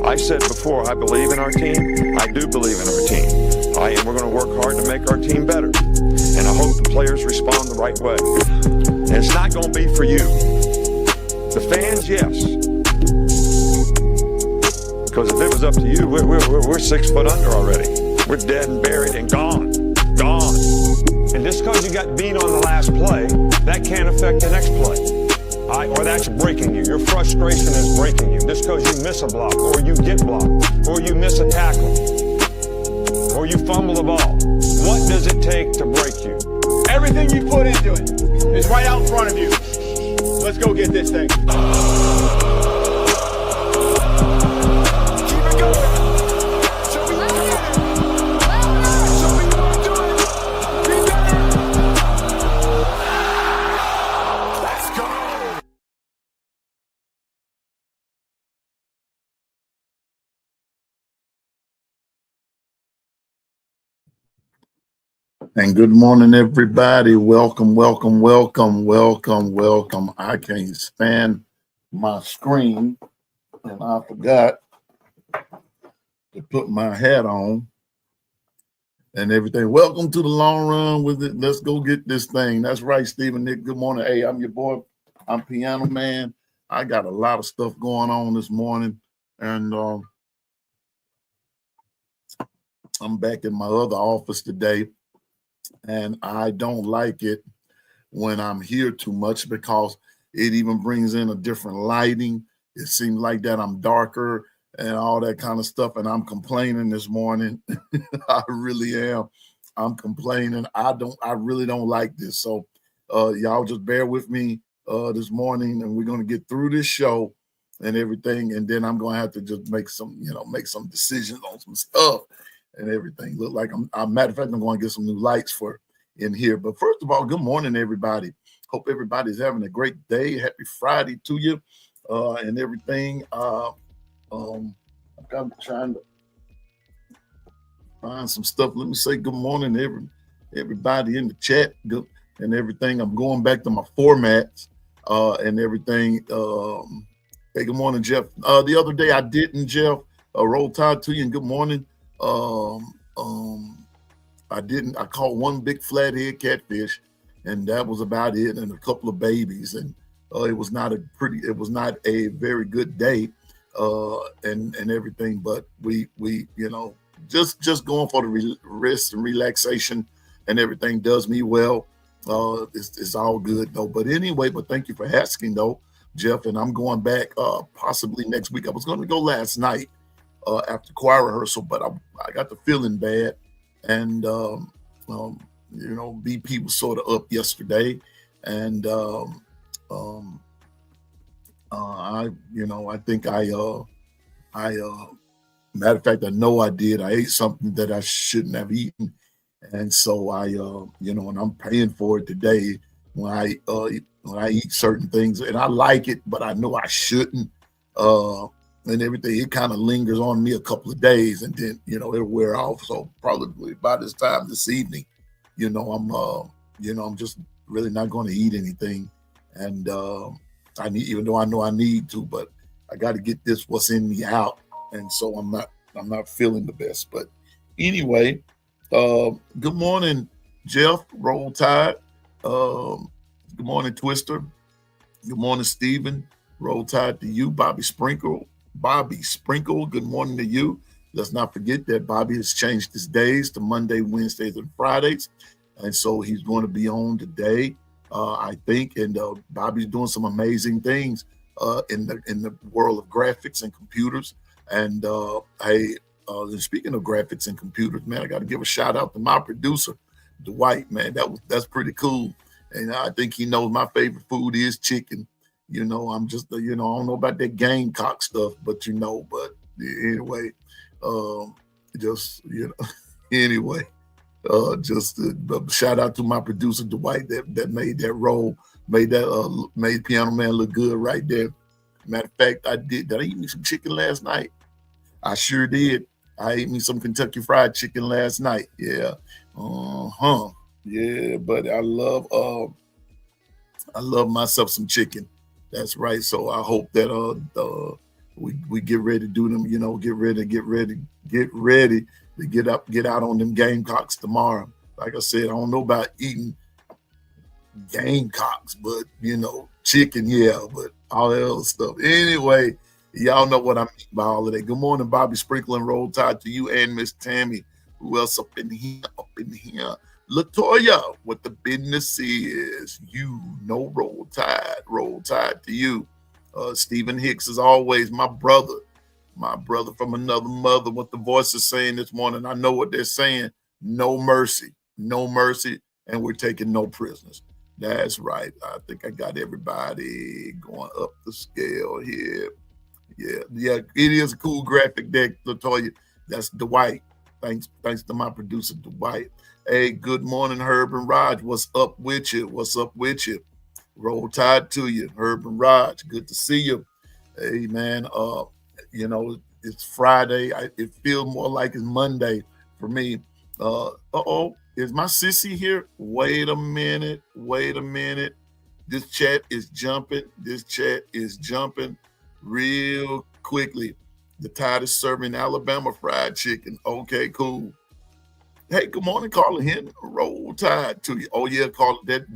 I said before, I believe in our team. I do believe in our team. And we're going to work hard to make our team better. And I hope the players respond the right way. And it's not going to be for you. The fans, yes. Because if it was up to you, we're 6 foot under already. We're dead and buried and gone. Gone. And just because you got beat on the last play, that can't affect the next play. Or that's breaking you. Your frustration is breaking you. Just because you miss a block, or you get blocked, or you miss a tackle, or you fumble the ball. What does it take to break you? Everything you put into it is right out in front of you. Let's go get this thing. Keep it going. Show me what you can do. Show me what to do. Be better. Let's go. And good morning, everybody. Welcome, welcome, welcome, welcome, welcome. I can't stand my screen, and I forgot to put my hat on and everything. Welcome to the long run with it. Let's go get this thing. That's right, Stephen Nick. Good morning. Hey, I'm your boy. I'm Piano Man. I got a lot of stuff going on this morning, and I'm back in my other office today. And I don't like it when I'm here too much because it even brings in a different lighting. It seems like that I'm darker and all that kind of stuff. And I'm complaining this morning. I really am. I'm complaining. I really don't like this. So y'all just bear with me this morning, and we're going to get through this show and everything. And then I'm going to have to just make some decisions on some stuff. And everything look like matter of fact, I'm going to get some new lights for in here. But first of all, good morning, everybody. Hope everybody's having a great day. Happy Friday to you, and everything. I'm kind of trying to find some stuff. Let me say good morning to everybody in the chat and everything. I'm going back to my formats and everything. Hey, good morning, Jeff. The other day I didn't, Jeff. Roll Tide to you and good morning. I caught one big flathead catfish, and that was about it, and a couple of babies, and it was not a very good day, and everything, but we just going for the rest and relaxation and everything does me well. It's all good though. But anyway, thank you for asking though, Jeff, and I'm going back possibly next week. I was going to go last night after choir rehearsal, but I got the feeling bad, and BP was sort of up yesterday, and I think matter of fact, I know I did. I ate something that I shouldn't have eaten, and so and I'm paying for it today when I eat certain things, and I like it, but I know I shouldn't. And everything, it kind of lingers on me a couple of days, and then it'll wear off. So probably by this time this evening, I'm just really not going to eat anything, and even though I know I need to, but I got to get what's in me out, and so I'm not feeling the best. But anyway, good morning, Jeff. Roll Tide. Good morning, Twister. Good morning, Stephen. Roll Tide to you, Bobby Sprinkle, good morning to you. Let's not forget that Bobby has changed his days to Monday, Wednesdays, and Fridays. And so he's going to be on today, I think. And Bobby's doing some amazing things in the world of graphics and computers. And speaking of graphics and computers, man, I got to give a shout out to my producer, Dwight, man. That's pretty cool. And I think he knows my favorite food is chicken. I'm just, I don't know about that Gamecock stuff, but anyway, anyway, just shout out to my producer, Dwight, that made that role, made Piano Man look good right there. Matter of fact, did I eat me some chicken last night? I sure did. I ate me some Kentucky Fried Chicken last night. Yeah. Yeah, but I love myself some chicken. That's right. So I hope that we get ready to do them, get ready to get out on them Gamecocks tomorrow. Like I said, I don't know about eating Gamecocks, but chicken, yeah, but all that other stuff. Anyway, y'all know what I mean by all of that. Good morning, Bobby Sprinkle and Roll Tide to you and Miss Tammy. Who else up in here? Latoya, what the business is. Roll Tide to you. Stephen Hicks, as always, my brother from another mother. What the voice is saying this morning, I know what they're saying. No mercy, and we're taking no prisoners. That's right. I think I got everybody going up the scale here. Yeah, it is a cool graphic deck, Latoya. That's Dwight. Thanks to my producer, Dwight. Hey, good morning, Herb and Raj. What's up with you? Roll Tide to you, Herb and Raj. Good to see you. Hey, man, it's Friday. It feels more like it's Monday for me. Is my sissy here? Wait a minute. This chat is jumping real quickly. The Tide is serving Alabama fried chicken. Okay, cool. Hey, good morning, Carla Henry. Roll Tide to you. Oh yeah, Carla, that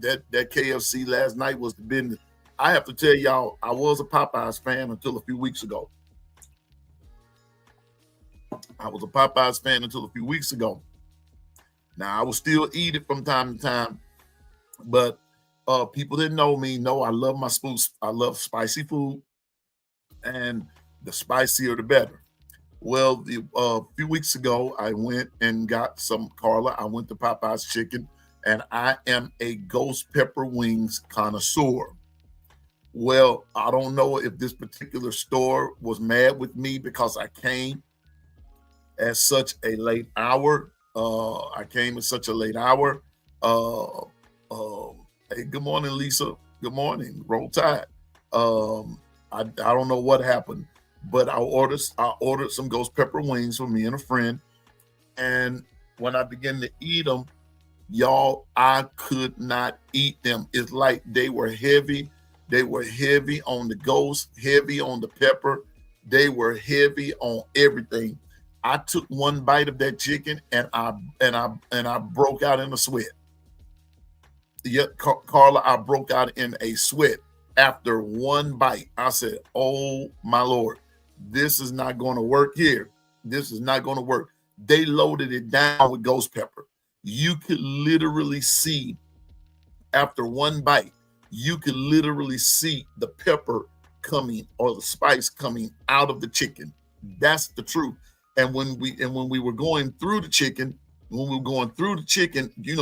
KFC last night was the business. I have to tell y'all, I was a Popeyes fan until a few weeks ago. Now, I will still eat it from time to time, but people that know me know I love my spoons. I love spicy food, and the spicier the better. Well, a few weeks ago, I went and got some Carla. I went to Popeye's Chicken, and I am a ghost pepper wings connoisseur. Well, I don't know if this particular store was mad with me because I came at such a late hour. Hey, good morning, Lisa. Good morning. Roll Tide. I don't know what happened, but I ordered some ghost pepper wings for me and a friend. And when I began to eat them, y'all, I could not eat them. It's like they were heavy. They were heavy on the ghost, heavy on the pepper. They were heavy on everything. I took one bite of that chicken and I broke out in a sweat. Yeah, Carla, I broke out in a sweat after one bite. I said, "Oh my Lord, this is not going to work here. This is not going to work." They loaded it down with ghost pepper. You could literally see after one bite, you could literally see the pepper coming or the spice coming out of the chicken. That's the truth. And when we were going through the chicken,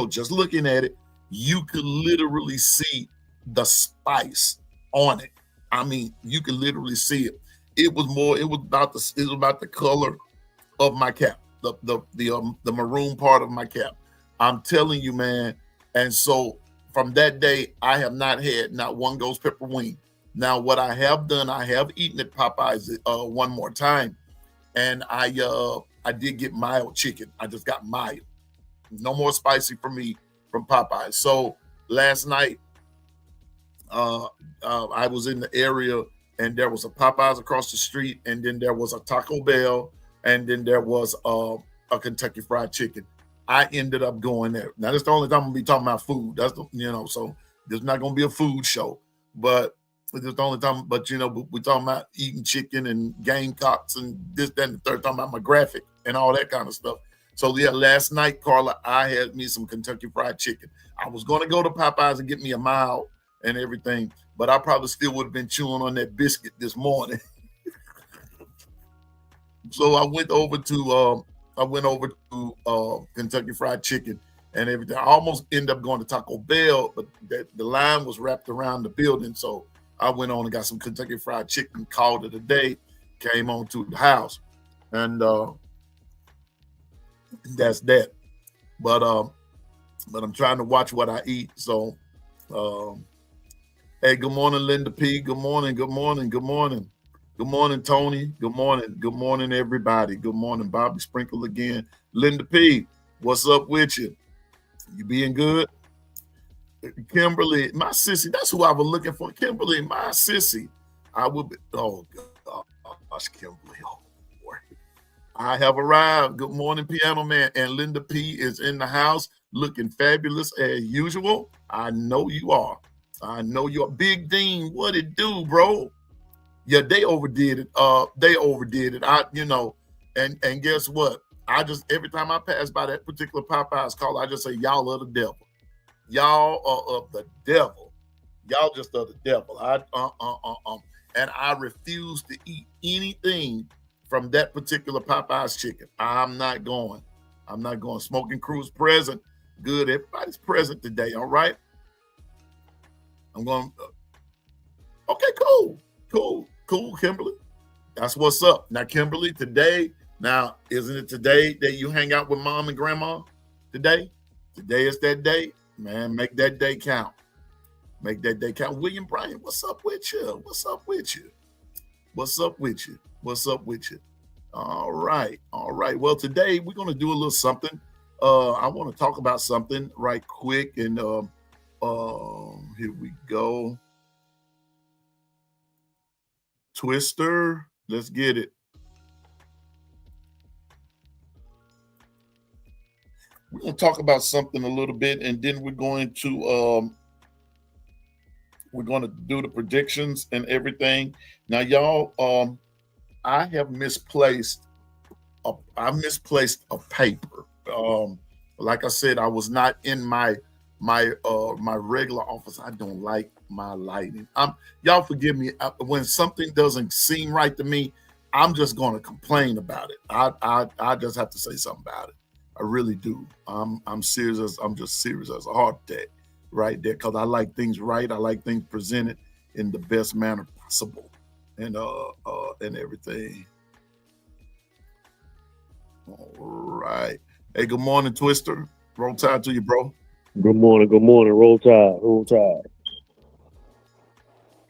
just looking at it, you could literally see the spice on it. I mean, you could literally see it. It was about the color of my cap, the maroon part of my cap. I'm telling you, man. And so from that day, I have not had not one ghost pepper wing. Now, what I have done, I have eaten at Popeyes one more time, and I did get mild chicken. I just got mild. No more spicy for me from Popeyes. So last night, I was in the area, and there was a Popeyes across the street, and then there was a Taco Bell, and then there was a Kentucky Fried Chicken. I ended up going there. Now, that's the only time I'm gonna be talking about food. That's so there's not gonna be a food show, but it's the only time. But we're talking about eating chicken and Gamecocks and this, that, and the third. Talking about my graphic and all that kind of stuff. So yeah, last night, Carla, I had me some Kentucky Fried Chicken. I was gonna go to Popeyes and get me a mild and everything, but I probably still would have been chewing on that biscuit this morning. So I went over to Kentucky Fried Chicken and everything. I almost ended up going to Taco Bell, but the line was wrapped around the building. So I went on and got some Kentucky Fried Chicken, called it a day, came on to the house. And that's that. But I'm trying to watch what I eat. So hey, good morning, Linda P. Good morning. Good morning, Tony. Good morning, everybody. Good morning, Bobby Sprinkle again. Linda P., what's up with you? You being good? Kimberly, my sissy, that's who I was looking for. Kimberly, my sissy. I will be. Oh gosh, Kimberly. Oh boy. I have arrived. Good morning, Piano Man. And Linda P is in the house looking fabulous as usual. I know you are. I know you're Big Dean. What it do, bro? Yeah, they overdid it. They overdid it. And guess what? I just every time I pass by that particular Popeyes call, I just say, y'all are the devil. Y'all are of the devil. Y'all just are the devil. And I refuse to eat anything from that particular Popeyes chicken. I'm not going. I'm not going. Smoking Crew's present. Good. Everybody's present today. All right. I'm going. Okay, cool, Kimberly. That's what's up. Now, Kimberly, today, now, isn't it today that you hang out with mom and grandma? Today? Today is that day. Man, make that day count. Make that day count. William Bryan, what's up with you? What's up with you? What's up with you? What's up with you? All right. All right. Well, today we're going to do a little something. I want to talk about something right quick. And here we go. Twister, let's get it. We're going to talk about something a little bit, and then we're going to do the predictions and everything. Now, y'all, I have misplaced a paper. Like I said, I was not in my regular office. I don't like my lighting. Y'all forgive me. When something doesn't seem right to me, I'm just going to complain about it. I just have to say something about it. I really do. I'm serious. I'm just serious as a heart attack right there, because I like things right. I like things presented in the best manner possible, and everything. All right. Hey, good morning, Twister. Roll Tide to you, bro. Good morning. Good morning. Roll Tide. Roll Tide.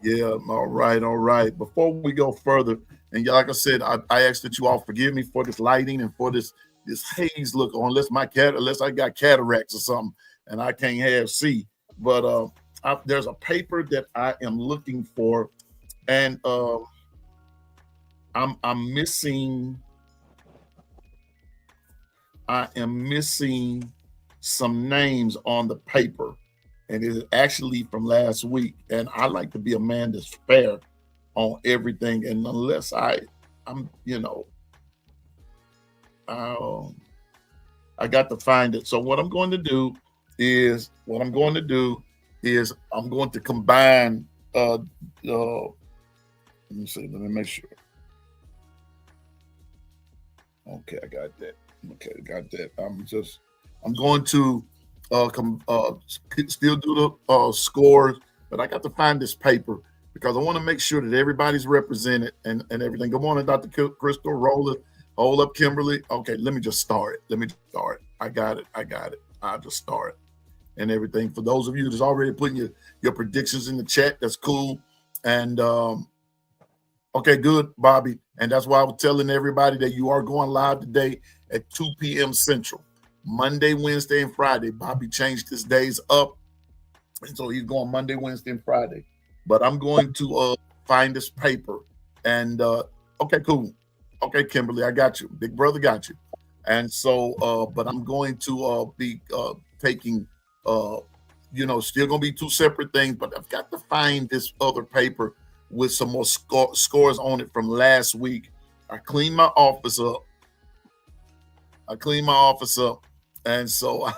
Yeah. All right. All right. Before we go further, and like I said, I ask that you all forgive me for this lighting and for this haze look on, unless I got cataracts or something and I can't see. But there's a paper that I am looking for, and I'm missing. I am missing some names on the paper, and it is actually from last week. And I like to be a man that's fair on everything, and unless I'm I got to find it. So what I'm going to do is I'm going to combine. Let me see. Let me make sure. Okay, I got that. Okay, got that. I'm going to still do the scores, but I got to find this paper because I want to make sure that everybody's represented and everything. Good morning, Dr. Crystal. Hold up, Kimberly. Okay, let me just start it. I got it. I'll just start it and everything. For those of you that's already putting your predictions in the chat, that's cool. And okay, good, Bobby. And that's why I was telling everybody that you are going live today at 2 p.m. Central, Monday, Wednesday, and Friday. Bobby changed his days up, and so he's going Monday, Wednesday, and Friday. But I'm going to find this paper. And okay, cool. Okay, Kimberly, I got you. Big brother got you. And so, but I'm going to be taking, still going to be two separate things, but I've got to find this other paper with some more scores on it from last week. I cleaned my office up. And so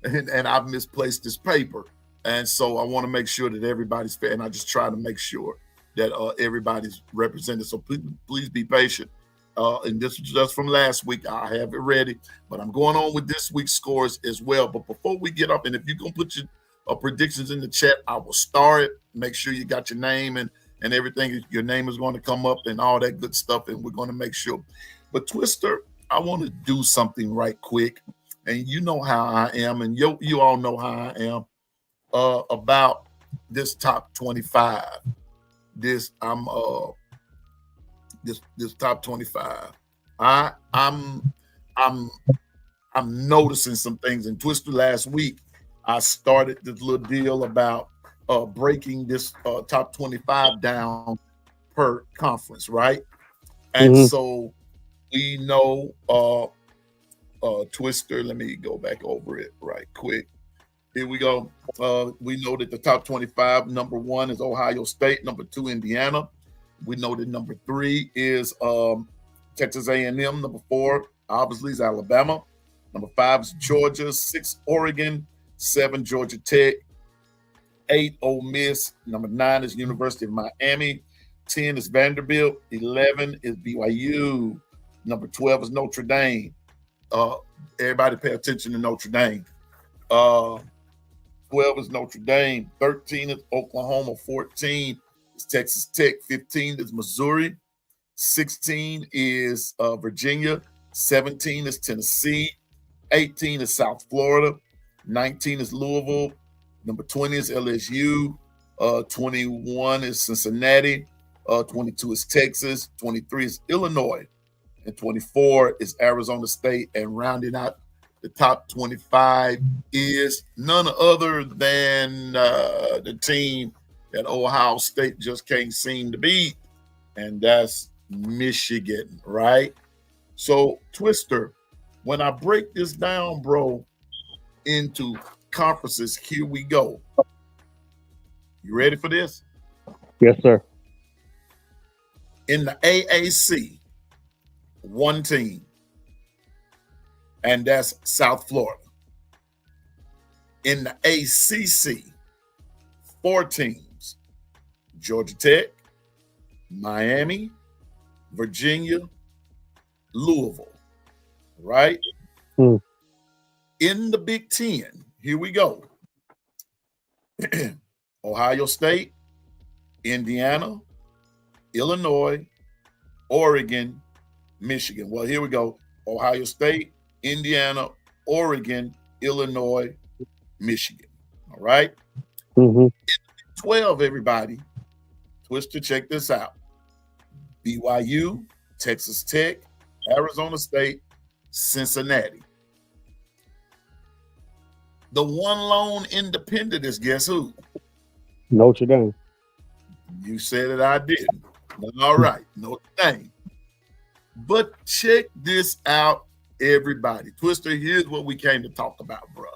and I've misplaced this paper. And so I want to make sure that everybody's fair, and I just try to make sure that everybody's represented. So please be patient. And this is just from last week. I have it ready, but I'm going on with this week's scores as well. But before we get up, and if you're going to put your predictions in the chat, I will start it. Make sure you got your name and everything. Your name is going to come up and all that good stuff, and we're going to make sure. But Twister, I want to do something right quick, and you know how I am, and you all know how I am about this top 25. This top 25. I'm noticing some things. And Twister, last week I started this little deal about breaking this top 25 down per conference, right? And Mm-hmm. so we know Twister. Let me go back over it right quick. Here we go. We know that the top 25, number 1 is Ohio State, number 2 Indiana. We know that number 3 is Texas A&M. Number 4 obviously is Alabama. Number 5 is Georgia. 6 Oregon. 7 Georgia Tech. 8 Ole Miss. Number 9 is University of Miami. 10 is Vanderbilt. 11 is BYU. Number 12 is Notre Dame. Everybody pay attention to Notre Dame. 12 is Notre Dame. 13 is Oklahoma. 14 is Texas Tech. 15 is Missouri. 16 is Virginia. 17 is Tennessee. 18 is South Florida. 19 is Louisville. Number 20 is LSU. 21 is Cincinnati. 22 is Texas. 23 is Illinois. And 24 is Arizona State. And rounding out the top 25 is none other than the team that Ohio State just can't seem to beat, and that's Michigan, right? So, Twister, when I break this down, bro, into conferences, here we go. You ready for this? Yes, sir. In the AAC, one team, and that's South Florida. In the ACC, 4 teams: Georgia Tech, Miami, Virginia, Louisville, right? Hmm. In the Big Ten, here we go. Ohio State, Indiana, Illinois, Oregon, Michigan. Well, here we go. Ohio State, Indiana, Oregon, Illinois, Michigan. All right. Mm-hmm. 12, everybody. Twister, check this out. BYU, Texas Tech, Arizona State, Cincinnati. The one lone independent is guess who? Notre Dame. You said it, I didn't. All right, Notre Dame. But check this out, everybody. Twister, here's what we came to talk about, bro.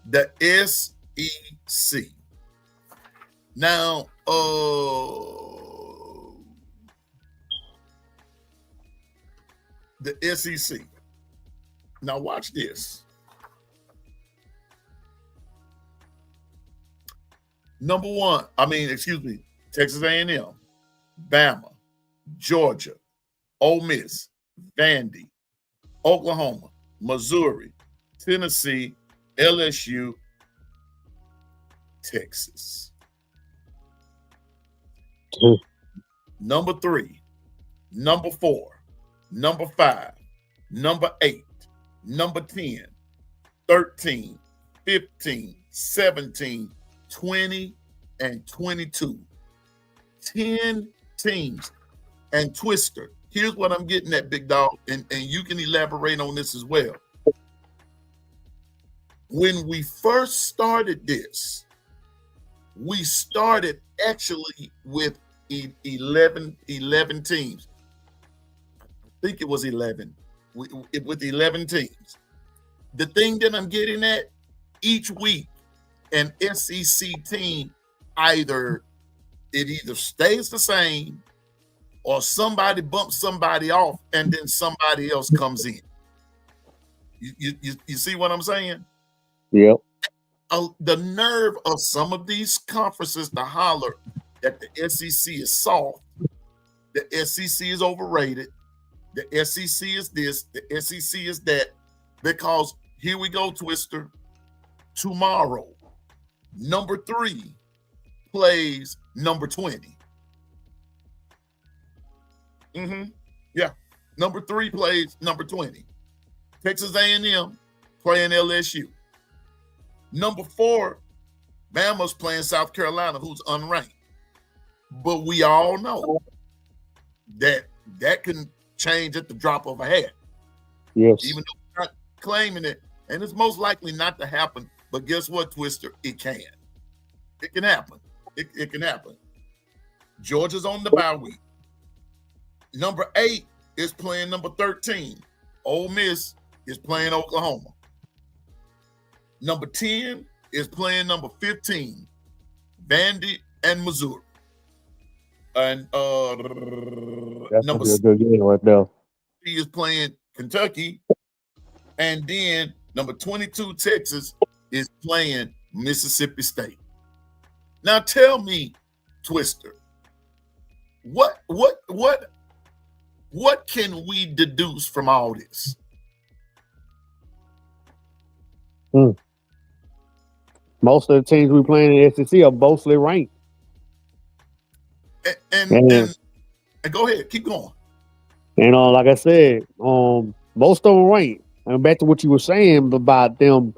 The SEC. Now, the SEC. Now, watch this. Number 1, Texas A&M, Bama, Georgia, Ole Miss, Vandy, Oklahoma, Missouri, Tennessee, LSU, Texas. Number 3, number 4, number 5, number 8, number 10, 13, 15, 17, 20, and 22. 10 teams. And Twister, here's what I'm getting at, big dog, and you can elaborate on this as well. When we first started this, we started actually with 11 teams. I think it was 11. With 11 teams. The thing that I'm getting at, each week, an SEC team either stays the same or somebody bumps somebody off and then somebody else comes in. You see what I'm saying? Yep. The nerve of some of these conferences to holler that the SEC is soft, the SEC is overrated, the SEC is this, the SEC is that, because here we go, Twister. Tomorrow, number 3 plays number 20. Yeah, number 3 plays number 20. Texas A&M playing LSU. Number 4, Bama's playing South Carolina, who's unranked. But we all know that can change at the drop of a hat. Yes. Even though we're not claiming it, and it's most likely not to happen. But guess what, Twister? It can. It can happen. It can happen. Georgia's on the bye week. Number 8 is playing number 13. Ole Miss is playing Oklahoma. Number 10 is playing number 15, Vandy and Missouri. And That's number a good game right there. 3 is playing Kentucky. And then number 22, Texas, is playing Mississippi State. Now tell me, Twister, what can we deduce from all this? Most of the teams we playing in the SEC are mostly ranked. And go ahead, keep going. And like I said, most of them ranked. And back to what you were saying about them,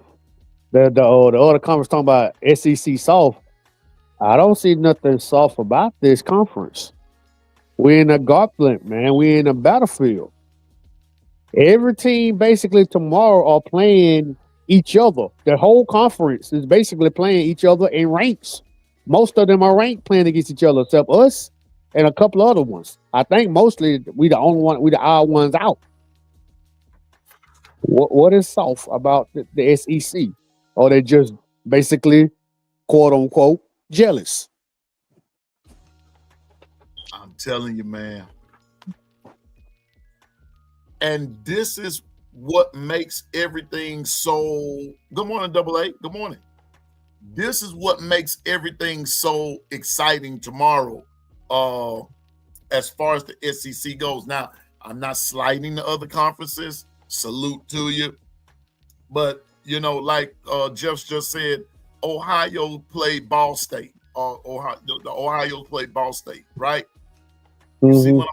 the other conference talking about SEC soft. I don't see nothing soft about this conference. We're in a gauntlet, man. We're in a battlefield. Every team basically tomorrow are playing each other. The whole conference is basically playing each other in ranks. Most of them are ranked playing against each other, except us and a couple other ones. I think mostly we the only one, we the odd ones out. What is soft about the SEC? Or they just basically, quote unquote, jealous? I'm telling you, man. And this is what makes everything so. Good morning, Double A. Good morning. This is what makes everything so exciting tomorrow, as far as the SEC goes. Now, I'm not sliding the other conferences. Salute to you. But, you know, like Jeff just said, Ohio played Ball State. The Ohio played Ball State, right? You see what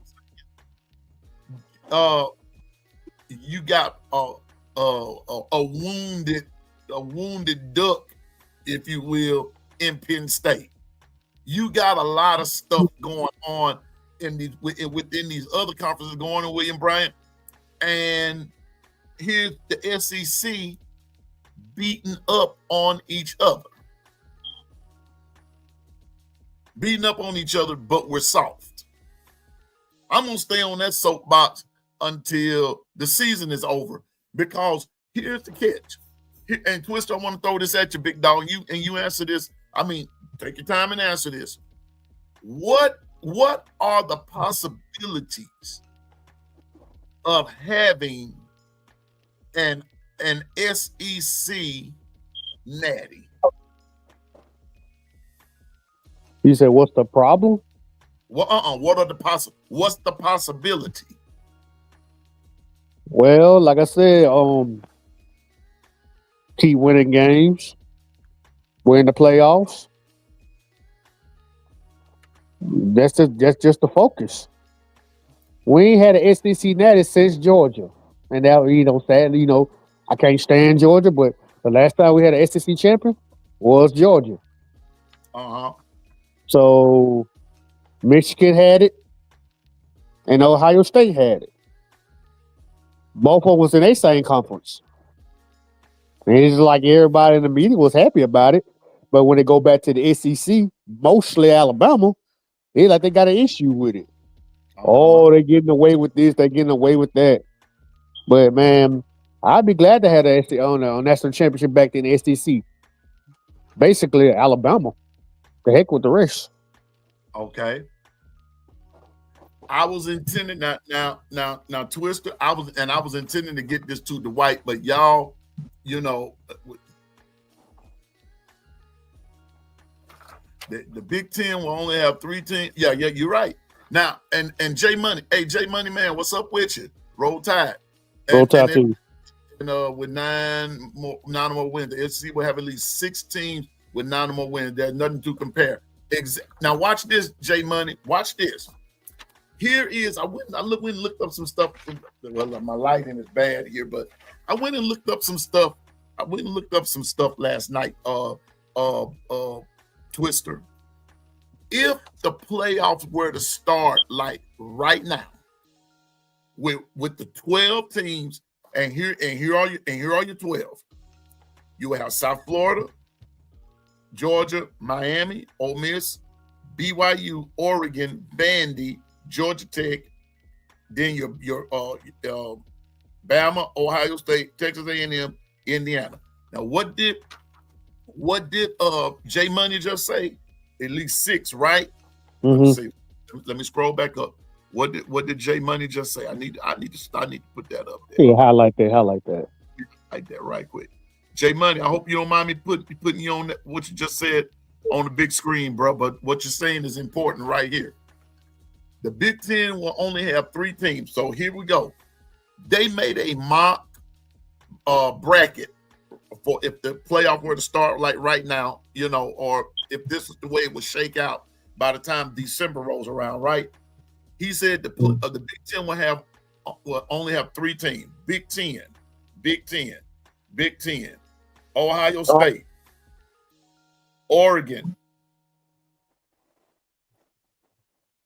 I'm saying? You got a wounded duck, if you will, in Penn State. You got a lot of stuff going on within these other conferences going on, William Bryant. And here's the SEC beating up on each other. Beating up on each other, but we're soft. I'm going to stay on that soapbox until the season is over, because here's the catch. And Twister, I want to throw this at you, big dog. You answer this. I mean, take your time and answer this. What are the possibilities of having an SEC natty? You said, what's the problem? Well, what's the possibility? Well, like I said, keep winning games. We're in the playoffs. That's just the focus. We ain't had an SEC natty since Georgia, and that sadly, I can't stand Georgia, but the last time we had an SEC champion was Georgia. So Michigan had it, and Ohio State had it. Both of them was in their same conference. And it's like everybody in the media was happy about it. But when they go back to the SEC, mostly Alabama, it's like they got an issue with it. Oh, they're getting away with this, they're getting away with that. But, man, I'd be glad to have a national championship back in the SEC. Basically, Alabama. The heck with the rest. Okay. I was intending now, Twister. I was intending to get this to Dwight, but y'all, the Big Ten will only have 3 teams. Yeah, you're right. Now, and J Money, hey J Money man, what's up with you? Roll Tide. Roll Tide too. With 9 more wins, the SEC will have at least 6 teams with 9 more wins. There's nothing to compare. Now watch this, J Money. Watch this. Here is I went and looked up some stuff. Well, my lighting is bad here, but I went and looked up some stuff. Last night. Twister. If the playoffs were to start like right now, with the 12 teams, and here are your 12. You would have South Florida, Georgia, Miami, Ole Miss, BYU, Oregon, Vandy, Georgia Tech, then your Bama, Ohio State, Texas A&M, Indiana. Now, what did J Money just say? At least 6, right? Let me see. Let me scroll back up. What did J Money just say? I need to put that up there. Yeah, highlight that. Like that right quick. J Money, I hope you don't mind me putting you on that, what you just said on the big screen, bro. But what you're saying is important right here. The Big Ten will only have 3 teams. So here we go. They made a mock bracket for if the playoff were to start like right now, or if this is the way it would shake out by the time December rolls around, right? He said the Big Ten will only have 3 teams: Big Ten, Ohio State, Oregon,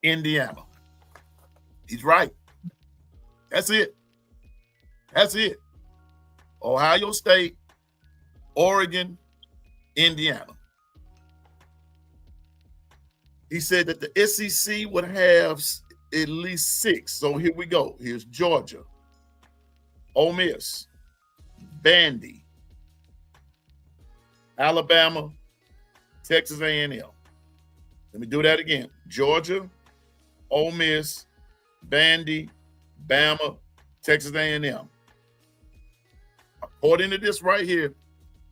Indiana. He's right. That's it. Ohio State, Oregon, Indiana. He said that the SEC would have at least 6. So here we go. Here's Georgia, Ole Miss, Vandy, Alabama, Texas A&M. Let me do that again. Georgia, Ole Miss, Vandy, Bama, Texas A&M. According to this right here,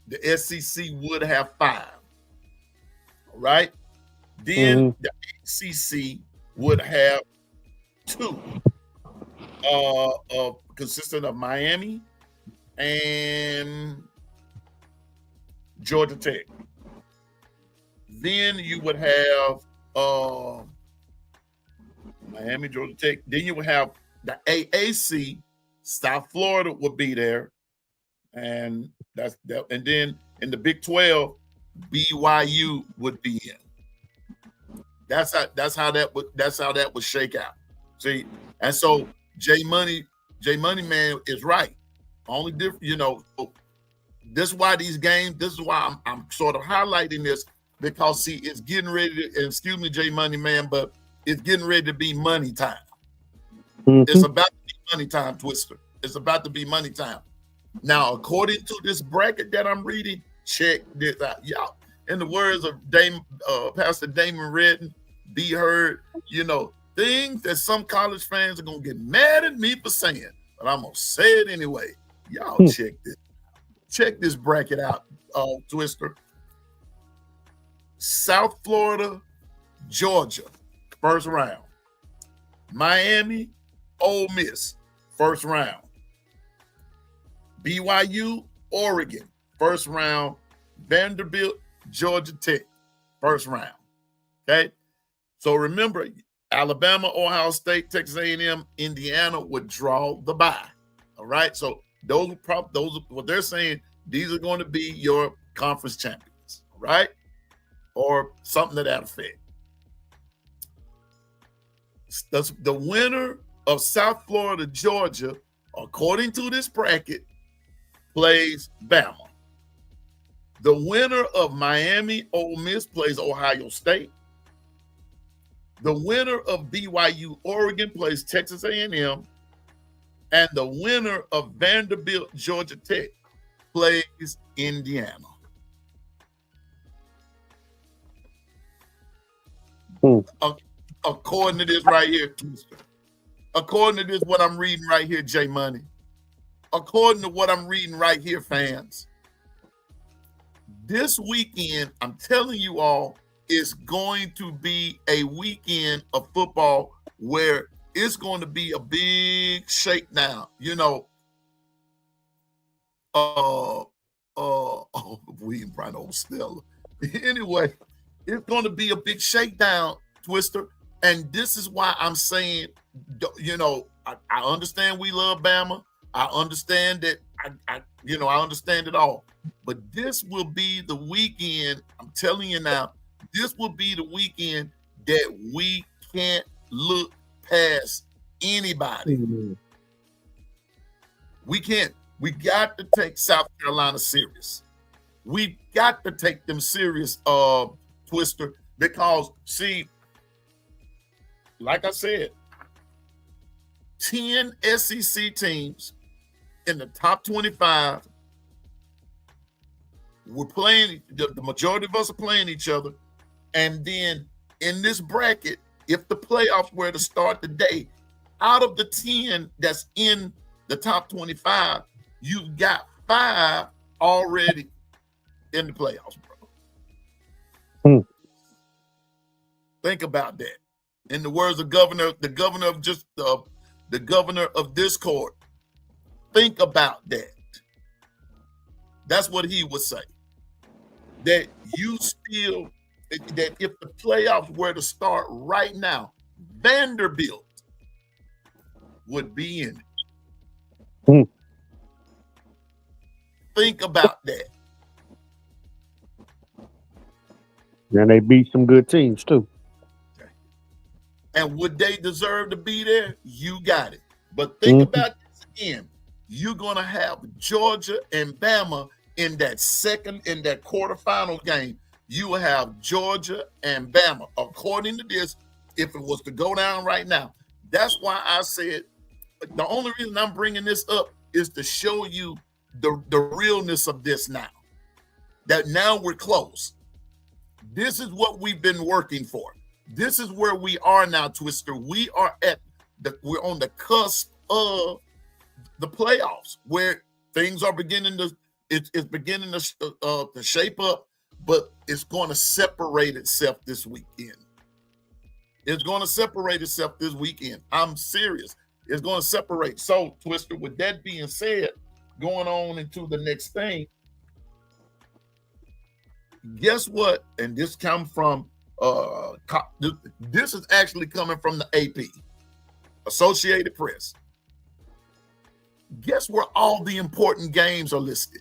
the SEC would have 5. All right? Then the ACC would have 2, consisting of Miami and Georgia Tech. Then you would have Miami, Georgia Tech. Then you would have the AAC. South Florida would be there, and that's that. And then in the Big 12, BYU would be in. That's how that would shake out. See, and so J Money Man is right. Only different, this is why these games. This is why I'm sort of highlighting this, because see, it's getting ready to. And excuse me, J Money Man, but it's getting ready to be money time. It's about to be money time, Twister. It's about to be money time. Now, according to this bracket that I'm reading, check this out, y'all. In the words of Pastor Damon Redden, be heard, things that some college fans are going to get mad at me for saying, but I'm going to say it anyway. Y'all check this. Check this bracket out, Twister. South Florida, Georgia, first round. Miami, Ole Miss, first round. BYU, Oregon, first round. Vanderbilt, Georgia Tech, first round. Okay? So remember, Alabama, Ohio State, Texas A&M, Indiana would draw the bye. All right? So those what they're saying, these are going to be your conference champions, all right? Or something to that effect. The winner of South Florida, Georgia, according to this bracket, plays Bama. The winner of Miami, Ole Miss, plays Ohio State. The winner of BYU, Oregon, plays Texas A&M. And the winner of Vanderbilt, Georgia Tech, plays Indiana. According to this right here, Twister. According to this, what I'm reading right here, J Money. According to what I'm reading right here, fans. This weekend, I'm telling you all, is going to be a weekend of football where it's going to be a big shakedown. We ain't right on Stella. Anyway, it's going to be a big shakedown, Twister. And this is why I'm saying, I understand we love Bama. I understand that. I understand it all. But this will be the weekend. I'm telling you now, this will be the weekend that we can't look past anybody. We can't. We got to take South Carolina serious. We got to take them serious, Twister, because see, like I said, 10 SEC teams in the top 25. We're playing, the majority of us are playing each other. And then in this bracket, if the playoffs were to start today, out of the 10 that's in the top 25, you've got 5 already in the playoffs, bro. Think about that. In the words of the governor of Discord, think about that. That's what he would say. That that if the playoffs were to start right now, Vanderbilt would be in it. Think about that. And they beat some good teams too. Okay. And would they deserve to be there? You got it. But think about this again. You're going to have Georgia and Bama in that quarterfinal game. You will have Georgia and Bama. According to this, if it was to go down right now, that's why I said the only reason I'm bringing this up is to show you the realness of this now. That now we're close. This is what we've been working for. This is where we are now, Twister. We're on the cusp of the playoffs, where things are beginning to beginning to shape up, but it's going to separate itself this weekend. It's going to separate itself this weekend. I'm serious. It's going to separate. So, Twister, with that being said, going on into the next thing, guess what? And this comes from this is actually coming from the AP, Associated Press. Guess where all the important games are listed?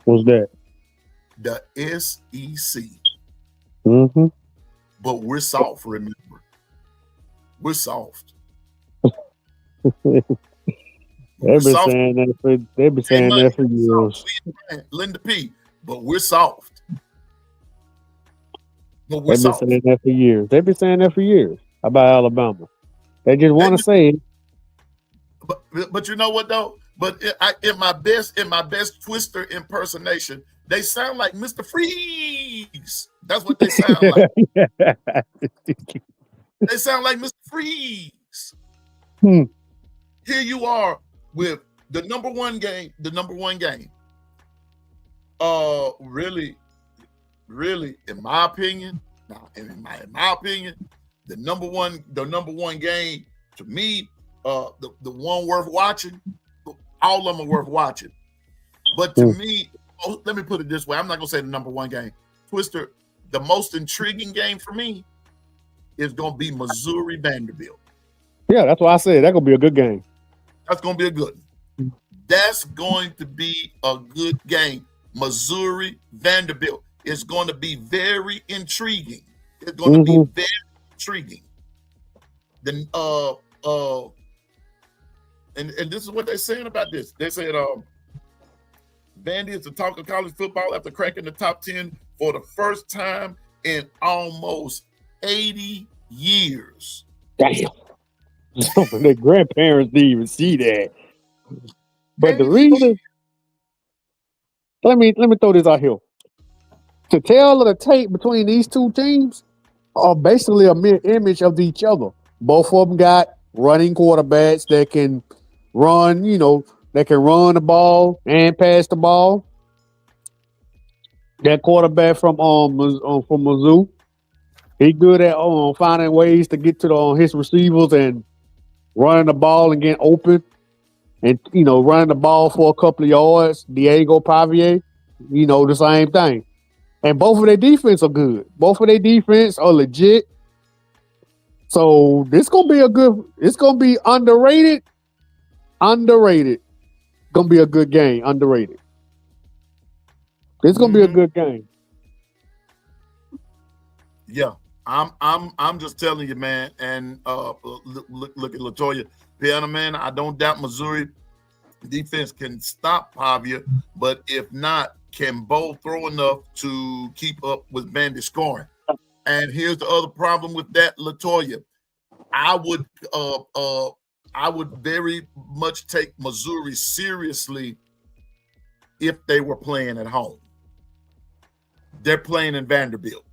What's that? The SEC. But we're soft, remember. We're soft. They've been saying that for years. Linda P, but we're soft. They've been saying that for years. They've been saying that for years about Alabama. They just want to say it. But you know what though? But in my best Twister impersonation, they sound like Mr. Freeze. That's what they sound like. They sound like Mr. Freeze. Here you are with the number one game. Really, in my opinion, the number one game to me, the one worth watching. All of them are worth watching. But to me, let me put it this way. I'm not going to say the number one game. Twister, the most intriguing game for me is going to be Missouri Vanderbilt. Yeah, that's why I said that's going to be a good game. That's going to be a good one. That's going to be a good game. Missouri Vanderbilt is going to be very intriguing. It's going to be very intriguing. And this is what they're saying about this. They said Vandy is the talk of college football after cracking the top 10 for the first time in almost 80 years. Damn. Their grandparents didn't even see that. But the reason, let me throw this out here. To tell the tape between these two teams are basically a mirror image of each other. Both of them got running quarterbacks that can run, that can run the ball and pass the ball. That quarterback from Mizzou, he good at finding ways to get to his receivers and running the ball and getting open, and running the ball for a couple of yards. Diego Pavier, the same thing. And both of their defense are good. Both of their defense are legit. So it's gonna be underrated. Gonna be a good game. Underrated. It's gonna be a good game. Yeah, I'm just telling you, man. And look at Latoya Piana, man. I don't doubt Missouri Defense can stop Pavia, but if not, can Bo throw enough to keep up with Vandy scoring? And here's the other problem with that, Latoya. I would very much take Missouri seriously if they were playing at home. They're playing in Vanderbilt.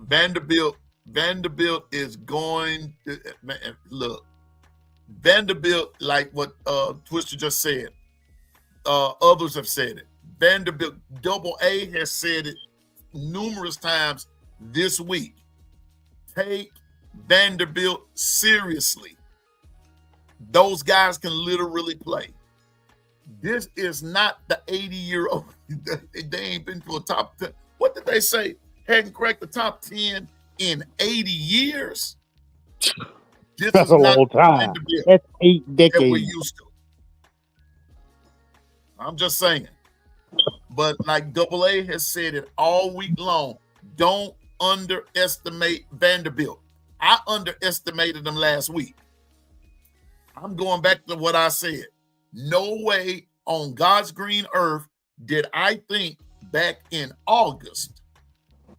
Vanderbilt is going to, look. Vanderbilt, like what Twister just said, others have said it. Vanderbilt AA has said it numerous times this week. Take Vanderbilt seriously. Those guys can literally play. This is not the 80-year-old. They ain't been to a top 10. What did they say? Hadn't cracked the top 10 in 80 years. This That's is a not long time. Vanderbilt That's 8 that we're decades. used to. I'm just saying. But like AA has said it all week long, don't underestimate Vanderbilt. I underestimated them last week. I'm going back to what I said. No way on God's green earth did I think back in August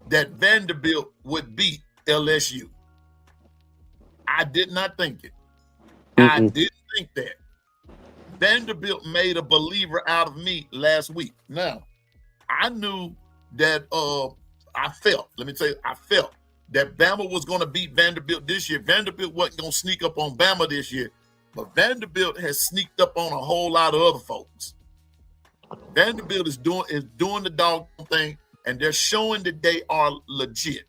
that Vanderbilt would beat LSU. I did not think it. I didn't think that. Vanderbilt made a believer out of me last week. Now, I knew that I felt that Bama was going to beat Vanderbilt this year. Vanderbilt wasn't going to sneak up on Bama this year, but Vanderbilt has sneaked up on a whole lot of other folks. Vanderbilt is doing the dog thing, and they're showing that they are legit.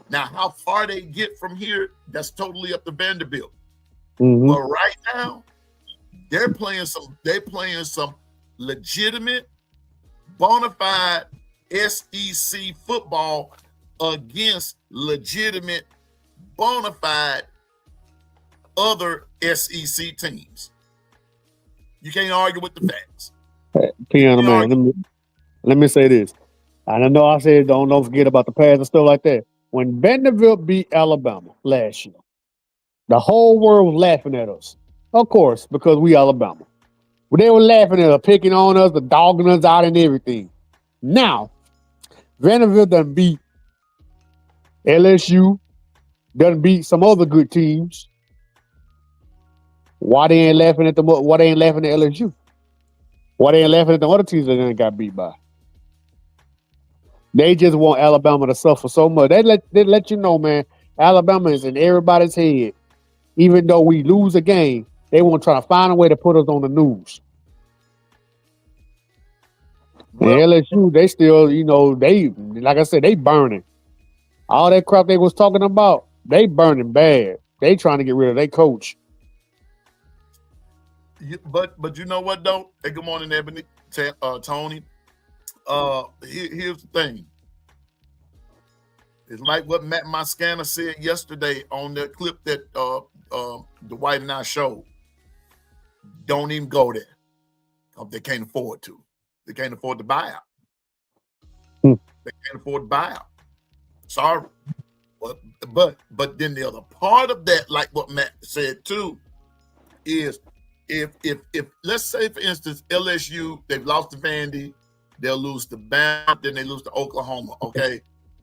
Now, how far they get from here, that's totally up to Vanderbilt. But right now, they're playing some legitimate, bona fide SEC football against legitimate, bona fide other SEC teams. You can't argue with the facts. Piano man, let me say this. And I know I said don't forget about the past and stuff like that. When Vanderbilt beat Alabama last year, the whole world was laughing at us. Of course, because we Alabama. But they were laughing at us, picking on us, dogging us out and everything. Now, Vanderbilt done beat LSU, done beat some other good teams. Why they ain't laughing at Why they ain't laughing at LSU? Why they ain't laughing at the other teams that they got beat by? They just want Alabama to suffer so much. They let you know, man, Alabama is in everybody's head. Even though we lose a game, they want to try to find a way to put us on the news. And LSU, they still, they, like I said, they burning. All that crap they was talking about, they burning bad. They trying to get rid of their coach. But you know what, though? Hey, good morning, Ebony, Tony. Here's the thing. It's like what Matt Moscana said yesterday on that clip that the White and I showed. Don't even go there. They can't afford to. They can't afford to buy out. They can't afford to buy out. Sorry. But then the other part of that, like what Matt said too, is if let's say, for instance, LSU, they've lost to Vandy, they'll lose to Bama, then they lose to Oklahoma, okay?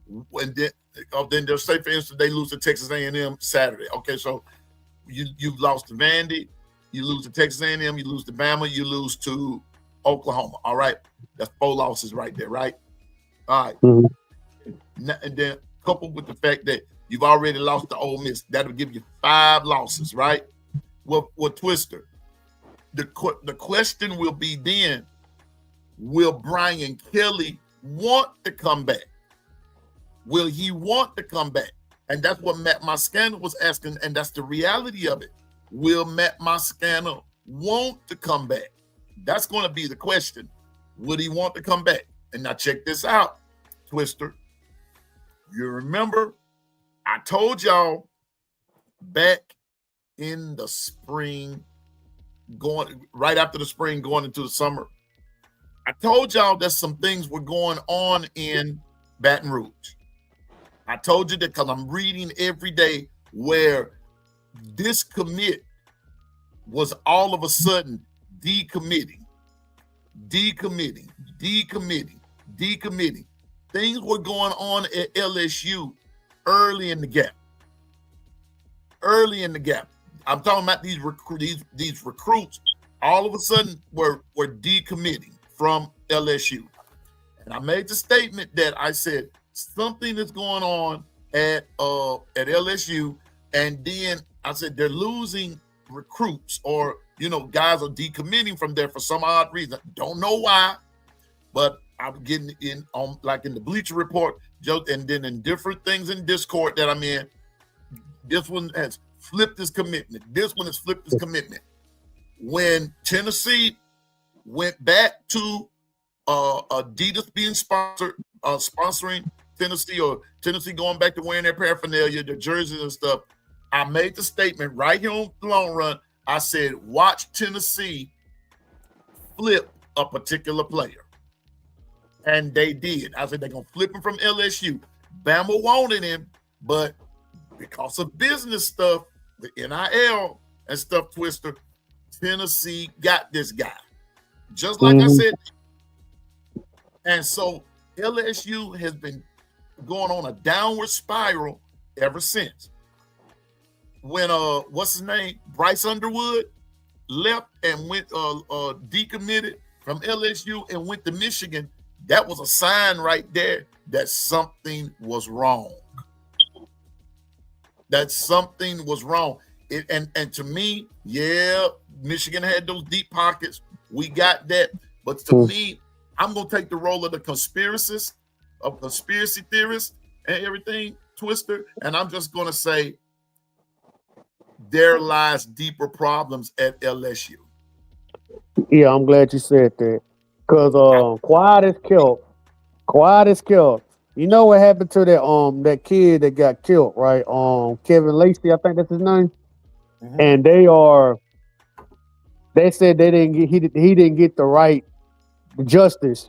And then they'll say, for instance, they lose to Texas A&M Saturday. Okay, so you've lost to Vandy, you lose to Texas A&M, you lose to Bama, you lose to Oklahoma. All right, that's 4 losses right there, right? All right. And then coupled with the fact that you've already lost to Ole Miss, that'll give you 5 losses, right? Well, Twister, the question will be then, will Brian Kelly want to come back? Will he want to come back? And that's what Matt Moscana was asking, and that's the reality of it. Will Matt Moscana want to come back? That's going to be the question. Would he want to come back? And now check this out, Twister. You remember I told y'all back in the spring, right after the spring, going into the summer, I told y'all that some things were going on in Baton Rouge. I told you that because I'm reading every day where this commit was all of a sudden decommitting. Things were going on at LSU early in the gap. I'm talking about these recruits all of a sudden were decommitting from LSU. And I made the statement that I said something is going on at LSU, and then I said they're losing recruits, or guys are decommitting from there for some odd reason. Don't know why, but I'm getting in on in the Bleacher Report, and then in different things in Discord that I'm in. This one has flipped his commitment. This one has flipped his commitment. When Tennessee went back to Adidas being sponsoring Tennessee, or Tennessee going back to wearing their paraphernalia, their jerseys and stuff, I made the statement right here on the Long Run. I said, watch Tennessee flip a particular player. And they did. I said, they're going to flip him from LSU. Bama wanted him, but because of business stuff, the NIL and stuff, Twister, Tennessee got this guy. Just like I said. And so LSU has been going on a downward spiral ever since. When what's his name? Bryce Underwood left and went decommitted from LSU and went to Michigan, that was a sign right there that something was wrong. And to me, yeah, Michigan had those deep pockets. We got that. But to me, I'm gonna take the role of the conspiracy theorist and everything, Twister, and I'm just gonna say there lies deeper problems at LSU. Yeah, I'm glad you said that. Because quiet as kept. You know what happened to that kid that got killed, right? Kevin Lacey, I think that's his name. Mm-hmm. And they said he didn't get the right justice.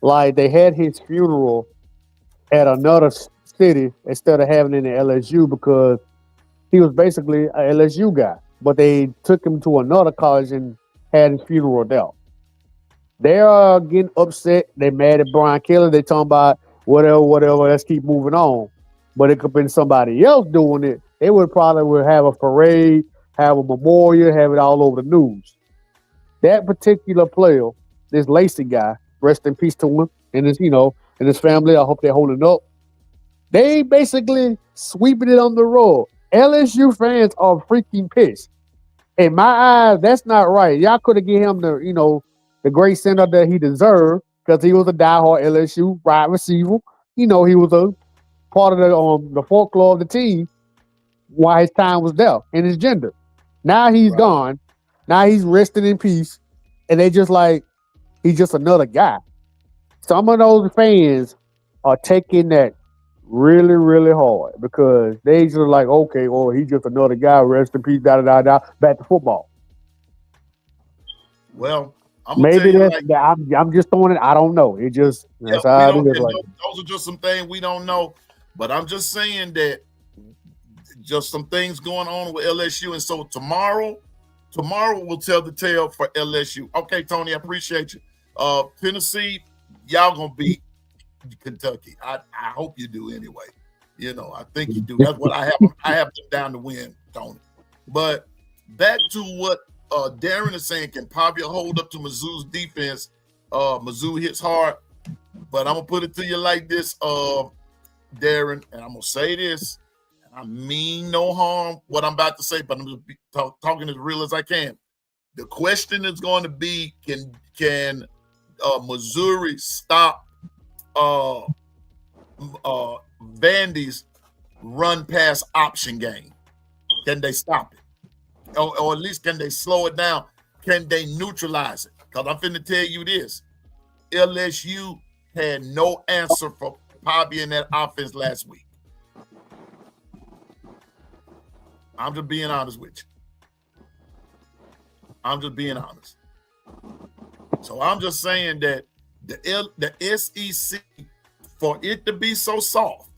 Like, they had his funeral at another city instead of having it in LSU, because he was basically an LSU guy, but they took him to another college and had his funeral there. They are getting upset. They're mad at Brian Kelly. They talking about whatever. Let's keep moving on. But it could have been somebody else doing it. They would probably have a parade, have a memorial, have it all over the news. That particular player, this Lacey guy, rest in peace to him and his family. I hope they're holding up. They basically sweeping it on the rug. LSU fans are freaking pissed. In my eyes, that's not right. Y'all could have given him the great center that he deserved, because he was a diehard LSU wide receiver. He was a part of the folklore of the team while his time was there, and his gender. Now he's gone. Now he's resting in peace, and they just like, he's just another guy. Some of those fans are taking that really, really hard, because they just like, okay, well, he's just another guy, rest in peace, back to football. Well, maybe I'm just throwing it. I don't know. That's how it is. Those are just some things we don't know. But I'm just saying that just some things going on with LSU. And so tomorrow will tell the tale for LSU. Okay, Tony, I appreciate you. Tennessee, y'all gonna beat Kentucky. I hope you do anyway. I think you do. That's what I have. I have them down to win, Tony. But back to what Darren is saying, can Pavia hold up to Mizzou's defense? Mizzou hits hard, but I'm gonna put it to you like this, Darren, and I'm gonna say this, and I mean no harm what I'm about to say, but I'm just talking as real as I can. The question is going to be, can Missouri stop Vandy's run pass option game? Can they stop it? Or at least can they slow it down? Can they neutralize it? Because I'm finna tell you this. LSU had no answer for Pavia in that offense last week. I'm just being honest with you. I'm just being honest. So I'm just saying that the SEC, for it to be so soft,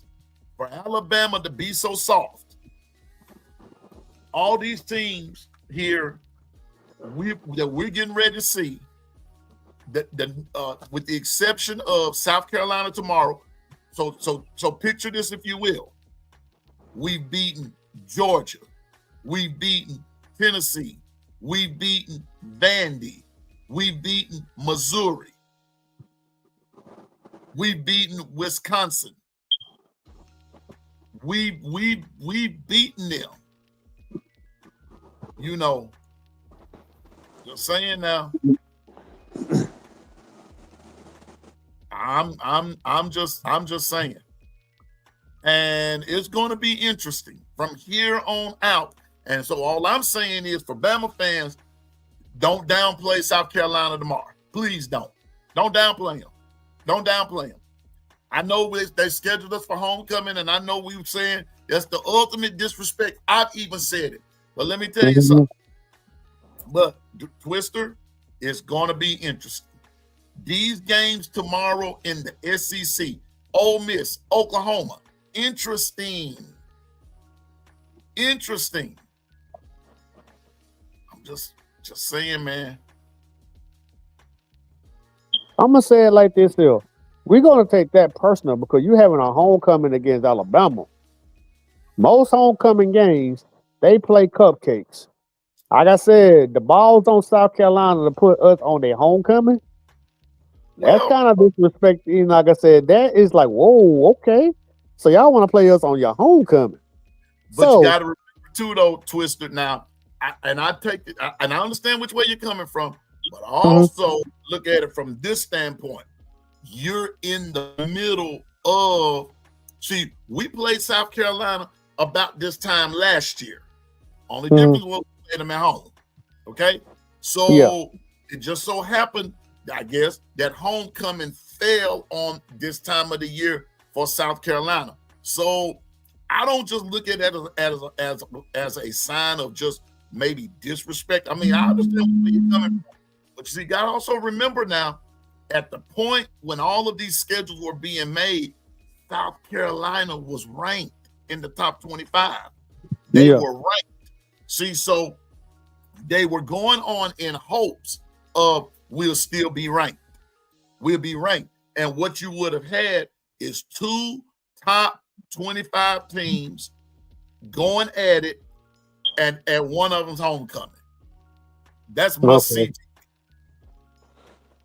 for Alabama to be so soft, all these teams here we're getting ready to see, with the exception of South Carolina tomorrow. So picture this, if you will. We've beaten Georgia, we've beaten Tennessee, we've beaten Vandy, we've beaten Missouri, we've beaten Wisconsin. We've beaten them. You know, just saying now. I'm just saying. And it's going to be interesting from here on out. And so all I'm saying is, for Bama fans, don't downplay South Carolina tomorrow. Please don't. Don't downplay them. Don't downplay them. I know they scheduled us for homecoming, and I know we were saying that's the ultimate disrespect. I've even said it. But let me tell you something. But Twister, it's going to be interesting. These games tomorrow in the SEC, Ole Miss, Oklahoma, interesting. I'm just saying, man. I'm gonna say it like this here. We're gonna take that personal because you having a homecoming against Alabama. Most homecoming games, they play cupcakes. Like I said, the ball's on South Carolina to put us on their homecoming. That's kind of disrespect. Like I said, that is like, whoa, okay. So y'all want to play us on your homecoming. But you got to remember too, though, Twister. Now, I take it, and I understand which way you're coming from, but also look at it from this standpoint. You're in the middle of. See, we played South Carolina about this time last year. Only difference was we played them at home. Okay, so it just so happened, I guess, that homecoming fell on this time of the year for South Carolina. So I don't just look at it as a sign of just maybe disrespect. I mean, I understand where you're coming from, but you see, you got to also remember now, at the point when all of these schedules were being made, South Carolina was ranked in the top 25. They were ranked. See, so they were going on in hopes of we'll still be ranked. We'll be ranked. And what you would have had is two top 25 teams going at it, and one of them's homecoming. That's must-see.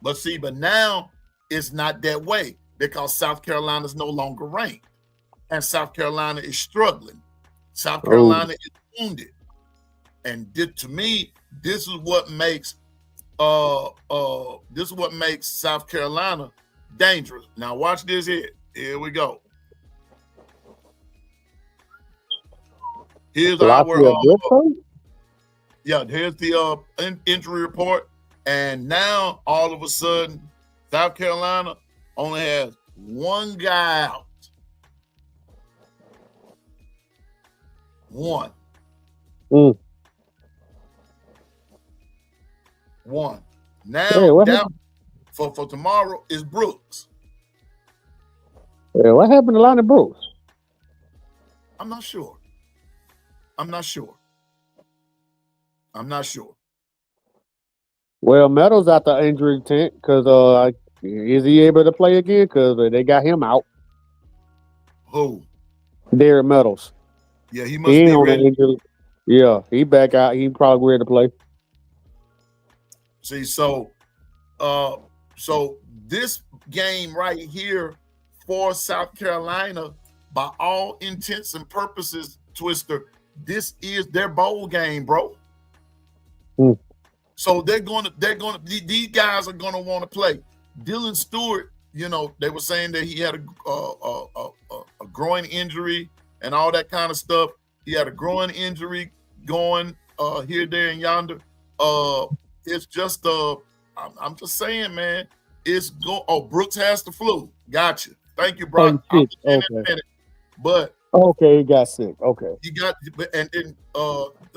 But now it's not that way because South Carolina is no longer ranked, and South Carolina is struggling. South Carolina is wounded, and to me, this is what makes South Carolina dangerous. Now watch this here. Here we go. Here's here's the injury report. And now all of a sudden, South Carolina only has one guy out. One. Now, for tomorrow is Brooks. Yeah, what happened to Lonnie Brooks? I'm not sure. Well, Meadows out the injury tent because is he able to play again? Because they got him out. Who? Derek Meadows. Yeah, he must be ready. Injury. Yeah, he back out. He probably ready to play. See, so this game right here for South Carolina, by all intents and purposes, Twister, this is their bowl game, bro. So these guys are gonna want to play. Dylan Stewart, they were saying that he had a groin injury and all that kind of stuff. He had a groin injury going here, there, and yonder. It's just I'm just saying, man. Brooks has the flu. Gotcha. Thank you, Brock. But okay, he got sick. Okay, he got,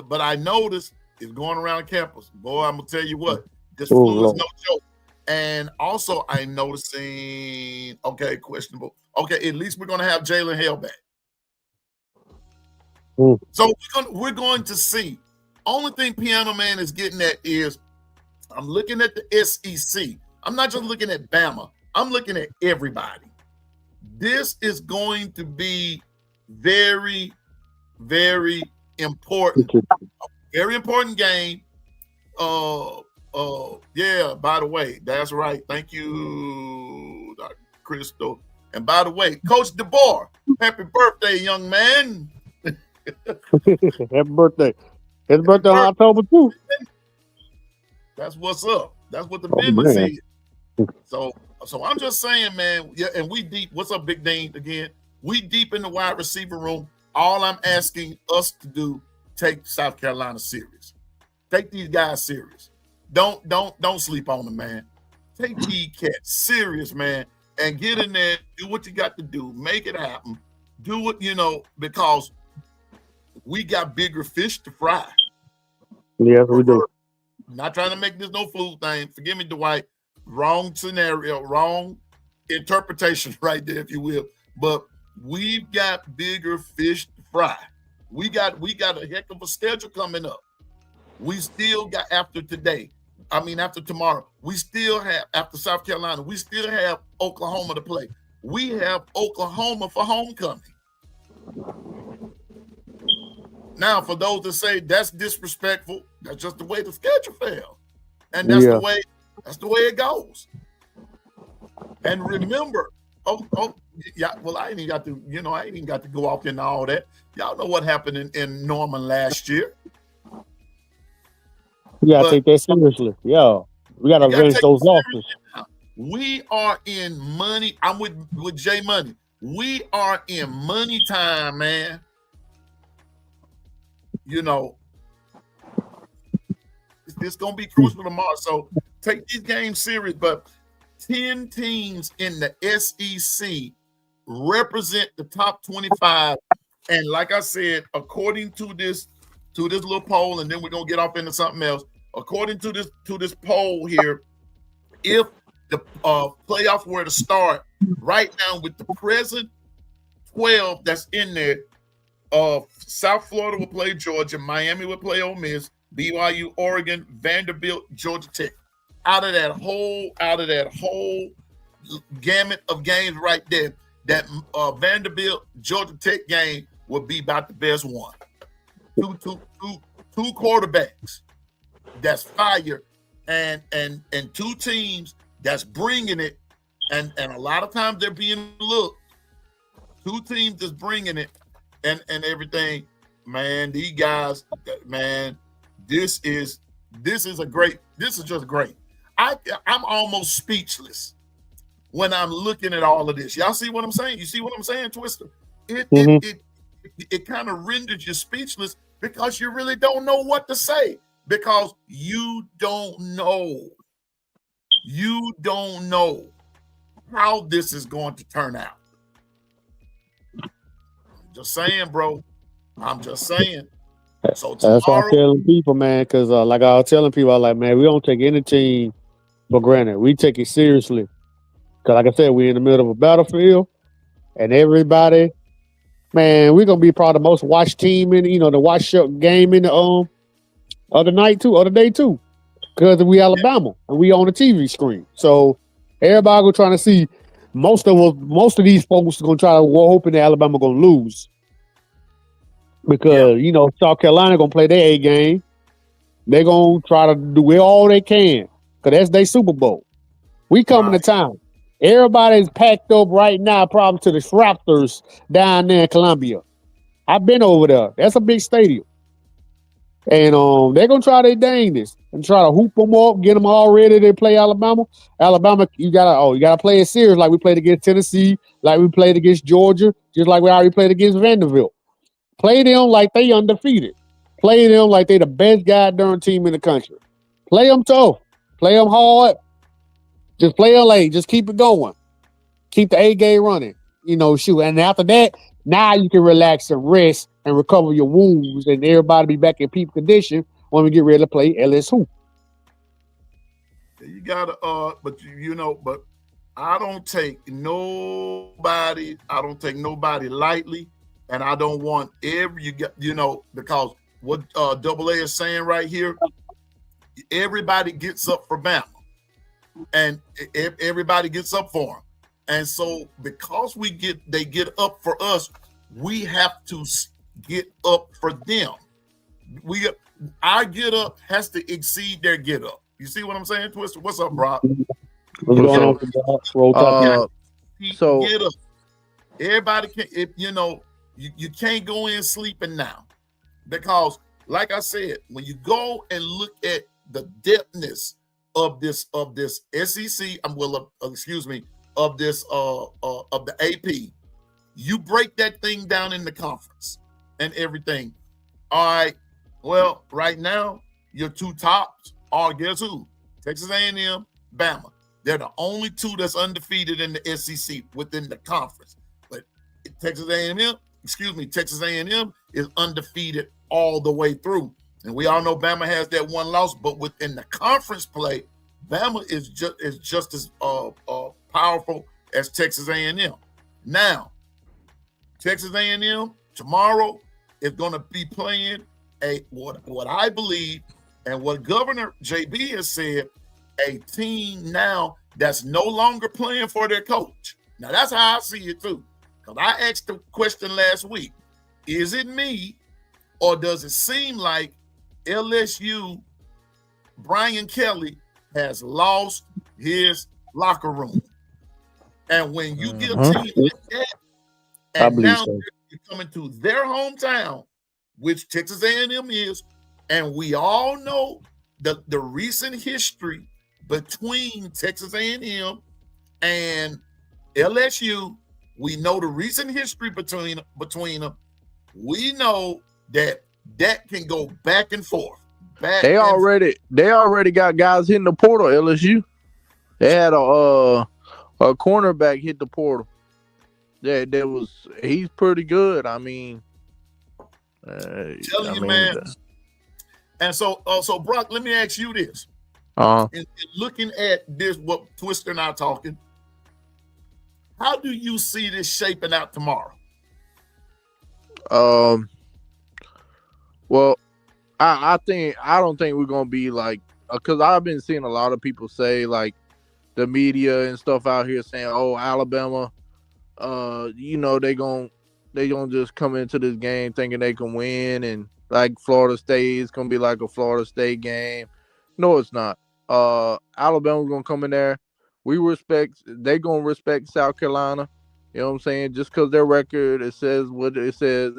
but I noticed it's going around campus. Boy, I'm gonna tell you what, this flu is no joke. And also, I'm noticing. Okay, questionable. Okay, at least we're gonna have Jalen Hale back. So we're going to see only thing Piano Man is getting at is I'm looking at the SEC. I'm not just looking at Bama. I'm looking at everybody. This is going to be very, very important. Very important game. Yeah, by the way, that's right. Thank you, Dr. Crystal. And by the way, Coach DeBoer, happy birthday, young man. Happy birthday. His birthday on October 2. That's what's up. That's what the Oh, business man. is. So I'm just saying, man. Yeah, and we deep. What's up, Big Dane? Again, we deep in the wide receiver room. All I'm asking us to do, take South Carolina serious. Take these guys serious. Don't sleep on them, man. Take these cats serious, man, and get in there. Do what you got to do. Make it happen. Do it, because we got bigger fish to fry. Yes, we do. Not trying to make this no fool thing. Forgive me, Dwight. Wrong scenario, wrong interpretation right there, if you will. But we've got bigger fish to fry. We got a heck of a schedule coming up. We still got after tomorrow. We still have, after South Carolina, we still have Oklahoma to play. We have Oklahoma for homecoming. Now, for those that say that's disrespectful, that's just the way the schedule fell. And that's the way it goes. And remember, yeah, well, I ain't even got to go off into all that. Y'all know what happened in Norman last year. We gotta take that seriously. Yeah. We gotta avenge those losses. We are in money. I'm with J Money. We are in money time, man. It's gonna be crucial tomorrow. So take these games serious. But 10 teams in the SEC represent the top 25. And like I said, according to this little poll, and then we're gonna get off into something else. According to this poll here, if the playoffs were to start right now with the present 12 that's in there, South Florida will play Georgia, Miami will play Ole Miss, BYU, Oregon, Vanderbilt, Georgia Tech. Out of that whole gamut of games right there, that Vanderbilt Georgia Tech game would be about the best one. Two quarterbacks that's fire, and two teams that's bringing it, and a lot of times they're being looked. Two teams that's bringing it, and everything. Man, these guys, man, this is just great. I'm almost speechless when I'm looking at all of this. Y'all see what I'm saying? You see what I'm saying, Twister? It kind of renders you speechless because you really don't know what to say, because you don't know how this is going to turn out. I'm just saying, bro. I'm just saying. So tomorrow, that's what I'm telling people, man, because like I was telling people, I was like, man, we don't take any team for granted. We take it seriously. Because like I said, we're in the middle of a battlefield, and everybody, man, we're going to be probably the most watched team in, the watch game in the other day too. Because we Alabama, and we on the TV screen. So everybody going trying to see, most of these folks are going to try to hoping that Alabama going to lose. Because, South Carolina going to play their A game. They're going to try to do all they can. Because that's their Super Bowl. We coming to town. Everybody's packed up right now, probably to the Raptors down there in Columbia. I've been over there. That's a big stadium. And they're going to try their dangest and try to hoop them up, get them all ready to play Alabama. Alabama, you gotta play it serious like we played against Tennessee, like we played against Georgia, just like we already played against Vanderbilt. Play them like they undefeated. Play them like they the best goddamn team in the country. Play them tough. Play them hard. Just play them late. Just keep it going. Keep the A game running. Shoot. And after that, now you can relax and rest and recover your wounds, and everybody be back in peak condition when we get ready to play LSU. You gotta, but I don't take nobody lightly, and I don't want because what Double A is saying right here. Everybody gets up for Bama, and everybody gets up for them. And so, because they get up for us, we have to get up for them. Our get up has to exceed their get up. You see what I'm saying, Twister? What's up, Brock? What's going on? Roll Tide. So Get up. Everybody can. If you can't go in sleeping now, because, like I said, when you go and look at the depthness of this SEC, of this of the AP, you break that thing down in the conference and everything. All right. Well, right now, your two tops are, guess who? Texas A&M, Bama. They're the only two that's undefeated in the SEC within the conference. But Texas A&M is undefeated all the way through. And we all know Bama has that one loss, but within the conference play, Bama is just as powerful as Texas A&M. Now, Texas A&M tomorrow is going to be playing what I believe and what Governor JB has said, a team now that's no longer playing for their coach. Now, that's how I see it too. Because I asked the question last week, is it me, or does it seem like LSU, Brian Kelly, has lost his locker room? And when you get a team like that, and now you're coming to their hometown, which Texas A&M is, and we all know the recent history between Texas A&M and LSU. We know the recent history between them. We know that can go back and forth. They already got guys hitting the portal. LSU, they had a cornerback hit the portal. He's pretty good. I mean, telling you, man. And so Brock, let me ask you this. In looking at this, what Twister and I are talking, how do you see this shaping out tomorrow? Well, I don't think we're gonna be like, because I've been seeing a lot of people say, like, the media and stuff out here saying, "Oh, Alabama, they gonna just come into this game thinking they can win, and like Florida State is gonna be like a Florida State game." No, it's not. Alabama's gonna come in there. They gonna respect South Carolina. You know what I'm saying? Just because their record, it says what it says,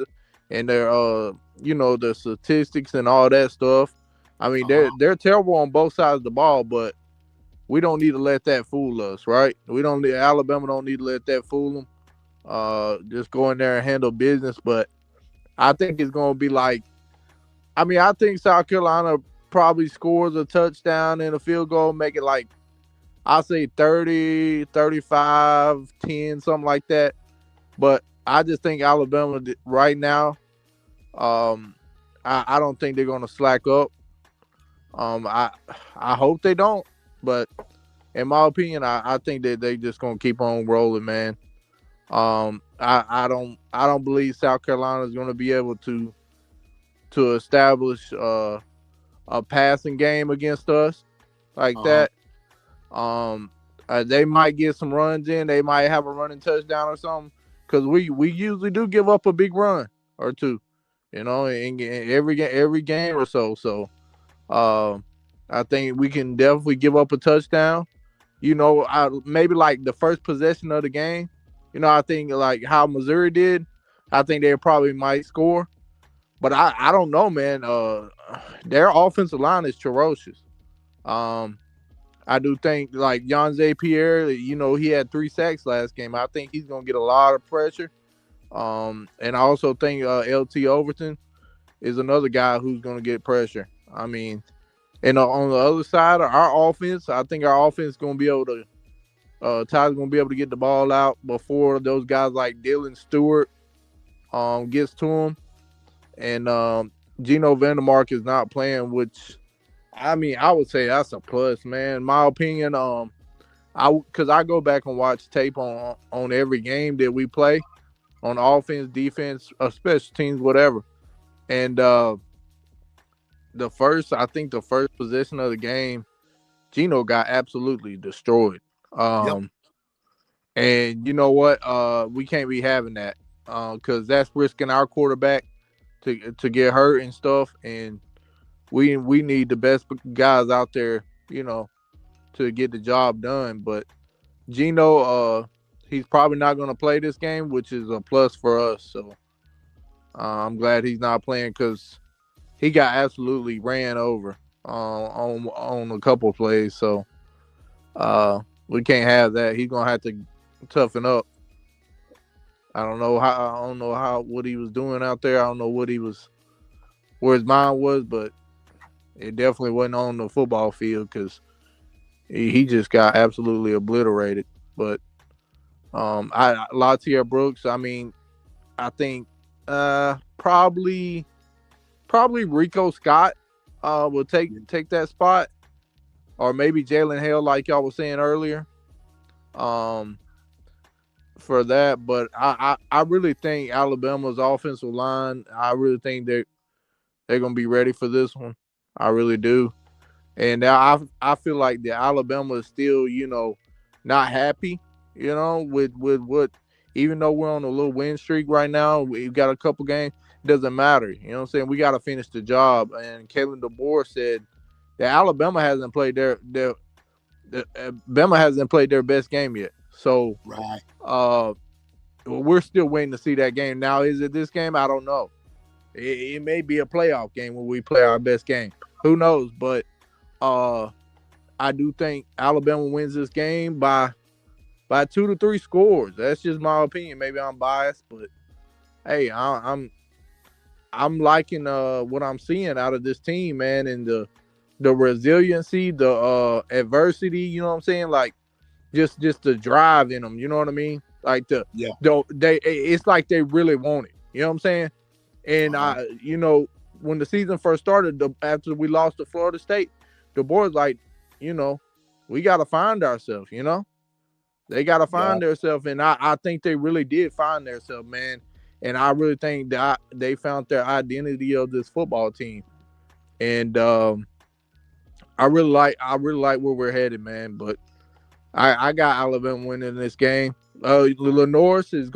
and their the statistics and all that stuff. I mean, they're terrible on both sides of the ball, but we don't need to let that fool us, right? Alabama don't need to let that fool them. Just go in there and handle business. But I think it's going to be like, I think South Carolina probably scores a touchdown and a field goal, make it like, I'll say 30, 35, 10, something like that. But I just think Alabama right now, I don't think they're going to slack up. I hope they don't, but in my opinion, I think that they just gonna keep on rolling, man. I don't believe South Carolina is gonna be able to establish a passing game against us like that. They might get some runs in. They might have a running touchdown or something, because we usually do give up a big run or two, in every game or so. So. I think we can definitely give up a touchdown. Maybe like the first possession of the game. I think like how Missouri did. I think they probably might score, but I don't know, man. Their offensive line is ferocious. I do think like Yonze Pierre. He had 3 sacks last game. I think he's gonna get a lot of pressure. And I also think LT Overton is another guy who's gonna get pressure. I mean, and on the other side of our offense, I think our offense is going to be able to Ty's going to be able to get the ball out before those guys like Dylan Stewart gets to him. And Geno Vandermark is not playing, which, I would say that's a plus, man. In my opinion, because I go back and watch tape on every game that we play, on offense, defense, special teams, whatever. And I think the first possession of the game, Gino got absolutely destroyed. Yep. And you know what? We can't be having that because that's risking our quarterback to get hurt and stuff. And we need the best guys out there, to get the job done. But Gino, he's probably not going to play this game, which is a plus for us. So I'm glad he's not playing because he got absolutely ran over on a couple of plays. So we can't have that. He's gonna have to toughen up. I don't know what he was doing out there. I don't know where his mind was, but it definitely wasn't on the football field because he just got absolutely obliterated. But Latair Brooks, I mean, I think probably Rico Scott will take that spot, or maybe Jalen Hale, like y'all was saying earlier, for that. But I really think Alabama's offensive line, I really think they're gonna be ready for this one. I really do. And now I feel like the Alabama is still, not happy, with what, even though we're on a little win streak right now, we've got a couple games, it doesn't matter. You know what I'm saying? We got to finish the job. And Kalen DeBoer said that Alabama hasn't played Bama hasn't played their best game yet. So Right. we're still waiting to see that game. Now, is it this game? I don't know. It may be a playoff game when we play our best game. Who knows? But I do think Alabama wins this game by 2 to 3 scores. That's just my opinion. Maybe I'm biased, but hey, I'm liking what I'm seeing out of this team, man, and the resiliency, the adversity. You know what I'm saying? Like just the drive in them. You know what I mean? Like it's like they really want it. You know what I'm saying? And when the season first started, after we lost to Florida State, the boys like, we got to find ourselves. They got to find themselves, and I think they really did find themselves, man. And I really think that they found their identity of this football team. And I really like where we're headed, man. But I got Alabama winning this game. Lenoris is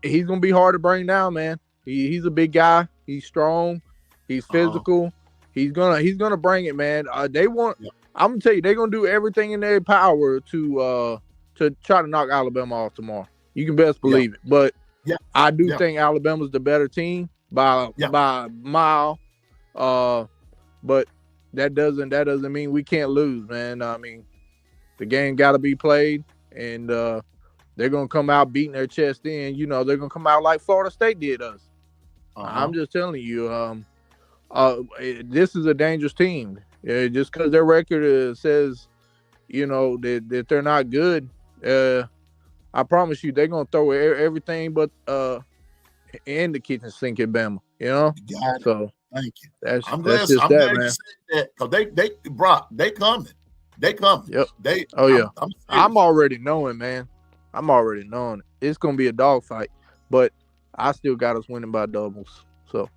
he's gonna be hard to bring down, man. He's a big guy. He's strong. He's physical. He's gonna bring it, man. I'm gonna tell you, they're gonna do everything in their power to try to knock Alabama off tomorrow. You can best believe it. But I do think Alabama's the better team by a mile. But that doesn't mean we can't lose, man. I mean, the game got to be played, and they're gonna come out beating their chest in. They're gonna come out like Florida State did us. I'm just telling you, this is a dangerous team. Just because their record says, that they're not good, I promise you, they're gonna throw everything but in the kitchen sink at Bama. So thank you. I'm glad you said that because Brock, they coming. Yep. I'm already knowing, man. I'm already knowing it's gonna be a dogfight, but I still got us winning by doubles. So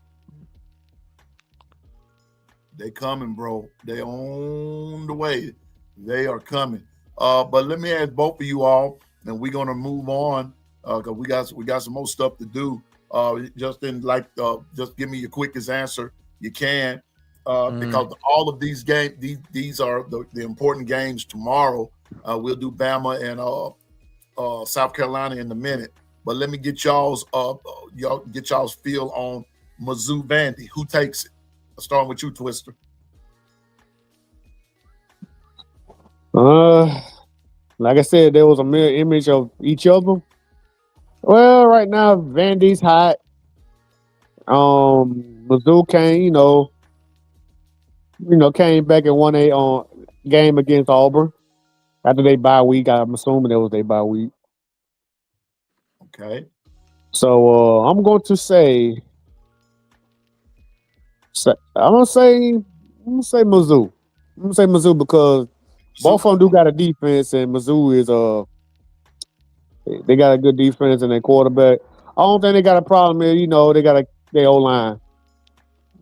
they coming, bro. They on the way. They are coming. But let me ask both of you all, and we're gonna move on because we got some more stuff to do. Just give me your quickest answer you can, because all of these games, these are the important games tomorrow. We'll do Bama and South Carolina in a minute, but let me get y'all's feel on Mizzou Vandy. Who takes it? Starting with you, Twister. Like I said, there was a mirror image of each of them. Well, right now Vandy's hot. Mizzou came back and won a game against Auburn after they bye week. I'm assuming that was their bye week. Okay. So I'm going to say Mizzou. I'm gonna say Mizzou because both of them do got a defense, and Mizzou is they got a good defense and their quarterback. I don't think they got a problem here. They got their O-line.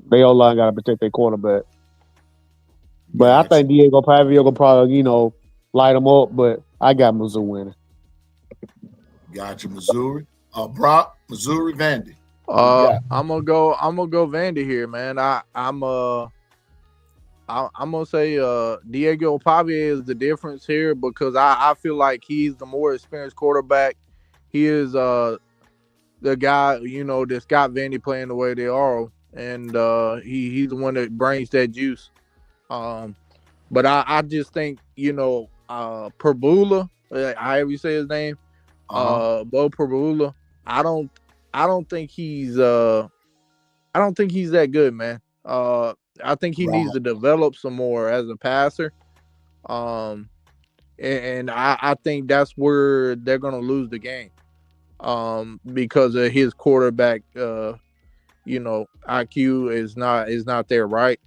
They all line got to protect their quarterback. But I Gotcha. think Diego Pavio will probably, light them up. But I got Mizzou winning. Gotcha. Missouri. Brock, Missouri, Vandy. Who you got? I'm gonna go Vandy here, man. I'm gonna say Diego Pavia is the difference here because I feel like he's the more experienced quarterback. He is the guy that's got Vandy playing the way they are, and he's the one that brings that juice. But I just think Perbula, however you say his name, Bo Perbula. I don't think he's that good, man. I think he needs to develop some more as a passer. And I think that's where they're gonna lose the game. Because of his quarterback IQ is not there, right?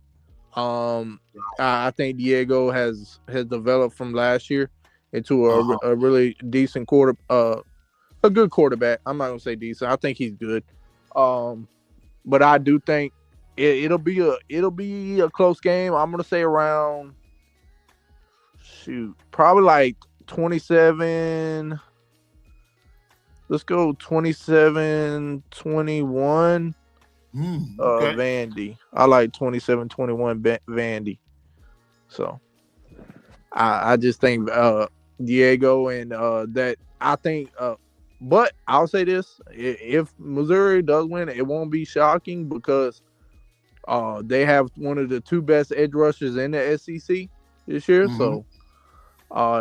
I think Diego has developed from last year into a really decent a good quarterback. I'm not gonna say decent. I think he's good. But I do think it'll be a close game. I'm gonna say around probably like 27. Let's go 27-21. Okay. Vandy. I like 27-21 Vandy. So I just think Diego and that I think but I'll say this, if Missouri does win, it won't be shocking because they have one of the two best edge rushers in the SEC this year. So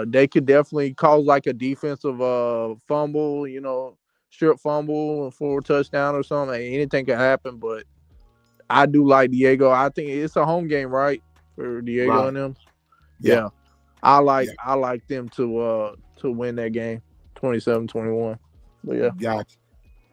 they could definitely cause like a defensive fumble, strip fumble for a touchdown or something. Anything can happen, but I do like Diego. I think it's a home game, right, for Diego and them. Yeah. I like them to win that game, 27-21. But yeah,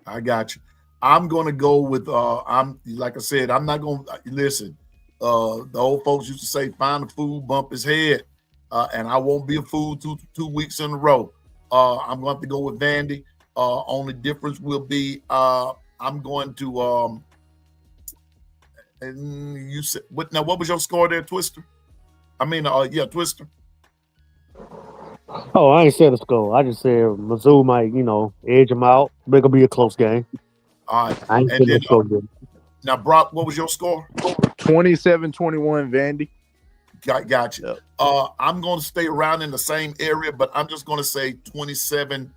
I got you. I'm gonna go with I'm like I said, I'm not gonna listen. The old folks used to say, "Find a fool, bump his head," and I won't be a fool two weeks in a row. I'm going to have to go with Vandy. Only difference will be I'm going to and you said what now? What was your score there, Twister? Twister. Oh, I ain't said a score. I just said Mizzou might, edge them out. But it'll be a close game. All right. I ain't And said no then score good. now, Brock, what was your score? 27-21 Vandy. Got you. Yep. I'm going to stay around in the same area, but I'm just going to say 27-24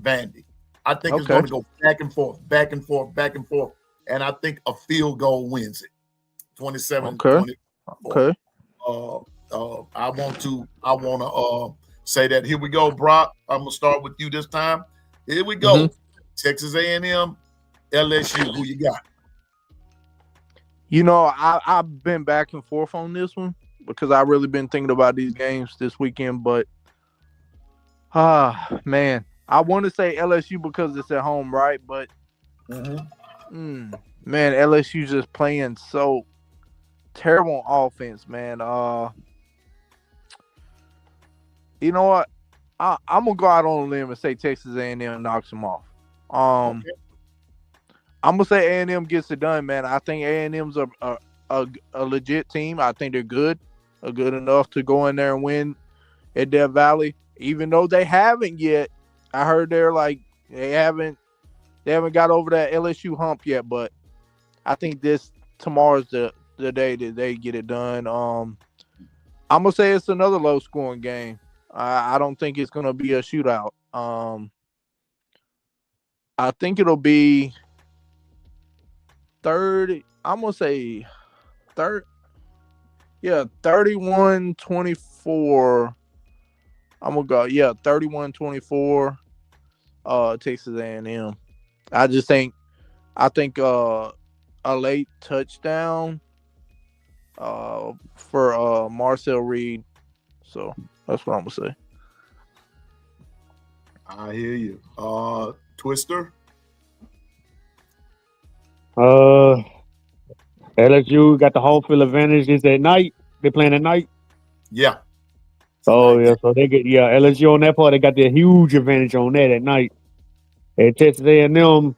Vandy. I think it's going to go back and forth, and I think a field goal wins it. 27-24. Okay. I want to say that. Here we go, Brock. I'm gonna start with you this time. Here we go. Texas A&M, LSU. Who you got? I've been back and forth on this one because I've really been thinking about these games this weekend. But man, I want to say LSU because it's at home, right? But man, LSU's just playing so terrible offense, man. You know what? I'm gonna go out on a limb and say Texas A&M knocks them off. I'm gonna say A&M gets it done, man. I think A&M's a legit team. I think they're good enough to go in there and win at Death Valley, even though they haven't yet. I heard they haven't got over that LSU hump yet, but I think tomorrow's the day that they get it done. I'm gonna say it's another low scoring game. I don't think it's gonna be a shootout. I think it'll be 30. I'm gonna say 31-24. I'm gonna go 31-24. Texas A&M. I think a late touchdown for Marcel Reed. So that's what I'm gonna say. I hear you. Twister. LSU got the home field advantage. Is at night. They playing at night. Yeah. Oh yeah, so they get LSU on that part. They got their huge advantage on that at night. And Texas A&M,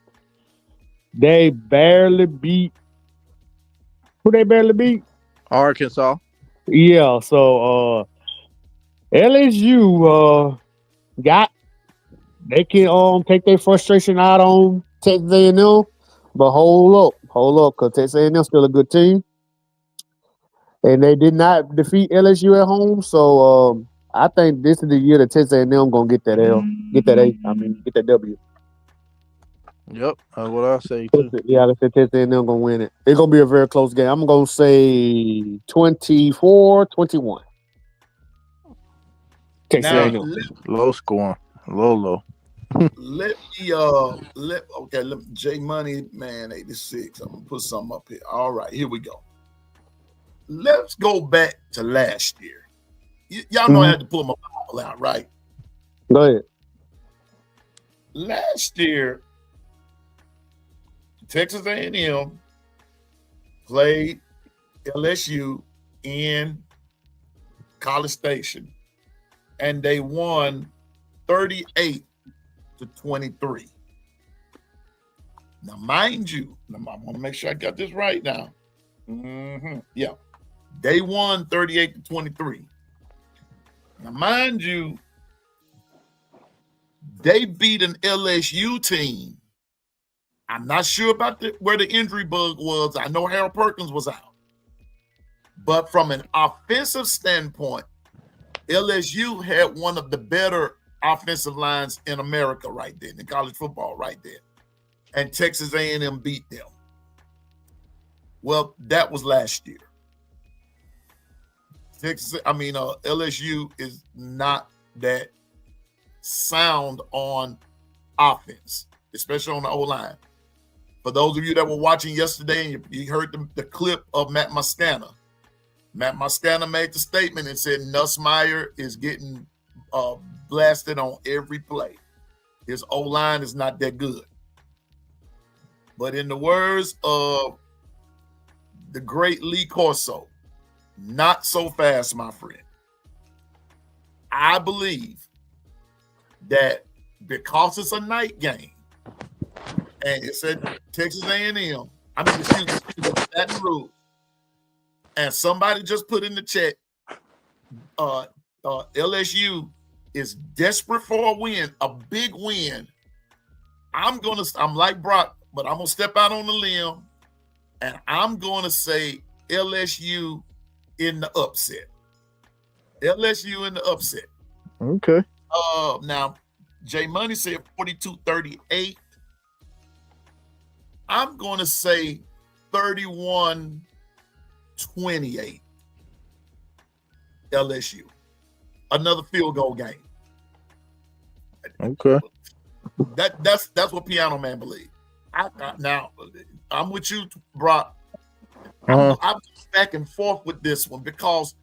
they barely beat Who they barely beat? Arkansas. Yeah. So LSU got they can take their frustration out on Texas A&M, but hold up, because Texas A&M still a good team, and they did not defeat LSU at home. So I think this is the year that Texas A&M gonna get that L, get that A. I mean, get that W. Yep, that's what I say too. Yeah, I said Texas A&M gonna win it. It's gonna be a very close game. I'm gonna say 24-21. Texas Now A&M. Low scoring, low. let me let J Money man 86. I'm gonna put something up here. All right, here we go. Let's go back to last year. Y'all know I had to pull my Bible out, right? Go ahead. Last year, Texas A&M played LSU in College Station, and they won 38-23. Now, mind you, I want to make sure I got this right now. Yeah, they won 38-23. Now, mind you, they beat an LSU team. I'm not sure about where the injury bug was. I know Harold Perkins was out. But from an offensive standpoint, LSU had one of the better offensive lines in America right there, in college football right there. And Texas A&M beat them. Well, that was last year. LSU is not that sound on offense, especially on the O-line. For those of you that were watching yesterday and you heard the clip of Matt Moscana, Matt Moscana made the statement and said Nussmeier is getting blasted on every play. His O-line is not that good. But in the words of the great Lee Corso, not so fast, my friend. I believe that because it's a night game and it's at Texas A&M, Baton Rouge, and somebody just put in the chat, LSU is desperate for a win, a big win. I'm like Brock, but I'm gonna step out on the limb, and I'm gonna say LSU in the upset. LSU in the upset. Okay. Now, J Money said 42-38. I'm going to say 31-28 LSU. Another field goal game. Okay. That's what Piano Man believes. Now, I'm with you, Brock. Uh-huh. I'm back and forth with this one because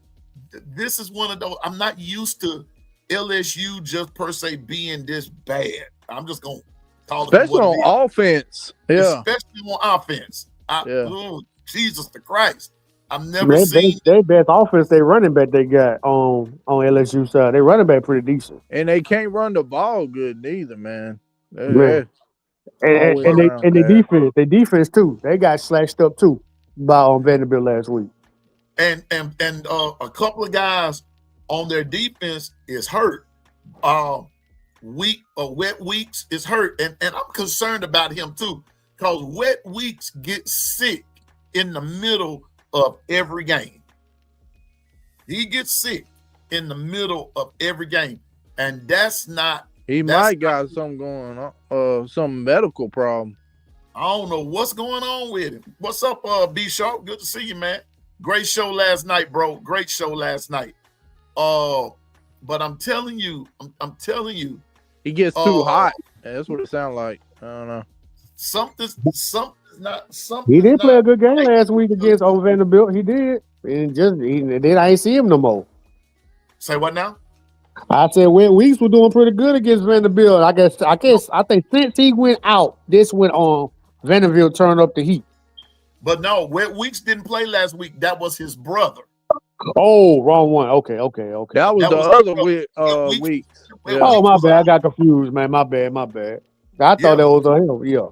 this is one of those. I'm not used to LSU just per se being this bad. I'm just going to call it Especially on offense. Yeah. Especially on offense. Yeah. Oh, Jesus the Christ. I've never seen They best offense, they running back they got on LSU side. They running back pretty decent. And they can't run the ball good neither, man. Man. And their defense too. They got slashed up too by Vanderbilt last week. And a couple of guys on their defense is hurt. Wet Weeks is hurt, and I'm concerned about him too, because Wet Weeks gets sick in the middle of every game. He gets sick in the middle of every game, and that's not. He might got something going on, some medical problem. I don't know what's going on with him. What's up, B Sharp? Good to see you, man. Great show last night, bro. Great show last night. But I'm telling you, he gets too hot. That's what it sounds like. I don't know. Something's not. He did play a good game last week against Vanderbilt. He did, and then I ain't see him no more. Say what now? I said Wet Weeks were doing pretty good against Vanderbilt. I think since he went out, this went on. Vanderbilt turned up the heat. But no, Wet Weeks didn't play last week. That was his brother. Oh, wrong one. Okay. That was the other week. Yeah. Oh, my bad. I got confused, man. My bad. I thought that was a hell. Yeah.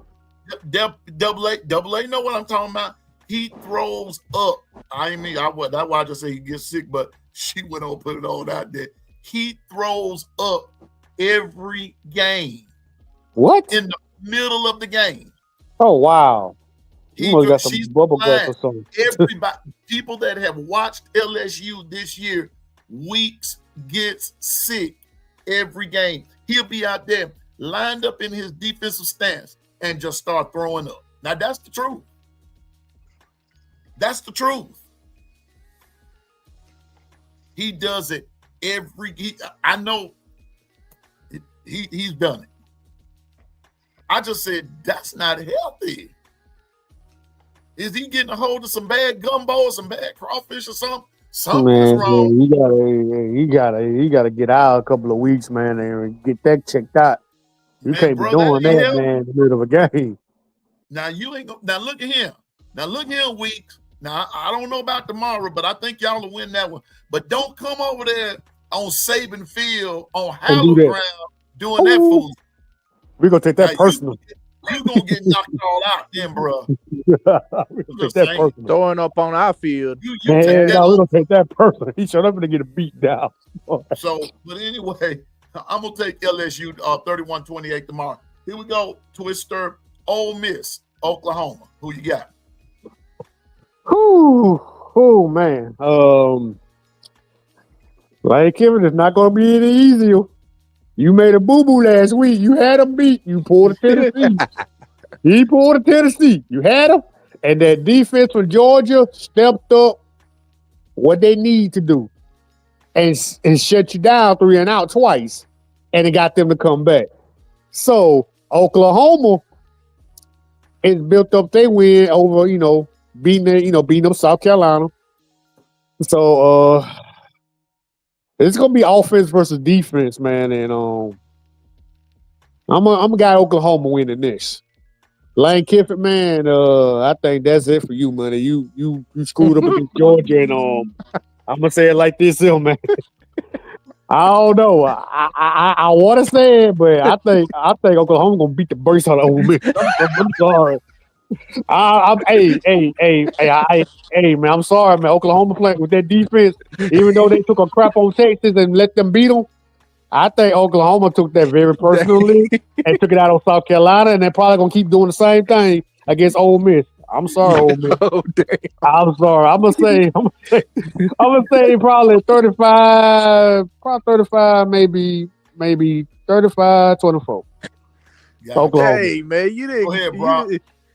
Double A know what I'm talking about. He throws up. That's why I just say he gets sick, but she went on put it on out there. He throws up every game. What? In the middle of the game. Oh wow. He You got some she's bubble lying. guts or something. Everybody, people that have watched LSU this year, Weeks gets sick every game. He'll be out there lined up in his defensive stance and just start throwing up. Now that's the truth. That's the truth. He does it I know he's done it. I just said that's not healthy. Is he getting a hold of some bad gumbo or some bad crawfish or something? Something's wrong. You gotta get out a couple of weeks, man, and get that checked out. You Man, can't bro, be doing that ain't that, man, in the middle of a game. Now you ain't gonna, now look at him. Now look here, Weeks. Now I don't know about tomorrow, but I think y'all will win that one. But don't come over there on Saban Field on hallowed ground doing that fool. We're gonna take that personal. You gonna get knocked all out then, bro. We're gonna take that personal. Throwing up on our field. We're gonna take that personal. He showed up to get a beat down. So, but anyway, I'm gonna take LSU 31-28 tomorrow. Here we go. Twister, Ole Miss, Oklahoma. Who you got? Oh man. Like Kevin, it's not gonna be any easier. You made a boo-boo last week. You had him beat. You pulled a Tennessee. He pulled a Tennessee. You had him. And that defense from Georgia stepped up what they need to do and shut you down 3 and out twice. And it got them to come back. So Oklahoma is built up their win over, beating up South Carolina. So it's gonna be offense versus defense, man, and I'm a guy Oklahoma winning this. Lane Kiffin, man, I think that's it for you, money. You screwed up against Georgia, and I'm gonna say it like this, man. I don't know. I want to say it, but I think Oklahoma gonna beat the brakes out of Ole Miss. I'm sorry. Hey, man, I'm sorry, man. Oklahoma playing with that defense, even though they took a crap on Texas and let them beat them. I think Oklahoma took that very personally and took it out on South Carolina, and they're probably gonna keep doing the same thing against Ole Miss. I'm sorry, Ole Miss. Oh, damn. I'm sorry. I'm gonna say probably 35, maybe 35-24. Oklahoma. Hey, man, you didn't. Go ahead, bro.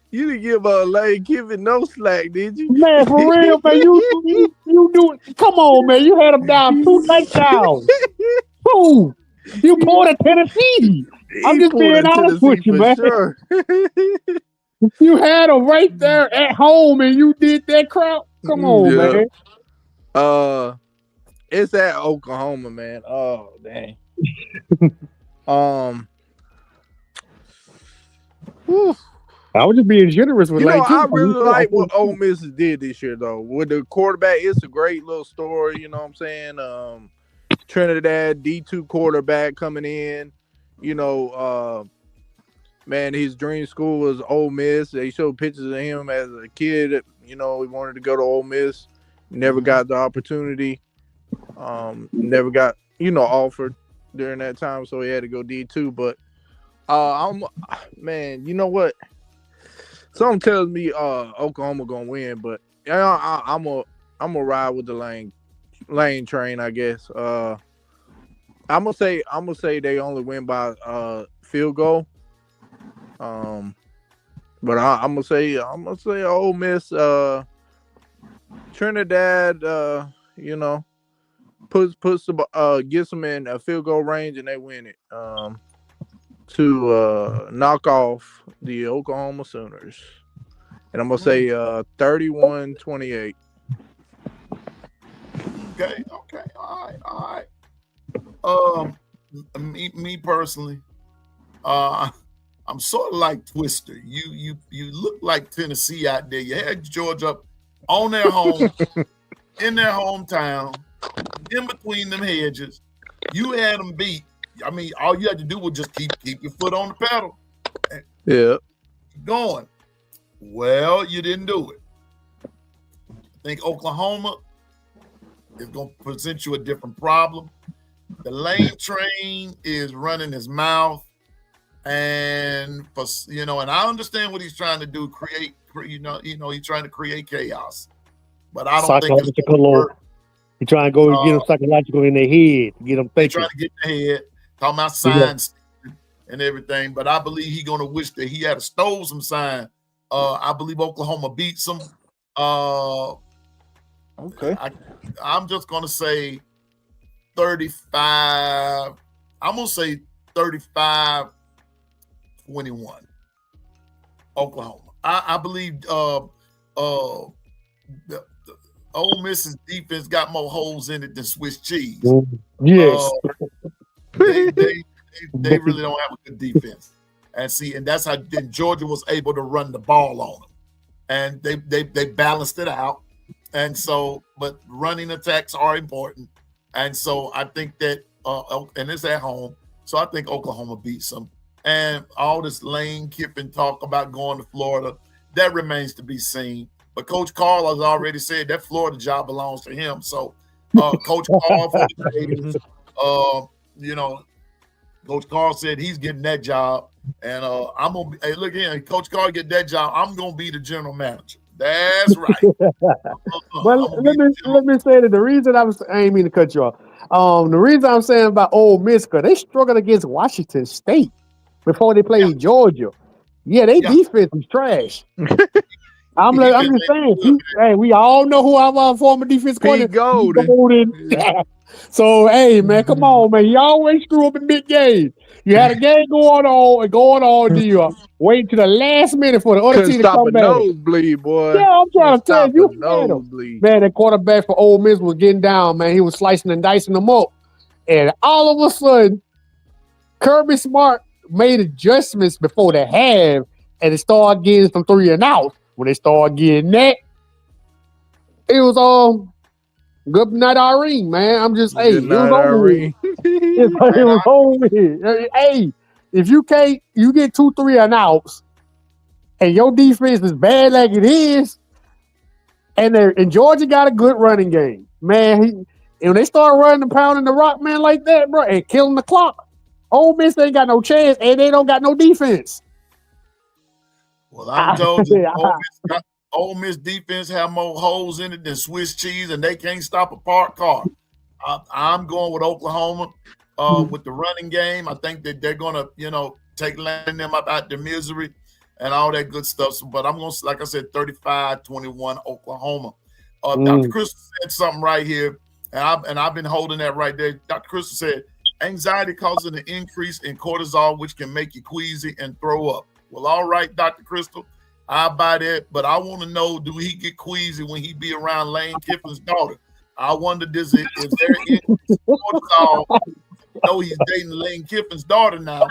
You didn't give Lane Kiffin no slack, did you? Man, for real, man. You do it. Come on, man. You had him down 2 touchdowns. Boom. You pulled a Tennessee. I'm just being honest with you, man. Sure. You had him right there at home, and you did that crap. Come on, man. It's at Oklahoma, man. Oh, dang. Whew. I was just being generous with I really like what Ole Miss did this year, though. With the quarterback, it's a great little story. You know what I'm saying? Trinidad D2 quarterback coming in. Man, his dream school was Ole Miss. They showed pictures of him as a kid. He wanted to go to Ole Miss. Never got the opportunity. Never got, offered during that time, so he had to go D2. But man, you know what? Something tells me Oklahoma gonna win, but I'm a ride with the lane train, I guess. I'm gonna say they only win by field goal. But I'm gonna say Ole Miss, Trinidad, gets them in a field goal range and they win it. To knock off the Oklahoma Sooners. And I'm going to say 31-28. Okay. All right. Me personally, I'm sort of like Twister. You look like Tennessee out there. You had Georgia on their home, in their hometown, in between them hedges. You had them beat. I mean, all you had to do was just keep your foot on the pedal. Yeah. Keep going. Well, you didn't do it. think Oklahoma is going to present you a different problem. The Lane train is running his mouth, and and I understand what he's trying to do, he's trying to create chaos, but I don't think it's going to work. He's trying to go and get them psychological in their head, get them thinking. Trying to get in their head, talking about signs and everything, but I believe he's going to wish that he had stole some sign. I believe Oklahoma beats them. Okay. I'm just going to say 35. I'm going to say 35-21. Oklahoma. I believe the Ole Miss's defense got more holes in it than Swiss cheese. Yes. They really don't have a good defense. And that's how then Georgia was able to run the ball on them. And they balanced it out. And so, but running attacks are important. And so I think that, and it's at home. So I think Oklahoma beats them. And all this Lane Kiffin talk about going to Florida, that remains to be seen. But Coach Carl has already said that Florida job belongs to him. So Coach Carl for the Gators, Coach Carl said he's getting that job. And I'm gonna be, hey, look here, Coach Carl get that job. I'm gonna be the general manager. That's right. Well, let me say that the reason I ain't mean to cut you off. The reason I'm saying about Ole Miss, because they struggled against Washington State before they played Georgia. Yeah, they defense is trash. I'm just saying. Hey, we all know who our former defense coordinator. Golden. So hey, man, come on, man. You always screw up in big games. You had a game going on. You wait to the last minute for the other team to come back. Nosebleed, boy. Yeah, I'm trying to tell you, man, that quarterback for Ole Miss was getting down, man. He was slicing and dicing them up, and all of a sudden, Kirby Smart made adjustments before the half, and it started getting some 3 and out. When they started getting that, it was good night, Irene, man. I'm just it was over. It was over. Hey, if you get 2, 3 and outs, and your defense is bad like it is, and Georgia got a good running game, man. When they start running and pounding the rock, man, like that, bro, and killing the clock, Ole Miss ain't got no chance, and they don't got no defense. Well, I'm told you, Ole Miss defense have more holes in it than Swiss cheese, and they can't stop a parked car. I'm going with Oklahoma with the running game. I think that they're going to, take letting them up out their misery and all that good stuff. So, but I'm going to, like I said, 35-21 Oklahoma. Dr. Crystal said something right here, and I've been holding that right there. Dr. Crystal said, anxiety causes an increase in cortisol, which can make you queasy and throw up. Well, all right, Dr. Crystal, I buy that, but I want to know, do he get queasy when he be around Lane Kiffin's daughter? I wonder, is there increase in cortisol? He's dating Lane Kiffin's daughter now.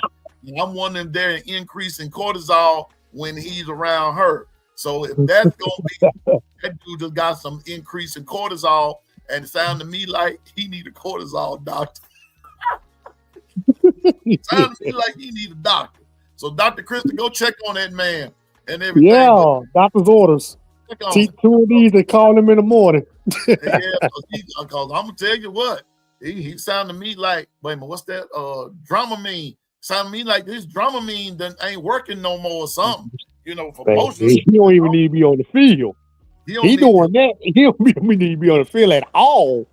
And I'm wondering if there's an increase in cortisol when he's around her. So if that's going to be, that dude just got some increase in cortisol, and it sounded to me like he need a cortisol doctor. Sounded to me like he need a doctor. So Dr. Krista, go check on that man and everything. Yeah, doctor's orders. Take 2 of these and call him in the morning. Yeah, because I'm gonna tell you what, he sounded to me like, wait a minute, what's that? Dramamine. Sounded to me like this Dramamine ain't working no more or something. For motion. He don't even need to be on the field. He doing that. He don't need to be on the field at all.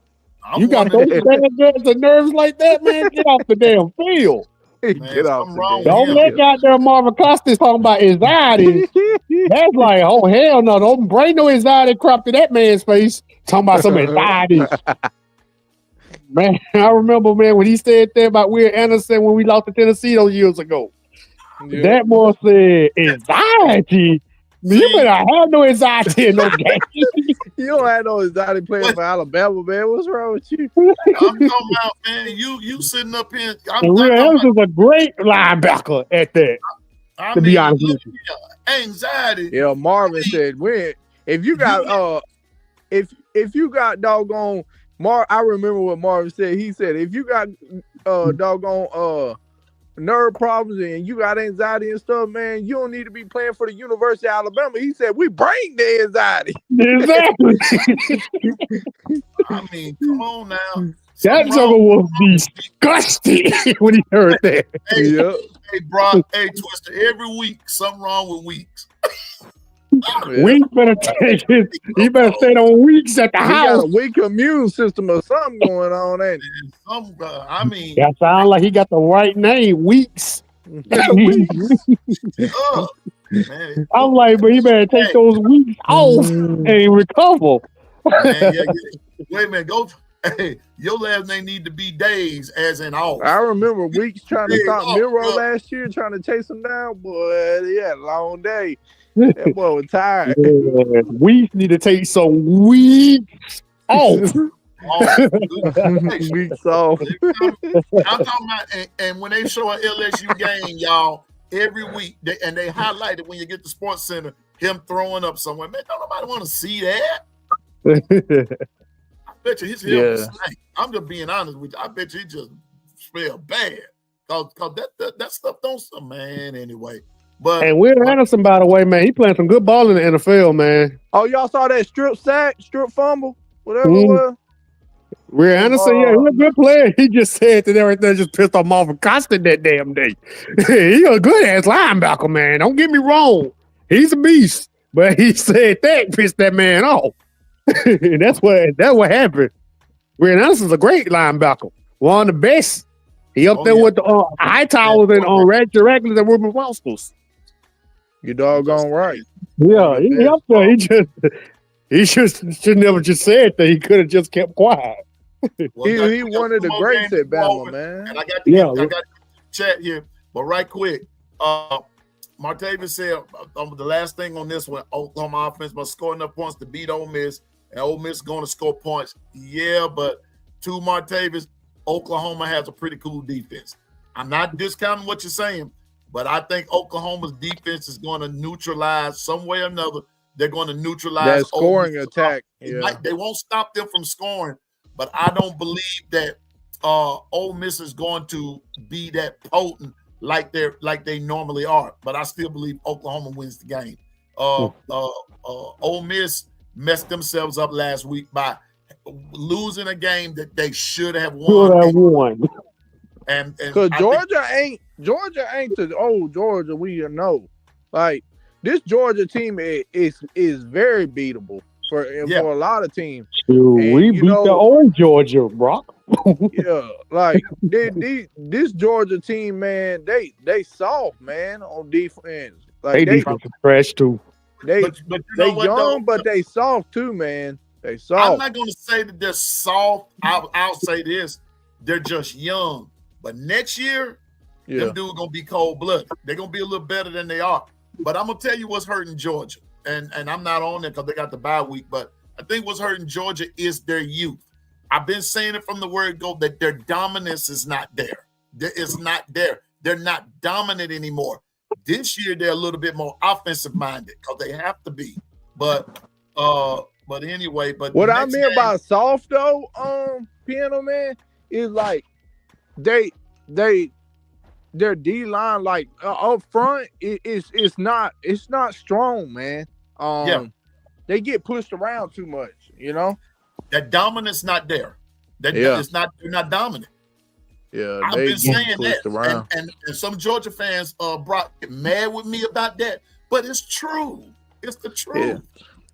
You got to go the nerves like that, man. Get off the damn field. Man, get out. Don't let goddamn Marvin Costas talking about anxiety. That's like, oh hell no! Don't bring no anxiety crop to that man's face. Talking about some anxiety. Man, I remember, man, when he said that about Will Anderson when we lost to Tennessee those years ago. Yeah. That boy said anxiety. You better have no anxiety in no game. You don't have no anxiety playing for Alabama, man. What's wrong with you? I'm talking about, man, you sitting up here. Will Anderson's a great linebacker at that. To be honest with you. Anxiety. Yeah, Marvin said, if you got if you got doggone I remember what Marvin said. He said, if you got doggone nerve problems and you got anxiety and stuff, man, you don't need to be playing for the University of Alabama. He said, we bring the anxiety. Exactly. I mean, come on now. That Something joker wrong. was disgusted when he heard that. Hey, Yep. hey, Brock. Hey, Twister. Every week, something wrong with Weeks. Yeah. We better take it. He better stay on weeks at the He got house. a weak immune system or something going on, ain't And some, I mean, That sounds like he got the right name, Weeks. it? man, I'm like, but he better take Hey. those weeks off and recover. man, yeah. Wait a minute, go. Hey, your last name need to be Days, as in off. I remember Weeks trying to Hey, stop oh, Miro bro. last year, trying to chase him down. Boy, he had a long day. That boy was tired. Yeah, we need to take some weeks off. Weeks off. I'm talking about, and when they show an LSU game, y'all, every week, they highlight it when you get to Sports Center, him throwing up somewhere. Man, don't nobody want to see that. I bet you his hair was stank. I'm just being honest with you. I bet you he just smelled bad. Cause that stuff don't, man, anyway. But And Will Anderson, by the way, man, he playing some good ball in the NFL, man. Oh, y'all saw that strip sack, strip fumble, whatever it Mhm. was? Will Anderson, yeah, he's a good player. He just said that everything just pissed him off and Constant that damn day. He a good ass linebacker, man. Don't get me wrong. He's a beast. But he said that pissed that man off. And that's what happened. Will Anderson's a great linebacker. One of the best. He up there with the Hightowers and Ratchet Reckless and Ruben Foster's. You doggone right. Yeah, he up there. He should never just said that. He could have just kept quiet. well, He one of the greats at Bama, man. And I got to chat here, but right quick, Martavis said the last thing on this one, Oklahoma offense must score enough points to beat Ole Miss, and Ole Miss is going to score points. Yeah, but to Martavis, Oklahoma has a pretty cool defense. I'm not discounting what you're saying, but I think Oklahoma's defense is going to neutralize some way or another. They're going to neutralize that scoring attack. Yeah. They won't stop them from scoring, but I don't believe that Ole Miss is going to be that potent like they normally are. But I still believe Oklahoma wins the game. Ole Miss messed themselves up last week by losing a game that they should have won. And because Georgia ain't the old Georgia we know. Like this Georgia team is very beatable for a lot of teams. Dude, we beat the old Georgia, Brock. Yeah, like this Georgia team, man, they soft, man, on defense. Like they defense is fresh too. They young, though? But they soft too, man. They soft. I'm not going to say that they're soft. I'll say this: they're just young. But next year, them dudes gonna be cold-blooded. They're gonna be a little better than they are. But I'm gonna tell you what's hurting Georgia, and I'm not on it because they got the bye week. But I think what's hurting Georgia is their youth. I've been saying it from the word go that their dominance is not there. It's not there. They're not dominant anymore. This year they're a little bit more offensive minded because they have to be. But anyway, but what I mean by soft though, Piano Man, is like their D line, like up front, it's not strong, man. They get pushed around too much, you know. That dominance not there. They're not dominant. Yeah, I've been saying that, and some Georgia fans get mad with me about that, but it's true. It's the truth.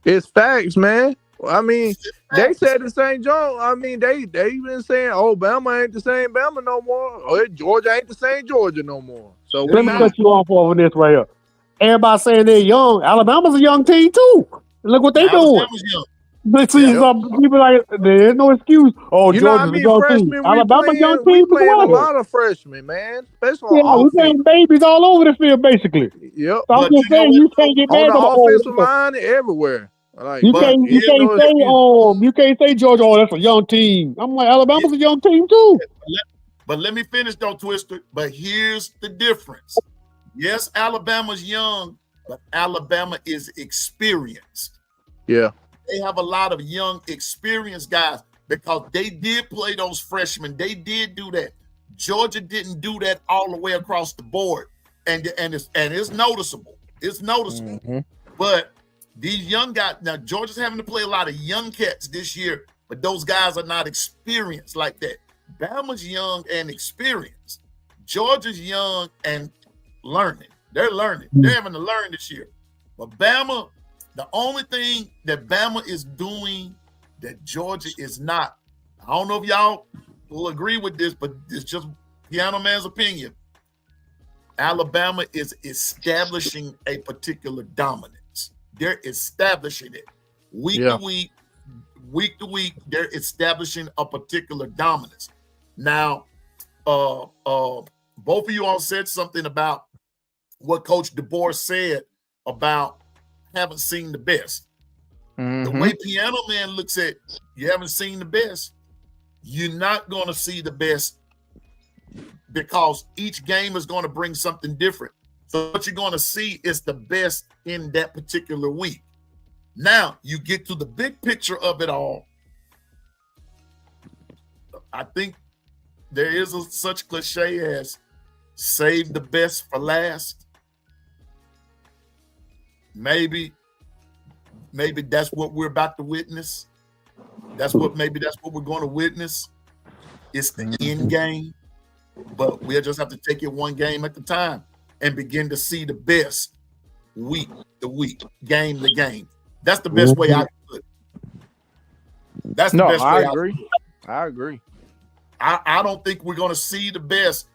Yeah. It's facts, man. I mean, they said the same joke. I mean, they even saying, "Oh, Bama ain't the same Bama no more. Oh, Georgia ain't the same Georgia no more." So let me cut you off over this right here. Everybody saying they're young. Alabama's a young team too. Look what they doing. But see, some people like there's no excuse. Oh, you Georgia's a young team. Alabama young team. We playing a lot of freshmen, man. Especially on we playing babies all over the field, basically. Yep. So I'm just saying you can't get mad on the offensive line everywhere. Like, you can't say Georgia. Oh, that's a young team. I'm like Alabama's a young team too. But let me finish though, Twister. But here's the difference. Yes, Alabama's young, but Alabama is experienced. Yeah. They have a lot of young, experienced guys because they did play those freshmen. They did do that. Georgia didn't do that all the way across the board, and it's noticeable. It's noticeable. Mm-hmm. But These young guys, now Georgia's having to play a lot of young cats this year, but those guys are not experienced like that. Bama's young and experienced. Georgia's young and learning. They're learning. They're having to learn this year. But Bama, the only thing that Bama is doing that Georgia is not, I don't know if y'all will agree with this, but it's just Piano Man's opinion. Alabama is establishing a particular dominance. They're establishing it. Week to week, they're establishing a particular dominance. Now, both of you all said something about what Coach DeBoer said about haven't seen the best. The way Piano Man looks at you haven't seen the best, you're not going to see the best because each game is going to bring something different. So what you're going to see is the best in that particular week. Now you get to the big picture of it all. I think there is such cliche as save the best for last. Maybe that's what we're about to witness. Maybe that's what we're going to witness. It's the end game, but we'll just have to take it one game at a time and begin to see the best week to week, game to game. That's the best way I can put it. That's the best way. I agree. I don't think we're going to see the best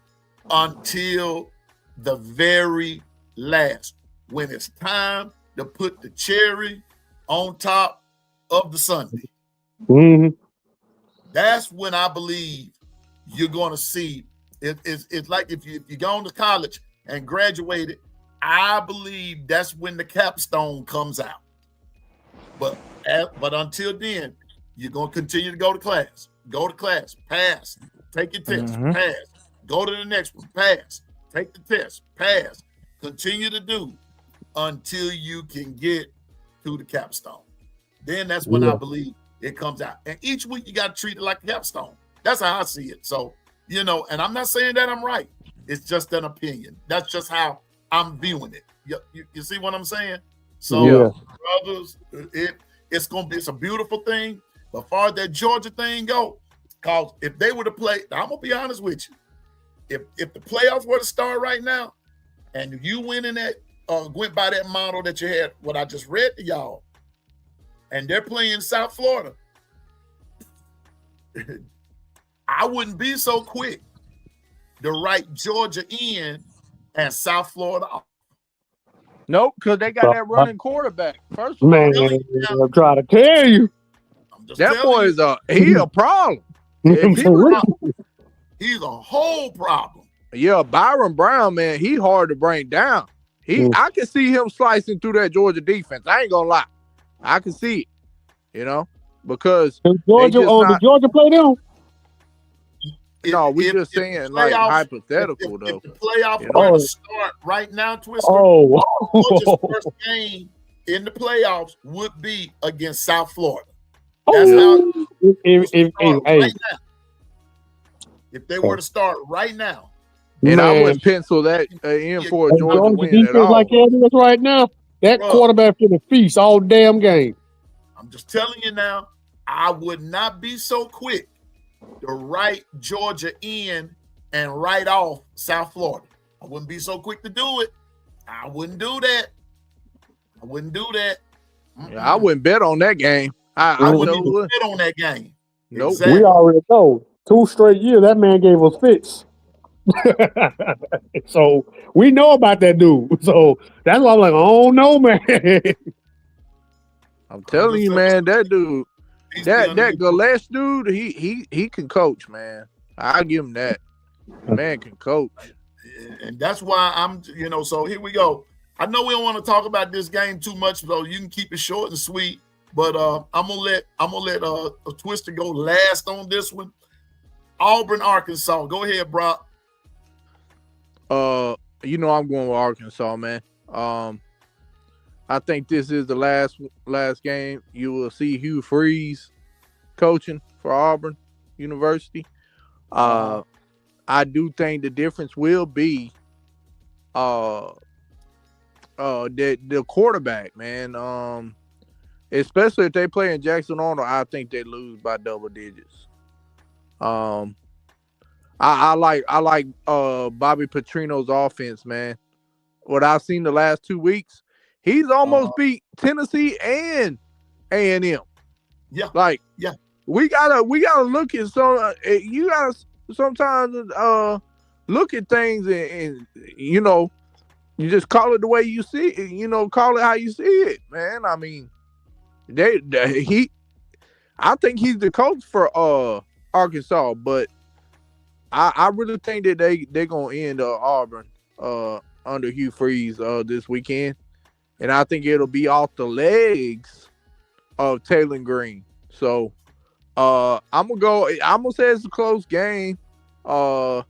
until the very last, when it's time to put the cherry on top of the sundae. That's when I believe you're going to see it. It's like if you gone to college and graduated, I believe that's when the capstone comes out. But until then, you're going to continue to go to class, pass, take your test, pass, go to the next one, pass, take the test, pass, continue to do until you can get to the capstone. Then that's when I believe it comes out. And each week you got to treat it like a capstone. That's how I see it. So, and I'm not saying that I'm right. It's just an opinion. That's just how I'm viewing it. You see what I'm saying? So, brothers, it's a beautiful thing. But far as that Georgia thing go, because if they were to play, I'm gonna be honest with you. If the playoffs were to start right now, and you went by that model that you had, what I just read to y'all, and they're playing South Florida, I wouldn't be so quick to write Georgia in and South Florida off. Nope, because they got that running quarterback. First of Man, all, I'm trying to tell you. that boy is a problem. He's a whole problem. Yeah, Byron Brown, man, he hard to bring down. I can see him slicing through that Georgia defense. I ain't gonna lie, I can see it. Because Did Georgia play them? We just saying like hypothetical though. If the playoffs were to start right now, Twister, Georgia's first game in the playoffs would be against South Florida. That's how right now. If they were to start right now. And I wouldn't pencil that in for a Georgia win at all. Like that is right now, that quarterback for the feast all damn game. I'm just telling you now, I would not be so quick to write Georgia in and write off South Florida. I wouldn't be so quick to do it. I wouldn't do that. Yeah, I wouldn't bet on that game. I wouldn't even bet on that game. Nope. Exactly. We already know 2 straight years that man gave us fits. So we know about that dude. So that's why I'm like, oh no, man. I'm telling you, man, that dude, that Galesh dude, he can coach, man. I give him that. The man can coach. And that's why I'm, so here we go. I know we don't want to talk about this game too much, so you can keep it short and sweet. But I'm gonna let a Twister go last on this one. Auburn, Arkansas. Go ahead, Brock. I'm going with Arkansas, man. I think this is the last game you will see Hugh Freeze coaching for Auburn University. I do think the difference will be the quarterback, man. Especially if they play in Jackson Arnold, I think they lose by double digits. I like Bobby Petrino's offense, man. What I've seen the last 2 weeks, he's almost beat Tennessee and A&M. Yeah, Like, yeah. we gotta look at some. You gotta sometimes look at things and you know, you just call it the way you see it. You know, call it how you see it, man. I mean, I think he's the coach for Arkansas, but I really think that they're gonna end Auburn under Hugh Freeze this weekend, and I think it'll be off the legs of Taylor Green. So I'm gonna say it's a close game, and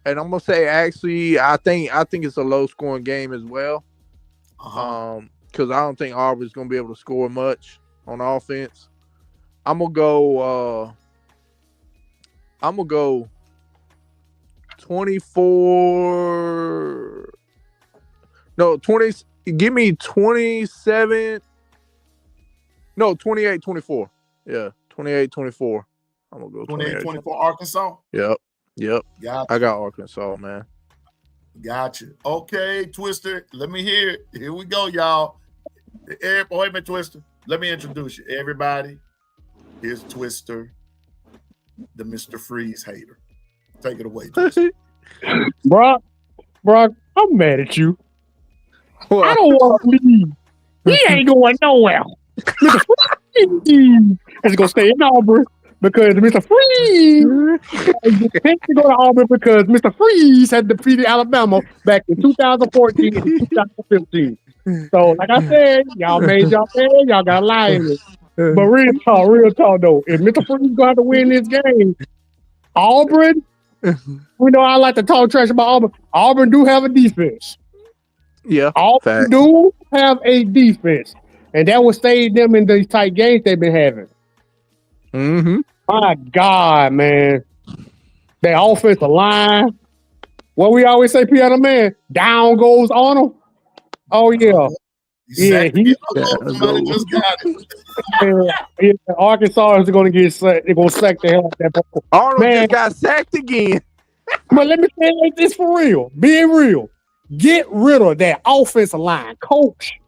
I'm gonna say actually I think it's a low scoring game as well, because I don't think Auburn's gonna be able to score much on offense. I'm gonna go 24. No, 20. Give me 27. No, 28-24. Yeah, 28-24. I'm gonna go 28-24 Arkansas. Yep. Gotcha. I got Arkansas, man. Gotcha. Okay, Twister. Let me hear it. Here we go, y'all. Wait a minute, Twister. Let me introduce you. Everybody, here's Twister, the Mr. Freeze hater. Take it away, Twister. Brock, I'm mad at you. Well, I don't want to leave. He ain't going nowhere. Mr. Freeze is going to stay in Auburn because Mr. Freeze picked to go to Auburn because Mr. Freeze had defeated Alabama back in 2014 and 2015. So, like I said, y'all made y'all pay. Y'all got to lie in it. But real talk though, if Mr. Freeze going to have to win this game, Auburn, we know I like to talk trash about Auburn. Auburn do have a defense. yeah, Auburn facts. do have a defense. And that will save them in these tight games they've been having. Mm-hmm. My God, man. That offensive line. What we always say, Piano Man, down goes Arnold. Oh, yeah. Yeah, Somebody just got it. Arkansas is going to get sacked. They're going to sack the hell out of that ball. Arnold Man. just got sacked again. But let me say it like this for real. Being real. Get rid of that offensive line. Coach.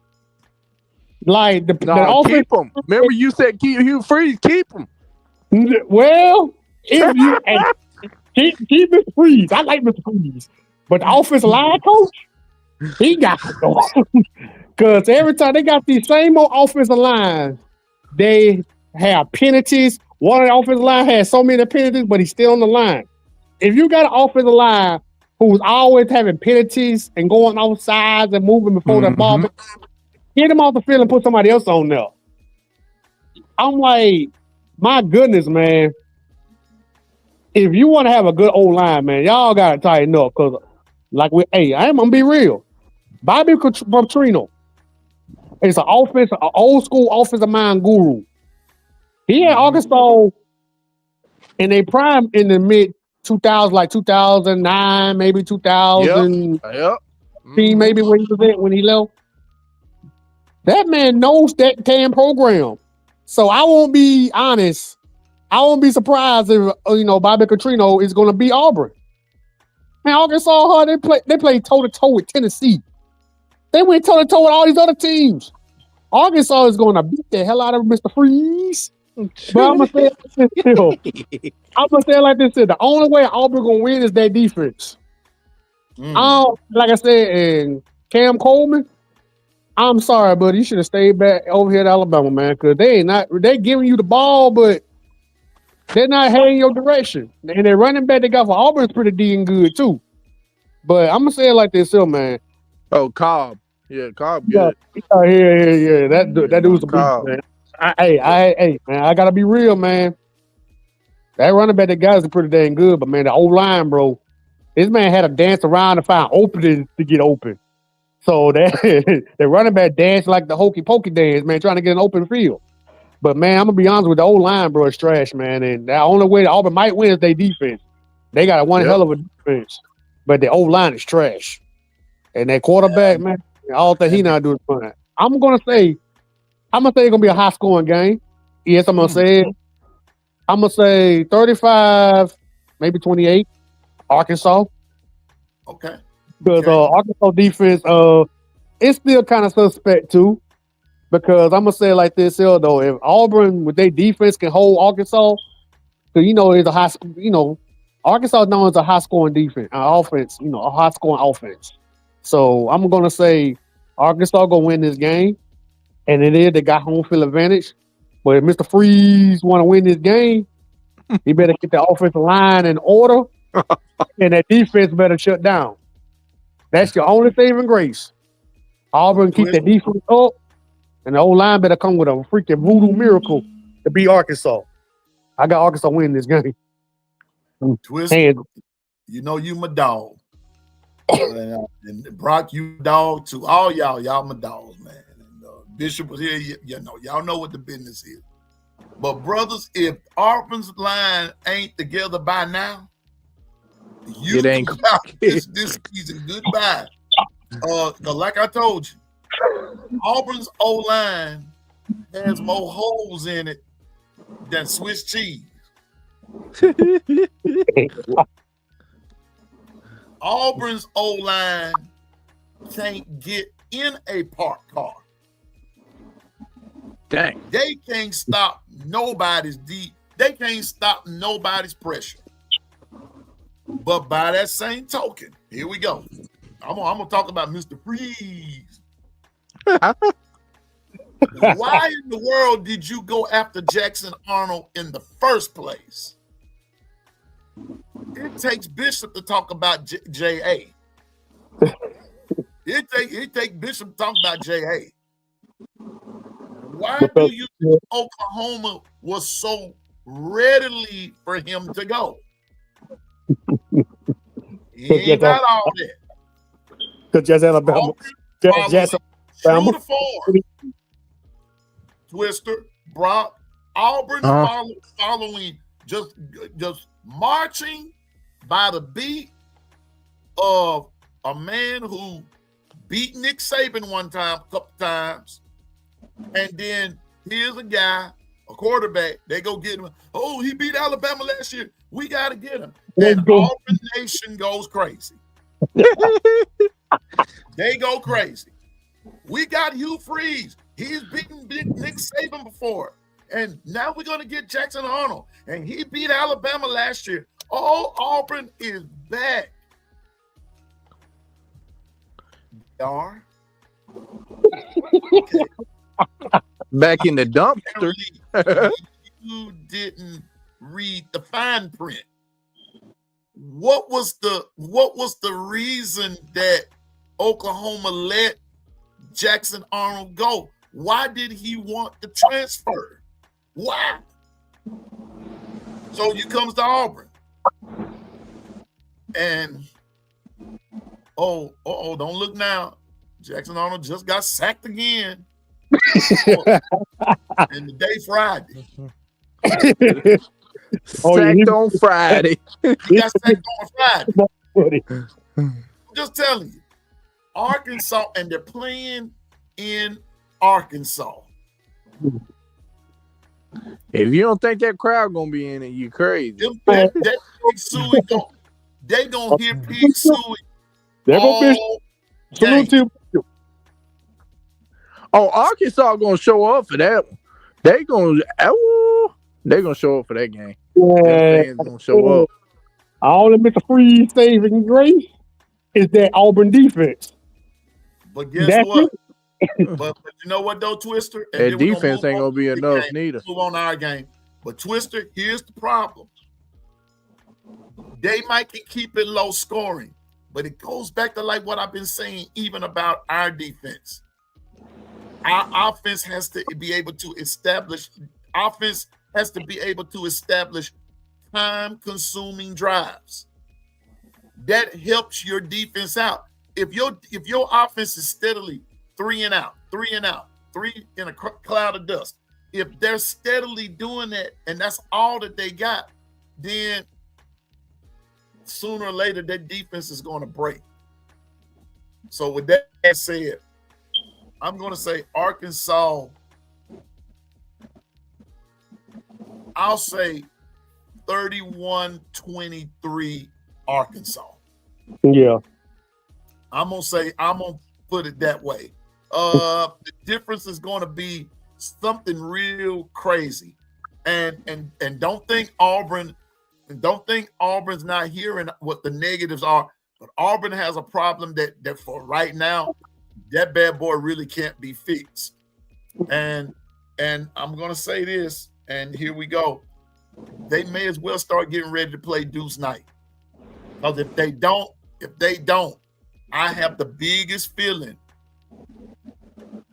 Like, the offense. Keep him. Remember you said keep Hugh Freeze. Keep him. Well, if you keep Mr. Freeze. I like Mr. Freeze. But the offensive line coach, he got to go. Because every time they got these same old offensive lines, they have penalties. One of the offensive line has so many penalties, but he's still on the line. If you got an offensive line who's always having penalties and going off sides and moving before the ball, get him off the field and put somebody else on there. I'm like, my goodness, man. If you want to have a good old line, man, y'all got to tighten up. Because, I'm going to be real. Bobby Petrino is an old school offensive mind guru. He had Arkansas in a prime in the mid 2000s, like 2009, maybe 2000. Yep. Maybe when he left. That man knows that damn program. So I won't be honest. I won't be surprised if Bobby Petrino is going to beat Auburn. Man, Arkansas, they played toe to toe with Tennessee. They went toe to toe with all these other teams. Arkansas is going to beat the hell out of Mr. Freeze. But I'm gonna say it like this: the only way Auburn gonna win is their defense. Like I said, and Cam Coleman, I'm sorry, but you should have stayed back over here at Alabama, man, because they're giving you the ball, but they're not heading your direction. And their running back they got for Auburn is pretty dang good too. But I'm gonna say it like this, man. Oh, Cobb. Yeah, Cobb good. Yeah. That dude's a beast, man. Hey, man, I gotta be real, man. That running back, that guys are pretty dang good, but man, the old line, bro, this man had to dance around to find openings to get open. So that the running back danced like the hokey pokey dance, man, trying to get an open field. But man, I'm gonna be honest with the old line, bro, it's trash, man. And the only way Auburn might win is their defense. They got one hell of a defense, but the old line is trash. And that quarterback, man, All that he not doing is fun. I'm gonna say it's gonna be a high scoring game. Yes, I'm gonna say it. I'm gonna say 35, maybe 28, Arkansas. Okay. Because Okay. Arkansas defense, it's still kind of suspect too. Because I'm gonna say it like this here though, if Auburn with their defense can hold Arkansas, because it's a high, Arkansas known as a high scoring defense, offense, a high scoring offense. So I'm gonna say Arkansas gonna win this game, and they got home field advantage. But if Mr. Freeze want to win this game, he better get the offensive line in order, and that defense better shut down. That's your only saving grace. Auburn keep the defense up, and the old line better come with a freaking voodoo miracle to beat Arkansas. I got Arkansas winning this game. Twister, you know you my dog. And Brock, you dog too. All y'all my dogs, man. And Bishop was here. Y'all know what the business is. But brothers, if Auburn's line ain't together by now, you can count this season goodbye. Like I told you, Auburn's O-line has more holes in it than Swiss cheese. Auburn's O-line can't get in a parked car. Dang. They can't stop nobody's deep. They can't stop nobody's pressure. But by that same token, here we go. I'm gonna talk about Mr. Freeze. Why in the world did you go after Jackson Arnold in the first place? It takes Bishop to talk about J.A. It take Bishop to talk about J.A. Why do you think Oklahoma was so readily for him to go? He ain't got all that. Because just Alabama. Just Alabama. True to form. Twister, Brock, Auburn following just marching by the beat of a man who beat Nick Saban a couple times, and then here's a guy, a quarterback, they go get him. Oh, he beat Alabama last year. We got to get him. And Auburn Nation goes crazy. They go crazy. We got Hugh Freeze. He's beaten Nick Saban before. And now we're going to get Jackson Arnold. And he beat Alabama last year. Oh, Auburn is back. They are. Okay. Back in the dumpster. You didn't read the fine print. What was the reason that Oklahoma let Jackson Arnold go? Why did he want to transfer? Why? So he comes to Auburn. And don't look now. Jackson Arnold just got sacked again. And the day Friday. Sacked on Friday. He got sacked on Friday. I'm just telling you. Arkansas, and they're playing in Arkansas. If you don't think that crowd gonna be in it, you crazy. That Pig Suey they gonna hear Pig Suey. Arkansas gonna show up for that one. They gonna show up for that game. Yeah, fans gonna show up. All of Mr. Freeze saving grace is that Auburn defense. But guess what? But you know what though, Twister? And that defense ain't gonna be enough neither. Move on our game. But Twister, here's the problem. They might keep it low scoring, but it goes back to like what I've been saying, even about our defense. Our offense has to be able to establish time-consuming drives. That helps your defense out. If your offense is steadily 3 and out, 3 in a cloud of dust, if they're steadily doing that and that's all that they got, then sooner or later that defense is going to break. So with that said, I'm going to say Arkansas. I'll say 31-23 Arkansas. Yeah. I'm gonna put it that way. The difference is going to be something real crazy, and don't think Auburn's not hearing what the negatives are. But Auburn has a problem that for right now, that bad boy really can't be fixed. And I'm gonna say this, and here we go. They may as well start getting ready to play Deuce Night, because if they don't, I have the biggest feeling.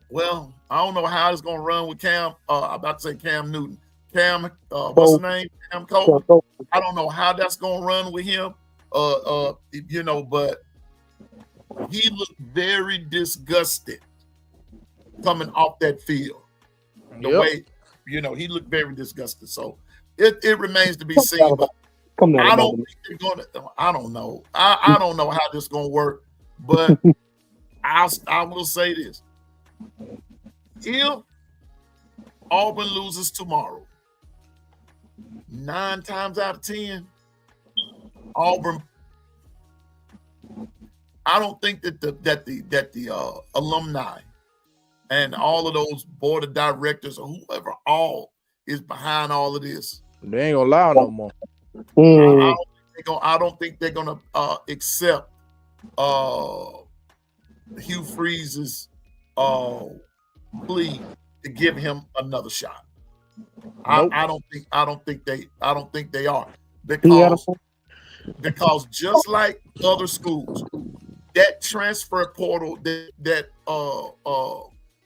Well, I don't know how it's going to run with Cam. I'm about to say Cam Newton. Cam, what's his name? Cam Coleman. I don't know how that's going to run with him. But he looked very disgusted coming off that field. The way, he looked very disgusted. So it remains to be seen. But I don't think they're going to. I don't know. I don't know how this is going to work. But I will say this. If Auburn loses tomorrow, 9 times out of 10, Auburn. I don't think that the alumni and all of those board of directors or whoever all is behind all of this. They ain't gonna allow no more. I don't think they're gonna accept Hugh Freeze's plea to give him another shot. Nope. I don't think they are, because just like other schools, that transfer portal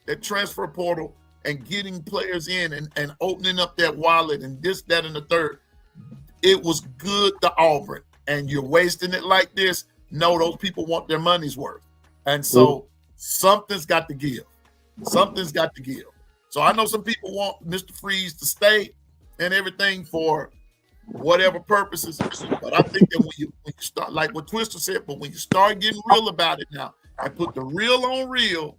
that transfer portal and getting players in and opening up that wallet and this, that, and the third, it was good to Auburn. And you're wasting it like this. No, those people want their money's worth. And so something's got to give. Something's got to give. So I know some people want Mr. Freeze to stay and everything for whatever purposes. But I think that when you start, like what Twister said, but when you start getting real about it now and put the real on real,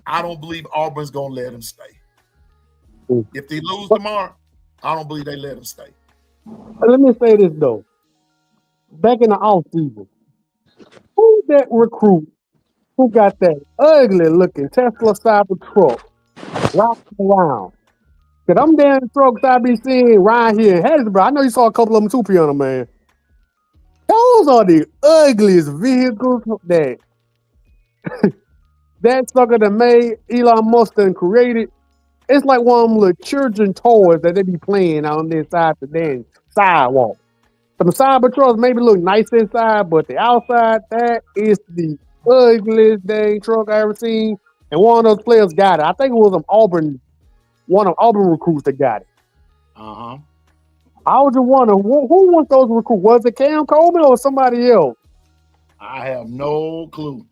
I don't believe Auburn's going to let him stay. If they lose tomorrow, I don't believe they let him stay. Let me say this, though. Back in the offseason, who's that recruit who got that ugly-looking Tesla Cybertruck rocking around? Because them damn trucks I be seeing right here in Hattiesburg, I know you saw a couple of them too, Piano Man. Those are the ugliest vehicles that that sucker that made Elon Musk and created. It's like one of them little children toys that they be playing on the inside the damn sidewalk. Some Cybertrucks maybe look nice inside, but the outside, that is the ugliest dang truck I ever seen. And one of those players got it. I think it was one of Auburn recruits that got it. Uh-huh. I was just wondering, who wants those recruits? Was it Cam Coleman or somebody else? I have no clue.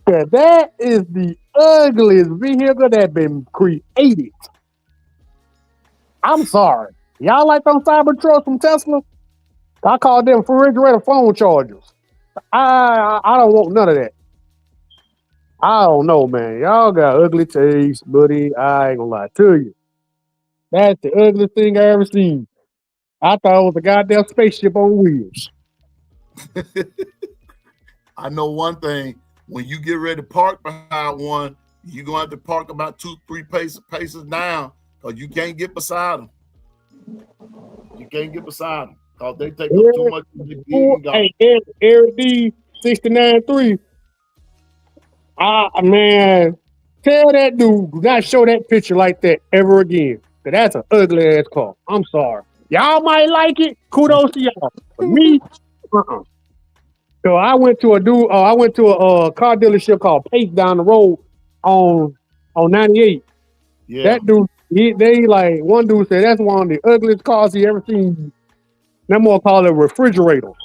Yeah, that is the ugliest vehicle that been created. I'm sorry. Y'all like those Cybertrucks from Tesla? I call them refrigerator phone chargers. I don't want none of that. I don't know, man. Y'all got ugly taste, buddy. I ain't gonna lie to you. That's the ugliest thing I ever seen. I thought it was a goddamn spaceship on wheels. I know one thing. When you get ready to park behind one, you're going to have to park about 2-3 paces down, because you can't get beside them. You can't get beside them because they take up too much. Hey, Eric D 69.3. Man, tell that dude, do not show that picture like that ever again. Cause that's an ugly ass car. I'm sorry. Y'all might like it. Kudos to y'all. For me, So I went to a car dealership called Pace down the road on 98. Yeah. That dude, one dude said that's one of the ugliest cars he ever seen. Them more call it refrigerators.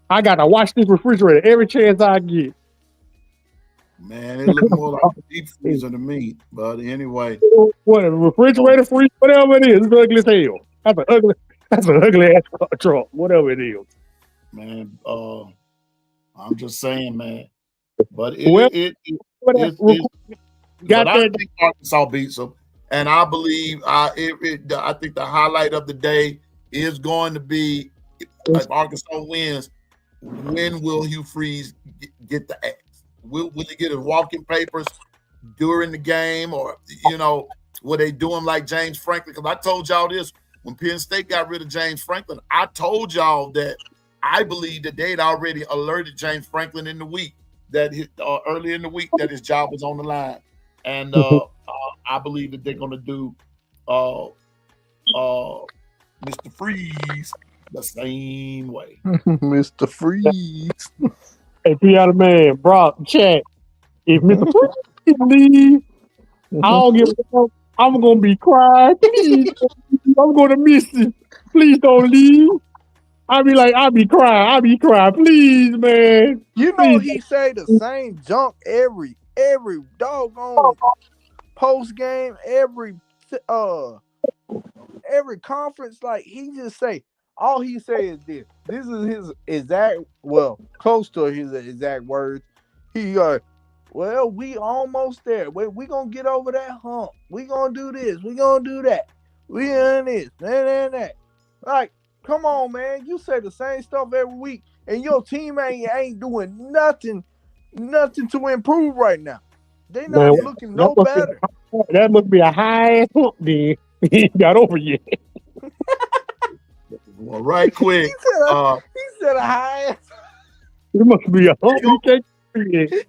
I gotta watch this refrigerator every chance I get. Man, it look more like a deep freezer to me. But anyway, what a refrigerator freezer, whatever it is, it's ugly as hell. That's an ugly ass truck, whatever it is. Man, I'm just saying, man. But Got but I that? think Arkansas beats them, and I believe I think the highlight of the day is going to be if Arkansas wins. When will Hugh Freeze get the axe? Will he get his walking papers during the game, or will they do him like James Franklin? Because I told y'all this when Penn State got rid of James Franklin. I told y'all that I believe that they'd already alerted James Franklin in the week that early in the week that his job was on the line, and I believe that they're going to do Mr. Freeze the same way. Mr. Freeze. Hey, P.R. man, Brock, chat. If Mr. Freeze leave, I don't give a fuck. I'm gonna be crying. Please, I'm gonna miss you. Please don't leave. I'll be crying. Please, man. You know Please. he say the same junk every doggone post game, every conference. Like he just say, all he say is this. This is his exact, close to his exact words. He well, we almost there. We gonna get over that hump. We gonna do this. We gonna do that. We doing this, that. Like, come on, man. You say the same stuff every week, and your team ain't doing nothing to improve right now. They not looking no better. That must be a high hump then. He ain't got over yet. Well, right quick. He said a high. It must be a hump. You can't do it.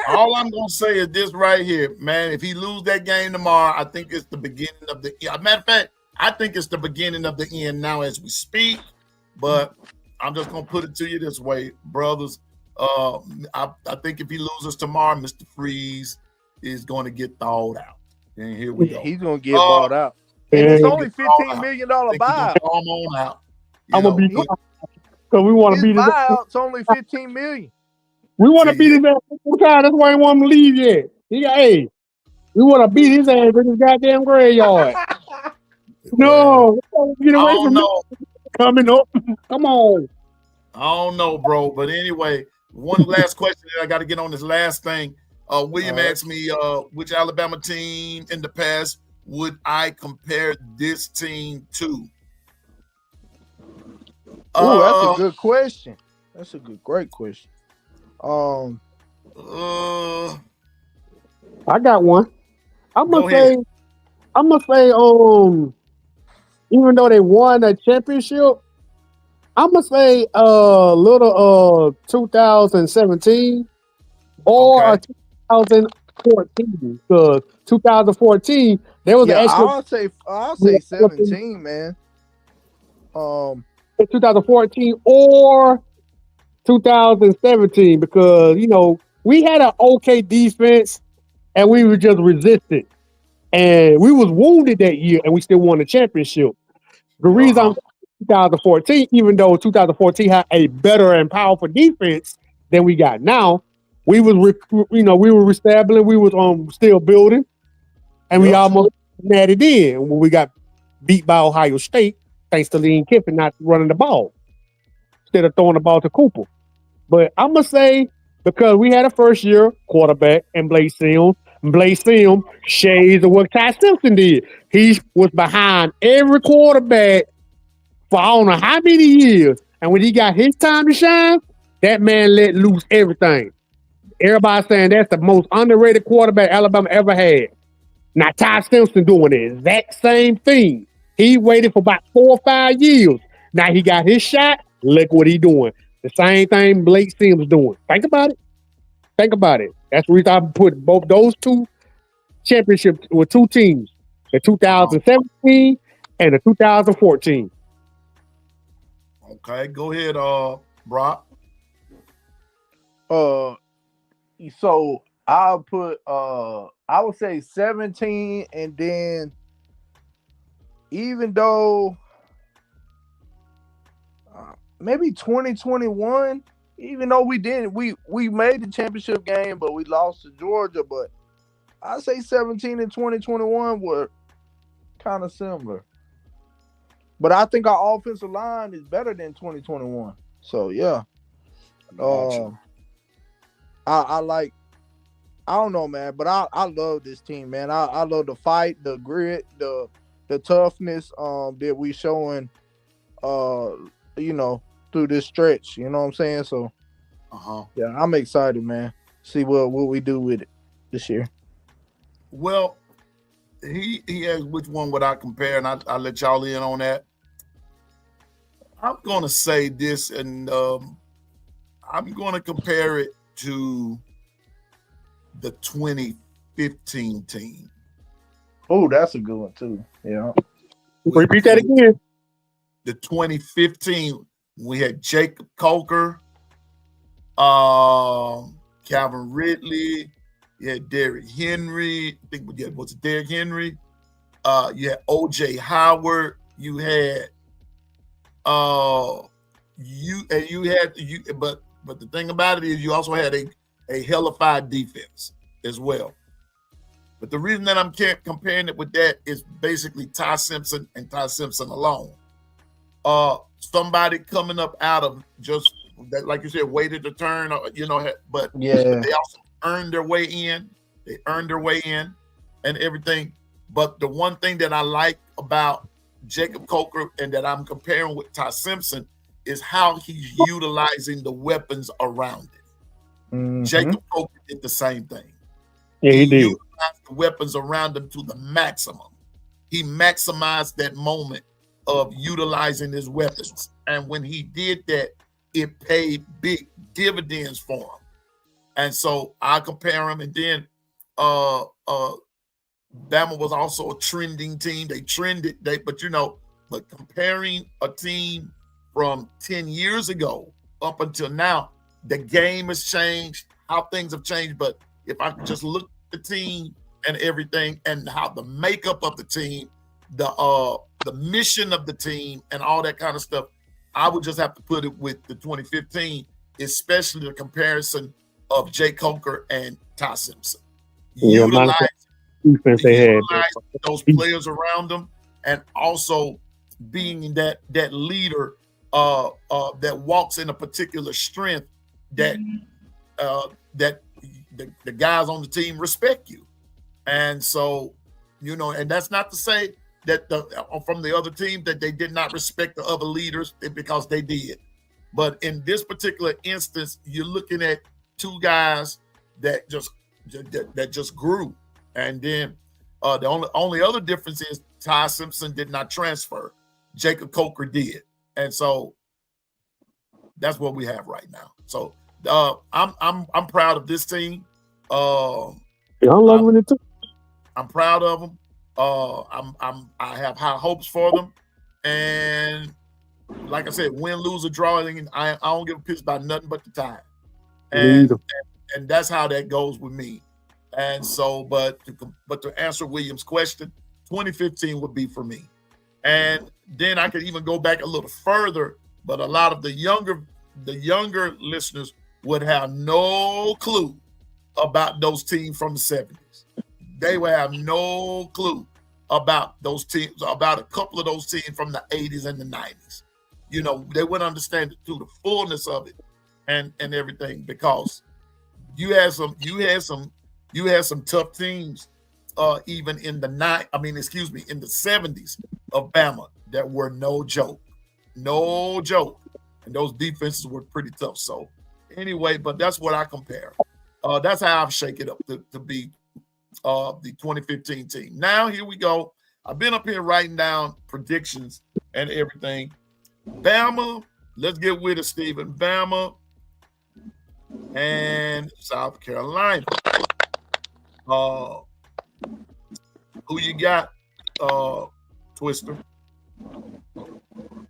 All I'm gonna say is this right here, man. If he lose that game tomorrow, I think it's the beginning of the. Matter of fact, I think it's the beginning of the end now as we speak. But I'm just gonna put it to you this way, brothers. I think if he loses tomorrow, Mr. Freeze is going to get thawed out. And here we go. He's gonna get bought out. And it's only $15 million buyout. Come on out. I'm gonna be because we want to His beat his buyout's only $15 million. We want to beat his ass one time. That's why he want him to leave yet. We want to beat his ass in his goddamn graveyard. No, get away from me. Coming up. Come on. I don't know, bro. But anyway, one last question that I got to get on this last thing. William asked me which Alabama team in the past would I compare this team to? Oh, that's a good question. That's a great question. I got one. I'm gonna say, even though they won a championship, I'm gonna say little 2017 or 2014 because 2014 there was an extra. I'll say 17, man. 2014 or 2017 because we had an okay defense and we were just resistant and we was wounded that year and we still won the championship. The reason I'm 2014, even though 2014 had a better and powerful defense than we got now, we was we were reestablishing, we was still building, and we almost had it in when we got beat by Ohio State thanks to Lane Kiffin not running the ball instead of throwing the ball to Cooper. But I'm gonna say because we had a first year quarterback and Blake Sims shades of what Ty Simpson did. He was behind every quarterback for I don't know how many years. And when he got his time to shine, that man let loose everything. Everybody's saying that's the most underrated quarterback Alabama ever had. Now Ty Simpson doing the exact same thing. He waited for about 4 or 5 years. Now he got his shot. Look what he doing. The same thing Blake Sims doing. Think about it. That's the reason I put both those two championships with two teams, the 2017 and the 2014. Okay, go ahead, Brock. So I'll put I would say 17, and then even though maybe 2021, even though we made the championship game, but we lost to Georgia. But I say 17 and 2021 were kind of similar. But I think our offensive line is better than 2021. So yeah, I I don't know, man, but I love this team, man. I love the fight, the grit, the toughness that we showing you know, through this stretch. You know what I'm saying? So yeah, I'm excited, man. See what we do with it this year. Well, he has which one would I compare, and I'll let y'all in on that. I'm going to say this, and I'm going to compare it to the 2015 team. Oh, that's a good one too. Yeah. Repeat that again. The 2015, we had Jacob Coker, Calvin Ridley, you had Derrick Henry. I think was it Derrick Henry? You had OJ Howard. You had but the thing about it is you also had a hellified defense as well. But the reason that I'm comparing it with that is basically Ty Simpson and Ty Simpson alone. Somebody coming up out of just that, like you said, waited to turn, but they also earned their way in. They earned their way in and everything. But the one thing that I like about Jacob Coker and that I'm comparing with Ty Simpson is how he's utilizing the weapons around it. Mm-hmm. Jacob Coker did the same thing. Yeah, he did. Utilized the weapons around him to the maximum. He maximized that moment of utilizing his weapons. And when he did that, it paid big dividends for him. And so I compare him, and then Bama was also a trending team. They trended, but comparing a team from 10 years ago up until now, the game has changed, how things have changed. But if I could just look at the team and everything and how the makeup of the team, the mission of the team and all that kind of stuff, I would just have to put it with the 2015, especially the comparison of Jay Coker and Ty Simpson. Utilize those players around them, and also being that leader that walks in a particular strength that that the guys on the team respect you. And so, and that's not to say that from the other team that they did not respect the other leaders, because they did. But in this particular instance, you're looking at two guys that just grew. And then the only other difference is Ty Simpson did not transfer. Jacob Coker did. And so that's what we have right now. So I'm proud of this team. I'm proud of them. I have high hopes for them. And like I said, win, lose, or draw, I don't give a piss about nothing but the time. And that's how that goes with me. And so, but to answer William's question, 2015 would be for me. And then I could even go back a little further, but a lot of the younger listeners would have no clue about those teams from the 70s. They would have no clue about those teams, about a couple of those teams from the 80s and the 90s. They wouldn't understand it through the fullness of it and everything, because you had some tough teams even in the in the 70s of Bama that were no joke. And those defenses were pretty tough. So anyway, but that's what I compare. That's how I've shaken it up to be the 2015 team. Now here we go. I've been up here writing down predictions and everything. Bama, let's get with it, Stephen. Bama and South Carolina. Who you got, Twister?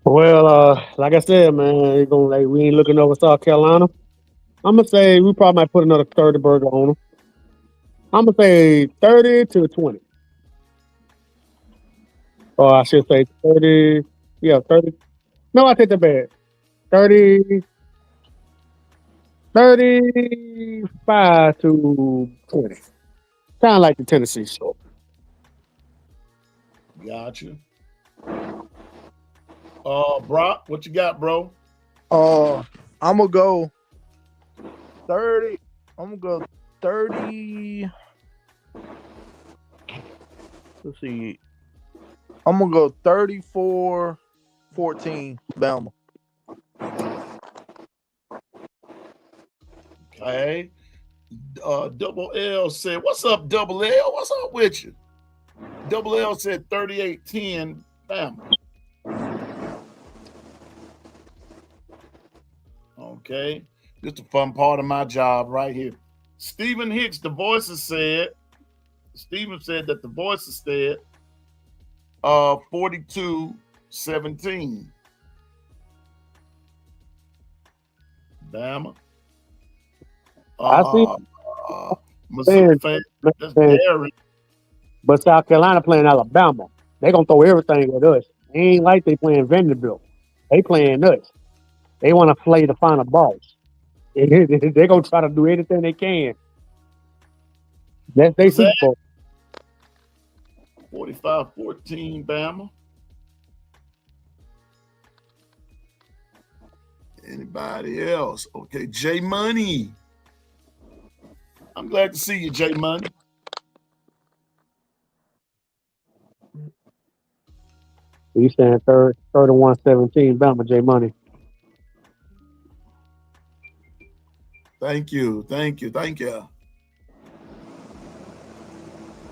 Well, like I said, man, we ain't looking over South Carolina. I'm gonna say we probably might put another 30 burger on them. I'm gonna say 30-20. Or I should say 30. Yeah, 30. No, I take that back. 35-20. Kind of like the Tennessee show. Gotcha. Brock, what you got, bro? I'm gonna go 30. I'm gonna go 30. Let's see. I'm gonna go 34-14 Bama. Okay. Double L said, "What's up, Double L? What's up with you?" Double L said 38-10 Bama. Okay. This is the fun part of my job right here. Stephen Hicks, the Voices said, Stephen said that the Voices said 42-17. Bama. I see. Missouri fan, that's Darren. But South Carolina playing Alabama. They gonna throw everything at us. It ain't like they playing Vanderbilt. They playing us. They want to play the final boss. They gonna try to do anything they can. That's they Super Bowl. 45-14 Bama. Anybody else? Okay, J Money. I'm glad to see you, J Money. You saying 31-17 Bama, J Money. Thank you.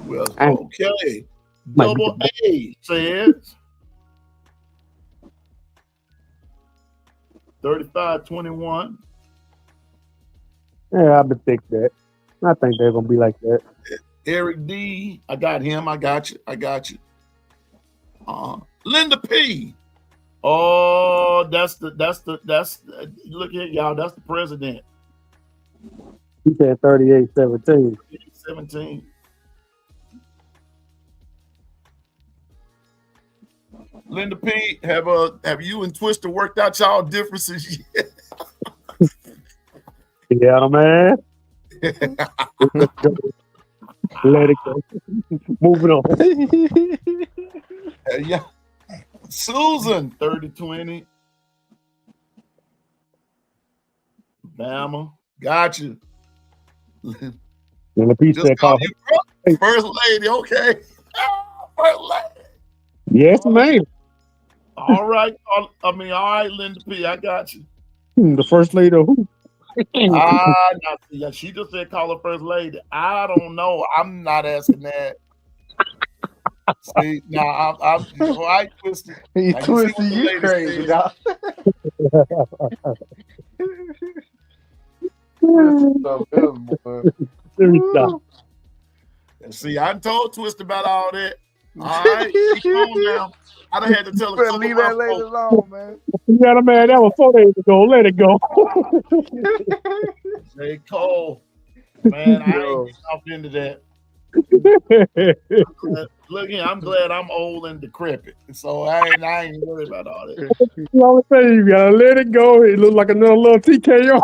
Well, And- okay. Double A says 35-21. Yeah, I would think that. I think they're gonna be like that. Eric D, I got him. I got you. Linda P. Oh, that's look at y'all. That's the president. He said 38-17. 17. Linda P, have you and Twister worked out y'all differences yet? Yeah, man. Let it go. Moving on. Yeah. Susan, 30-20. Bama, got you. And the piece Just that call called you First Lady, okay. First Lady. yes, man. All right. All right, Linda P, I got you. The first lady of who? Yeah, she just said call her First Lady. I don't know. I'm not asking that. See, now I'm I twisted. You Now, twisted, see what the you lady crazy, said. dog. See, I told Twist about all that. All right, keep on now. I done had to tell a Better couple leave of that my lady folks. alone, man. Yeah, man, that was 4 days ago. Let it go. J. Cole, man, I Yo. ain't getting off into that. Look here, I'm glad I'm old and decrepit, so I ain't worried about all that. I'm saying you gotta let it go. It looked like another little TKO.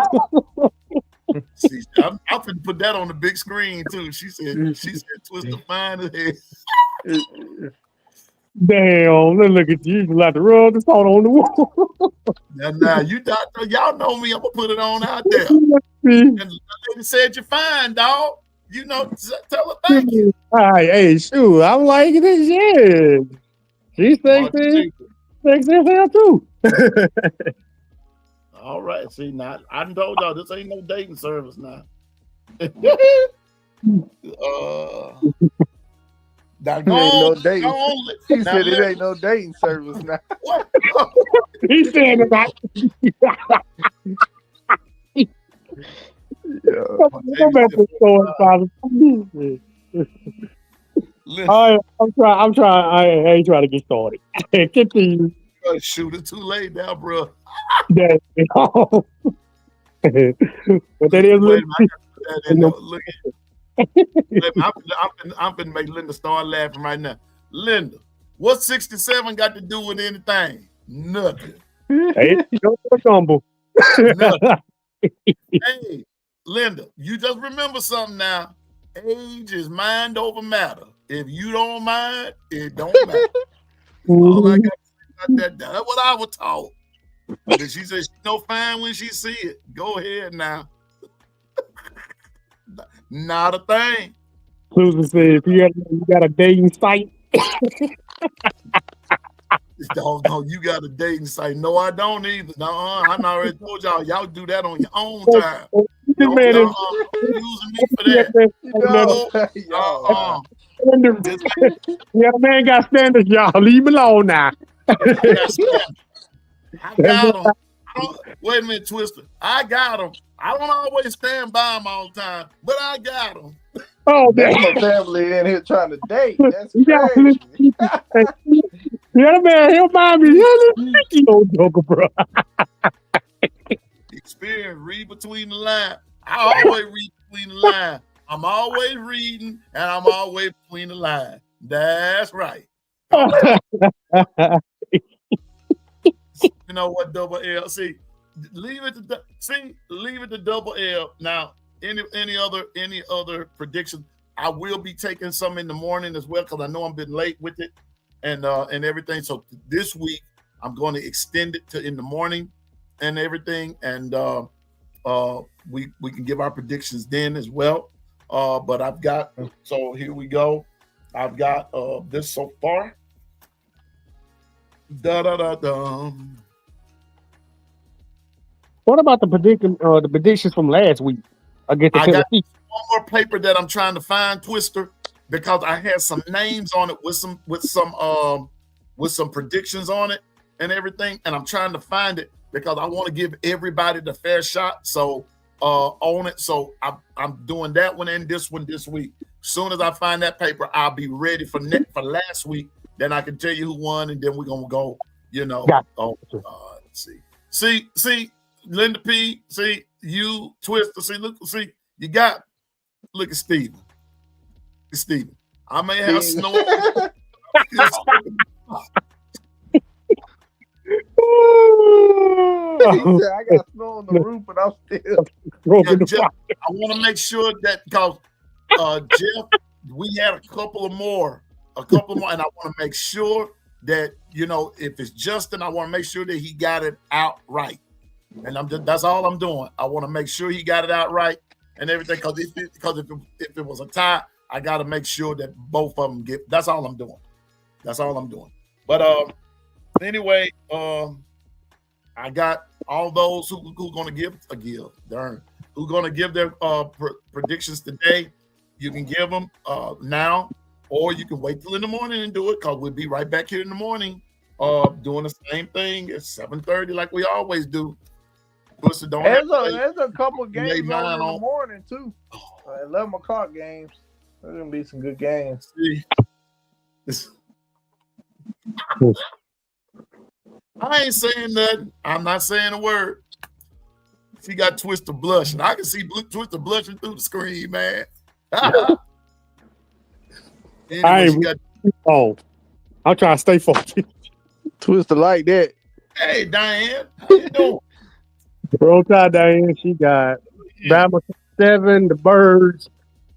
See, I'm finna put that on the big screen too. She said Twister fine as hell. Damn, look at you. You like to rub the salt on the wall. Now you doctor, y'all know me. I'm gonna put it on out there. And the lady said you're fine, dog. You know, tell her thank you. Hey, shoot, I'm liking this shit. She's sexy. Sexy as hell too. All right, see now I done told y'all this ain't no dating service now. Now It ain't no dating. go on. He Now, said it ain't no dating service now. What? He said that. Go back to the store, father. Listen, I'm trying. I ain't trying to get started. Continue. shoot, it's too late now, bro. But that is Wait, I got to put that in there. Look at I'm finna make Linda start laughing right now. Linda, what's 67 got to do with anything? Nothing. Hey, don't stumble. Nothing. Hey, Linda, you just remember something now. Age is mind over matter. If you don't mind, it don't matter. All I got to say about that, that's what I was taught. But she said she know fine when she see it. Go ahead now. Not a thing. Susan said, if you got a dating site, No, you got a dating site. No, I don't either. No, I already told y'all. Y'all do that on your own time. this No, man is using me for that. This yeah, man got standards, y'all. Leave him alone now. I got him. Wait a minute, Twister. I got him. I don't always stand by him all the time, but I got him. Oh, That's man. my family in here trying to date. That's Yeah, crazy. that man, he'll mind me. You old joker, bro. Experience, read between the lines. I always read between the lines. I'm always reading, and I'm always between the lines. That's right. You know what, double L? See, leave it to double L. Now, any other predictions? I will be taking some in the morning as well because I know I'm been late with it and everything. So this week I'm going to extend it to in the morning and everything, and we can give our predictions then as well. But I've got, so here we go. I've got this so far. What about the predictions from last week? I got one more paper that I'm trying to find, Twister, because I had some names on it with some predictions on it and everything, and I'm trying to find it because I want to give everybody the fair shot. So on it, so I'm doing that one and this one this week. As soon as I find that paper, I'll be ready for last week. Then I can tell you who won, and then we're gonna go. You know, let's see, Linda P. See you, Twister. See, you got. Look at Steven. Steven. I may have snow. He said, I got snow on the roof, but I'm still. Jeff, I want to make sure that because Jeff, we had a couple more, and I want to make sure that if it's Justin, I want to make sure that he got it out right, and that's all I'm doing. I want to make sure he got it out right and everything because if it was a tie, I got to make sure that both of them get. That's all I'm doing. But anyway, I got all those who going to give who's going to give their predictions today. You can give them now, or you can wait till in the morning and do it because we'll be right back here in the morning doing the same thing at 7:30 like we always do. There's a couple games on in the morning too. 11 o'clock games. There's gonna be some good games. I ain't saying nothing. I'm not saying a word. She got Twister blushing. I can see Twister blushing through the screen, man. Anyway, I'm trying to stay focused. Twister like that. Hey, Diane, how you doing? Roll Tide Diane, she got Bama 7, the Birds,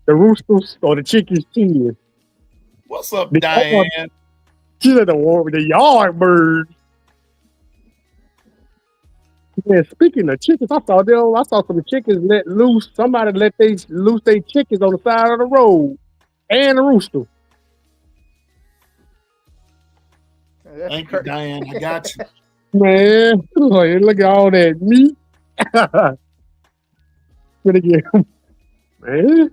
the Roosters, or the Chickens 10. What's up, Diane? She said the Yardbirds. Yeah, speaking of chickens, I saw some chickens let loose. Somebody let loose their chickens on the side of the road, and the rooster. Thank you, Diane. I got you. Man, look at all that meat. Man.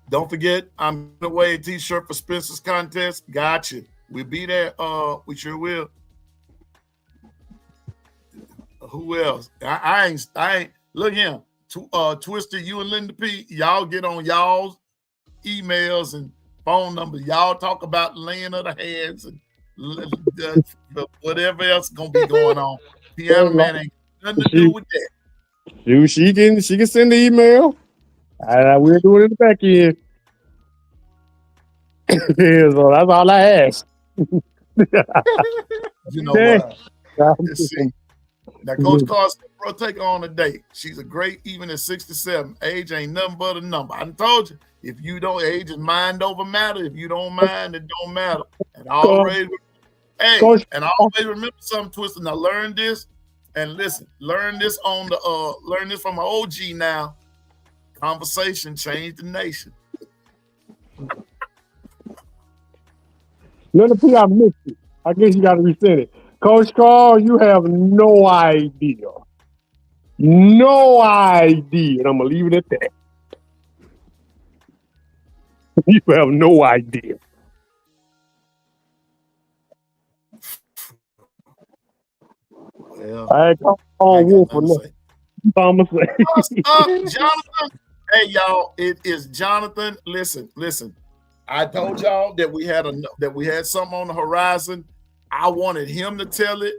Don't forget, I'm giving away a t-shirt for Spencer's contest. Got you. We'll be there. We sure will. Who else? I ain't look here. Twister, you and Linda P, y'all get on y'all's emails and phone numbers. Y'all talk about laying of the hands and whatever else gonna be going on. Piano Man ain't nothing to do with that. She can send the email. We'll do it in the back end. So that's all I ask. You know what? Let's see. Now, Coach Carson, bro, take her on a date. She's a great, even at 67. Age ain't nothing but a number. I told you, if you don't, age is mind over matter. If you don't mind, it don't matter. And always, and always remember something, Twister. Now, learn this and listen. Learn this from an OG now. Conversation changed the nation. Let the PR mix it. I guess you got to reset it. Coach Carl, you have no idea. No idea. And I'm going to leave it at that. You have no idea. Well, I come I on, ain't Wolf, got nothing to say. Bama say. What's up, Jonathan? Hey, y'all, it is Jonathan. Listen. I told y'all that we had something on the horizon. I wanted him to tell it,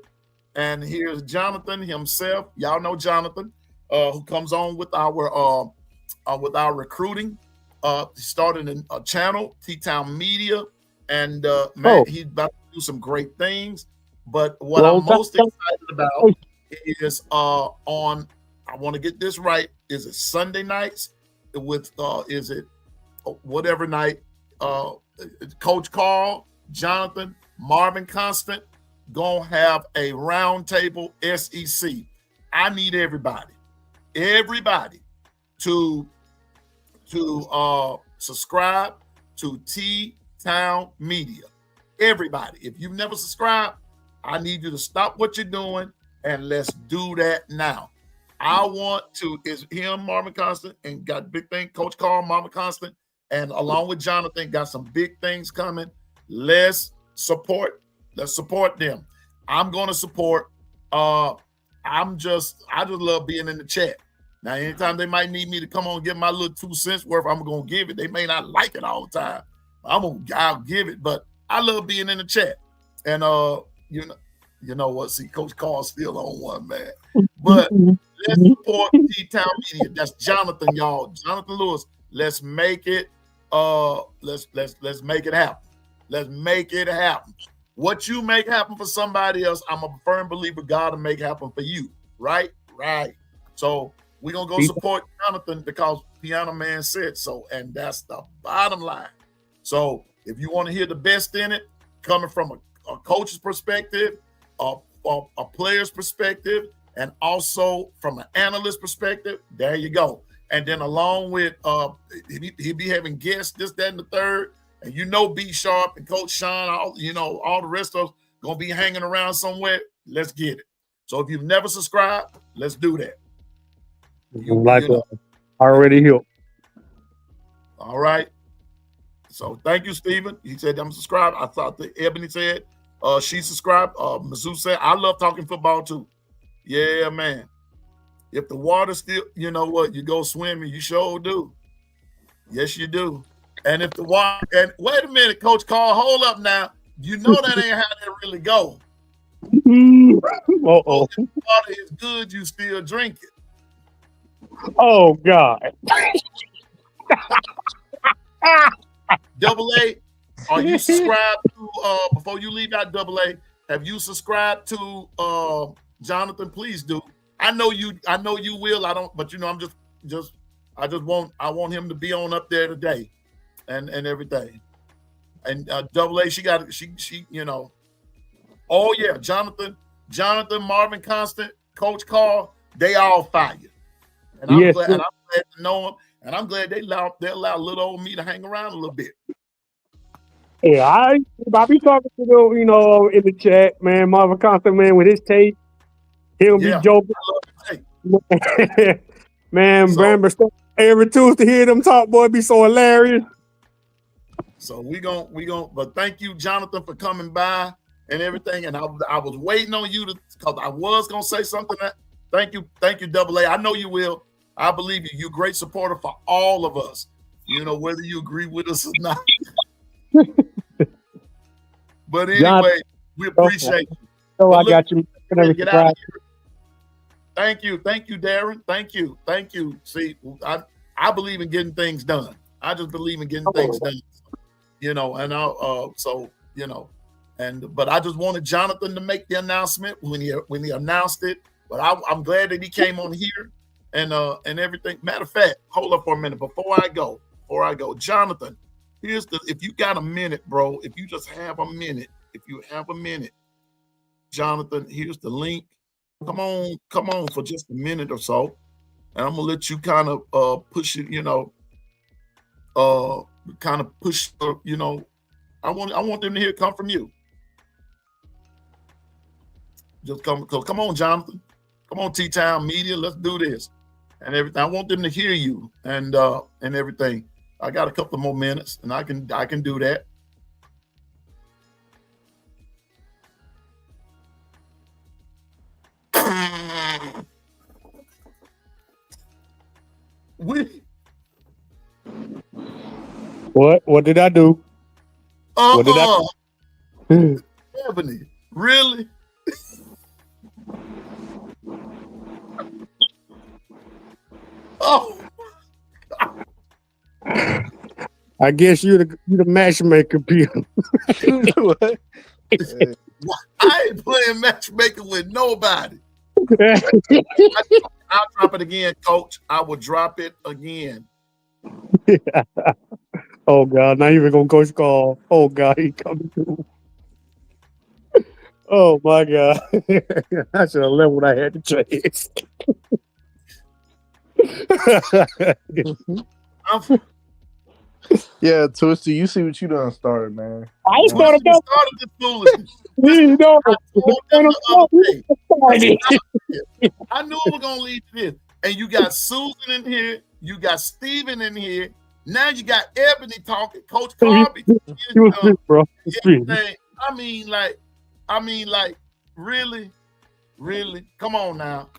and here's Jonathan himself. Y'all know Jonathan, who comes on with our recruiting. He started a channel, T-Town Media, and man, he's about to do some great things. But what I'm most excited about is on. I want to get this right. Is it Sunday nights with is it whatever night? Coach Carl, Jonathan, Marvin Constant gonna have a roundtable SEC. I need everybody to subscribe to T-Town Media. Everybody, if you've never subscribed, I need you to stop what you're doing and let's do that now. I want to, is him, Marvin Constant, and got big thing, Coach Carl, Marvin Constant, and along with Jonathan, got some big things coming. Let's support them. I'm going to support. I just love being in the chat. Now, anytime they might need me to come on and give my little 2 cents worth, I'm going to give it. They may not like it all the time. I'll give it, but I love being in the chat. And you know what? See, Coach Carl's still on one, man. But let's support T-Town Media. That's Jonathan, y'all. Jonathan Lewis. Let's make it. Let's make it happen. Let's make it happen. What you make happen for somebody else, I'm a firm believer God will make happen for you. Right? Right. So we're gonna go support Jonathan because Piano Man said so, and that's the bottom line. So if you want to hear the best in it, coming from a coach's perspective, a player's perspective, and also from an analyst perspective, there you go. And then along with he'll be having guests, this, that, and the third. And B Sharp and Coach Sean, all the rest of us gonna be hanging around somewhere. Let's get it. So if you've never subscribed, let's do that. Already here. All right. So thank you, Stephen. He said I'm subscribed. I thought that Ebony said she subscribed. Mizzou said I love talking football too. Yeah, man. If the water still, you know what, you go swimming, you sure do. Yes, you do. And if the water, and wait a minute, Coach Carl, hold up now. You know that ain't how that really go. Uh-oh. If the water is good, you still drink it. Oh, God. Double A, are you subscribed to, before you leave out Double A, have you subscribed to Jonathan? Please do. I know you will. I don't, but I want him to be on up there today and everything. And Double A, she oh yeah, Jonathan, Marvin Constant, Coach Carl, they all fire. And I'm glad to know them, and I'm glad they allow little old me to hang around a little bit. Yeah, I be talking to them, in the chat, man. Marvin Constant, man, with his tape, he'll be joking. Man, so, every Tuesday hear them talk, boy, be so hilarious. So we gon' but thank you, Jonathan, for coming by and everything. And I was waiting on you because I was gonna say something. Thank you, Double A. I know you will. I believe you. You're a great supporter for all of us. Whether you agree with us or not. But anyway, we appreciate you. So I got you. Get out of here. Thank you, Darren. Thank you. See, I believe in getting things done. I just believe in getting things done. But I just wanted Jonathan to make the announcement when he announced it. But I'm glad that he came on here and everything. Matter of fact, hold up for a minute before I go, Jonathan. If you got a minute, bro, if you just have a minute, Jonathan, here's the link. Come on for just a minute or so. and I'm gonna let you kind of push it, kind of push, I want them to hear it come from you. Just come on, Jonathan. Come on, T-Town Media. Let's do this and everything. I want them to hear you and everything. I got a couple more minutes, and I can do that. What did I do? What did I do? Ebony, really? Oh, I guess you're the matchmaker, Peter. What? I ain't playing matchmaking with nobody. I'll drop it again, Coach. I will drop it again. Oh God, not even gonna Coach Carl. Oh God, he coming through. Oh my God. I should have left when I had the chance. Yeah, Twisty, you see what you done started, man. I Twisted started started this foolishness. you know, I told them the other day. started. I knew it was gonna lead to this. And you got Susan in here, you got Steven in here. Now you got Ebony talking, Coach Carby. You was fit, bro. Everything. I mean, like, really? Come on now.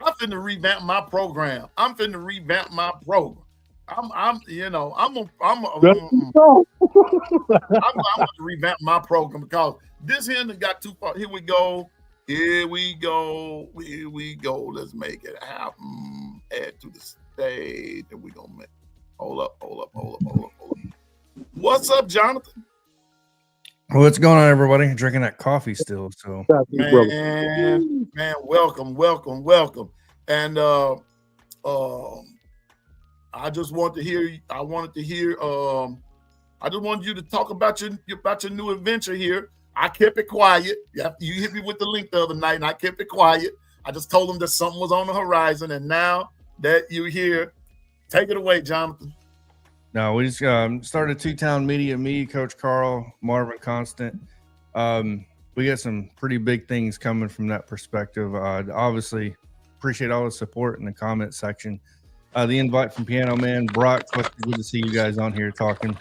I'm finna revamp my program. I'm gonna revamp my program because this here done got too far. Here we go. Let's make it happen. Add to the stage, and we gonna make. Hold up. What's up, Jonathan? What's going on, everybody? Drinking that coffee still. So, Man, welcome. And I just want to hear. I just wanted you to talk about your new adventure here. I kept it quiet. You hit me with the link the other night, and I kept it quiet. I just told them that something was on the horizon, and now that you're here, take it away, Jonathan. no, we just started Two-Town Media. Me, Coach Carl, Marvin Constant. We got some pretty big things coming from that perspective. Obviously, appreciate all the support in the comment section. The invite from Piano Man, Brock. Good to see you guys on here talking.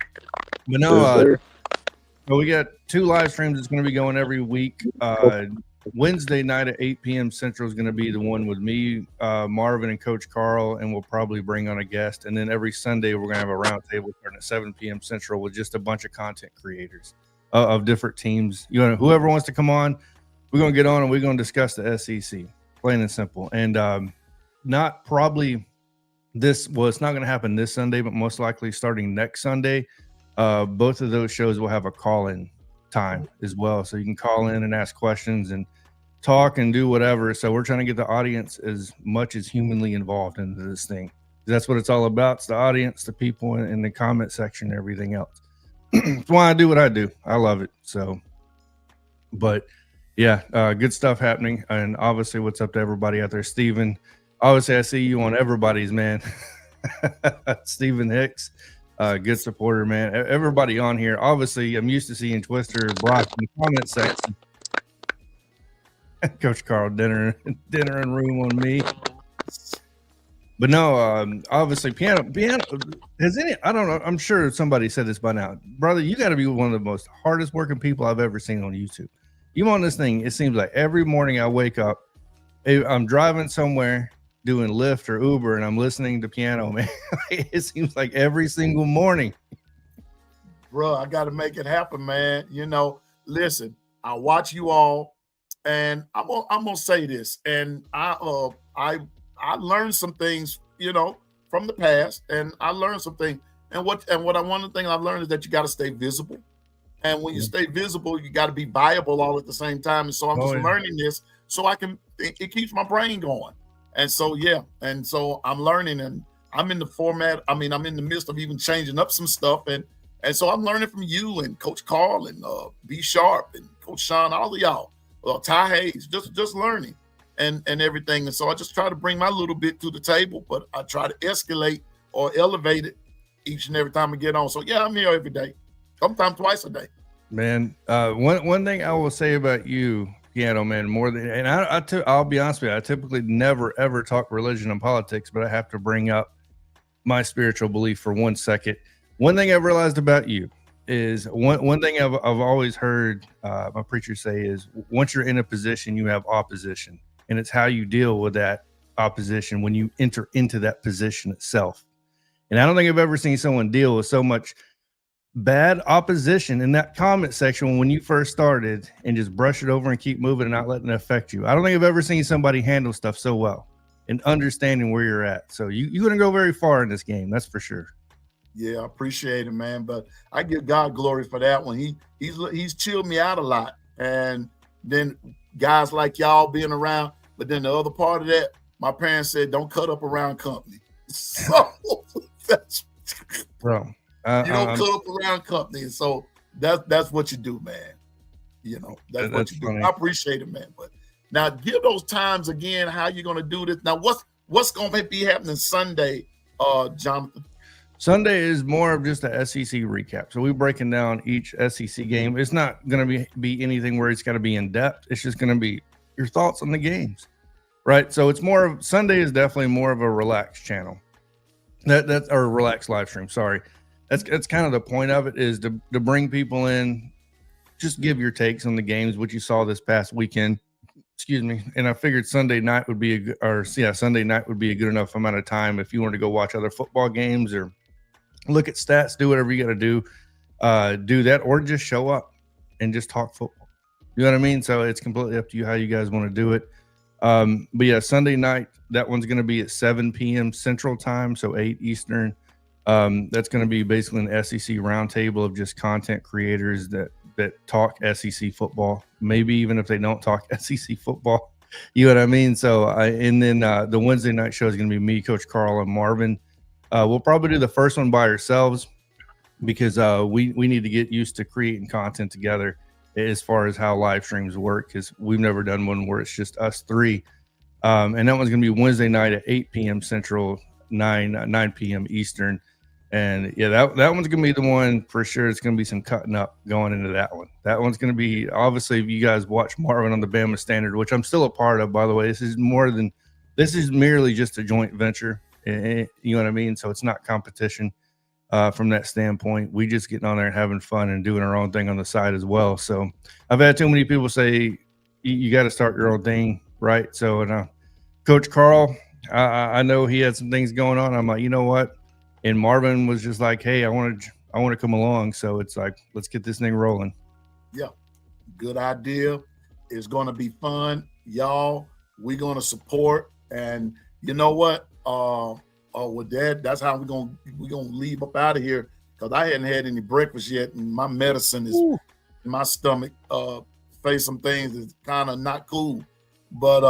But no, we got 2 live streams that's going to be going every week. Wednesday night at 8 p.m. Central is going to be the one with me, Marvin, and Coach Carl, and we'll probably bring on a guest. And then every Sunday, we're going to have a roundtable starting at 7 p.m. Central with just a bunch of content creators of different teams. Whoever wants to come on, we're going to get on and we're going to discuss the SEC, plain and simple. And not probably it's not going to happen this Sunday, but most likely starting next Sunday. Both of those shows will have a call-in time as well, so you can call in and ask questions and talk and do whatever. So we're trying to get the audience as much as humanly involved into this thing. That's what it's all about. It's the audience, the people in the comment section, and everything else. That's why I do what I do. I love it. So, but yeah, good stuff happening. And obviously, what's up to everybody out there? Steven, obviously I see you on everybody's, man. Steven Hicks. Good supporter, man. Everybody on here. Obviously, I'm used to seeing Twister, Brock in the comment section. Coach Carl, dinner and room on me. But no, obviously, piano. Has any? I don't know. I'm sure somebody said this by now, brother. You got to be one of the most hardest working people I've ever seen on YouTube. You on this thing? It seems like every morning I wake up, I'm driving somewhere, doing Lyft or Uber, and I'm listening to piano, man. It seems like every single morning. Bro, I got to make it happen, man. Listen, I watch you all, and I'm gonna say this, and I learned some things, from the past, and I learned some things. And one of the things I've learned is that you got to stay visible, and when you stay visible, you got to be viable all at the same time. And so I'm learning this, so it keeps my brain going. And so, and so I'm learning, and I'm in the format. I'm in the midst of even changing up some stuff. And so I'm learning from you and Coach Carl and B Sharp and Coach Sean, all of y'all, Ty Hayes, just learning. and everything. And so I just try to bring my little bit to the table, but I try to escalate or elevate it each and every time I get on. So yeah, I'm here every day, sometimes twice a day. Man, one thing I will say about you, Piano Man, more than, and I'll be honest with you, I typically never ever talk religion and politics, but I have to bring up my spiritual belief for 1 second. One thing I've realized about you is one thing I've always heard my preacher say is, once you're in a position, you have opposition, and it's how you deal with that opposition when you enter into that position itself. And I don't think I've ever seen someone deal with so much bad opposition in that comment section when you first started and just brush it over and keep moving and not letting it affect you. I don't think I've ever seen somebody handle stuff so well and understanding where you're at. So you're going to go very far in this game. That's for sure. Yeah, I appreciate it, man. But I give God glory for that one. He's chilled me out a lot. And then guys like y'all being around. But then the other part of that, my parents said, don't cut up around company. So that's bro. You don't cut up around company. And so that's what you do, man. You know, that's what you do. I appreciate it, man. But now give those times again, how you're gonna do this. Now what's gonna be happening Sunday, Jonathan? Sunday is more of just a SEC recap. So we're breaking down each SEC game. It's not going to be anything where it's got to be in depth. It's just going to be your thoughts on the games, right? So it's more of, Sunday is definitely more of a relaxed channel. That's or relaxed live stream. Sorry, that's kind of the point of it, is to bring people in, just give your takes on the games, what you saw this past weekend. Excuse me. And I figured Sunday night would be Sunday night would be a good enough amount of time if you want to go watch other football games or look at stats, do whatever you got to do that, or just show up and just talk football. You know what I mean? So it's completely up to you how you guys want to do it. But yeah, Sunday night, that one's going to be at 7 p.m. Central Time, so 8 Eastern. That's going to be basically an SEC roundtable of just content creators that talk SEC football. Maybe even if they don't talk SEC football, you know what I mean? So, and then the Wednesday night show is going to be me, Coach Carl, and Marvin. We'll probably do the first one by ourselves because we need to get used to creating content together as far as how live streams work, because we've never done one where it's just us three. And that one's going to be Wednesday night at 8 p.m. Central, 9 p.m. Eastern. And yeah, that one's going to be the one for sure. It's going to be some cutting up going into that one. That one's going to be, obviously, if you guys watch Marvin on the Bama Standard, which I'm still a part of, by the way, this is merely just a joint venture. You know what I mean? So it's not competition from that standpoint. We just getting on there and having fun and doing our own thing on the side as well. So I've had too many people say, you got to start your own thing, right? So Coach Carl, I know he had some things going on. I'm like, you know what? And Marvin was just like, hey, I want to come along. So it's like, let's get this thing rolling. Yeah, good idea. It's going to be fun. Y'all, we're going to support. And you know what? With that, that's how we're gonna leave up out of here, because I hadn't had any breakfast yet, and my medicine is in my stomach. Face some things that's kind of not cool, but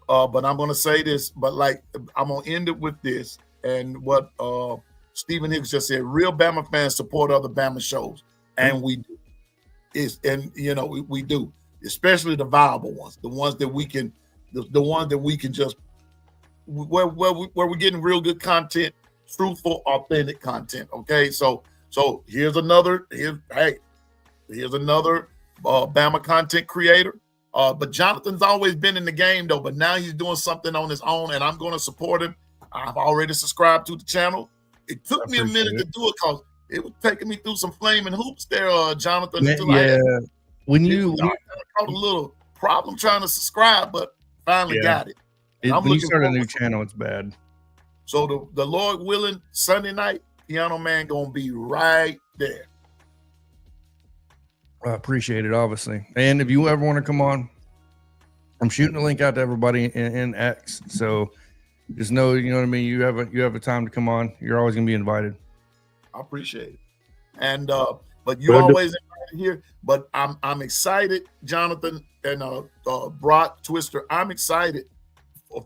I'm gonna say this. But like, I'm gonna end it with this, and what Stephen Hicks just said: real Bama fans support other Bama shows, and we do. We do, especially the viable ones, the ones that we can, the ones that we can just. Where we're getting real good content, truthful, authentic content. Okay, so here's another Bama content creator. But Jonathan's always been in the game though, but now he's doing something on his own, and I'm going to support him. I've already subscribed to the channel. It took me a minute to do it because it was taking me through some flaming hoops there, Jonathan. When you caught a little problem trying to subscribe, but finally got it. When you start a new channel, it's bad. So the Lord willing, Sunday night, Piano Man gonna be right there. I appreciate it, obviously. And if you ever want to come on, I'm shooting a link out to everybody in X. So just know, you know what I mean. You have a time to come on. You're always gonna be invited. I appreciate it. And but you always invited here. But I'm excited, Jonathan and Brock Twister. I'm excited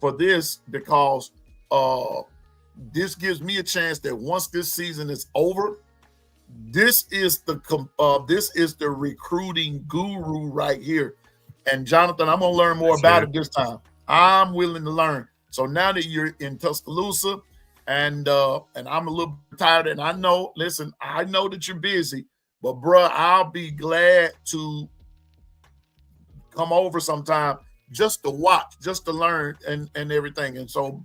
for this because this gives me a chance that once this season is over, this is the recruiting guru right here. And Jonathan, I'm gonna learn more Yes, about sir. it this time. I'm willing to learn. So now that you're in Tuscaloosa, and I'm a little tired, and I know that you're busy, but bruh, I'll be glad to come over sometime just to watch, just to learn and everything. And so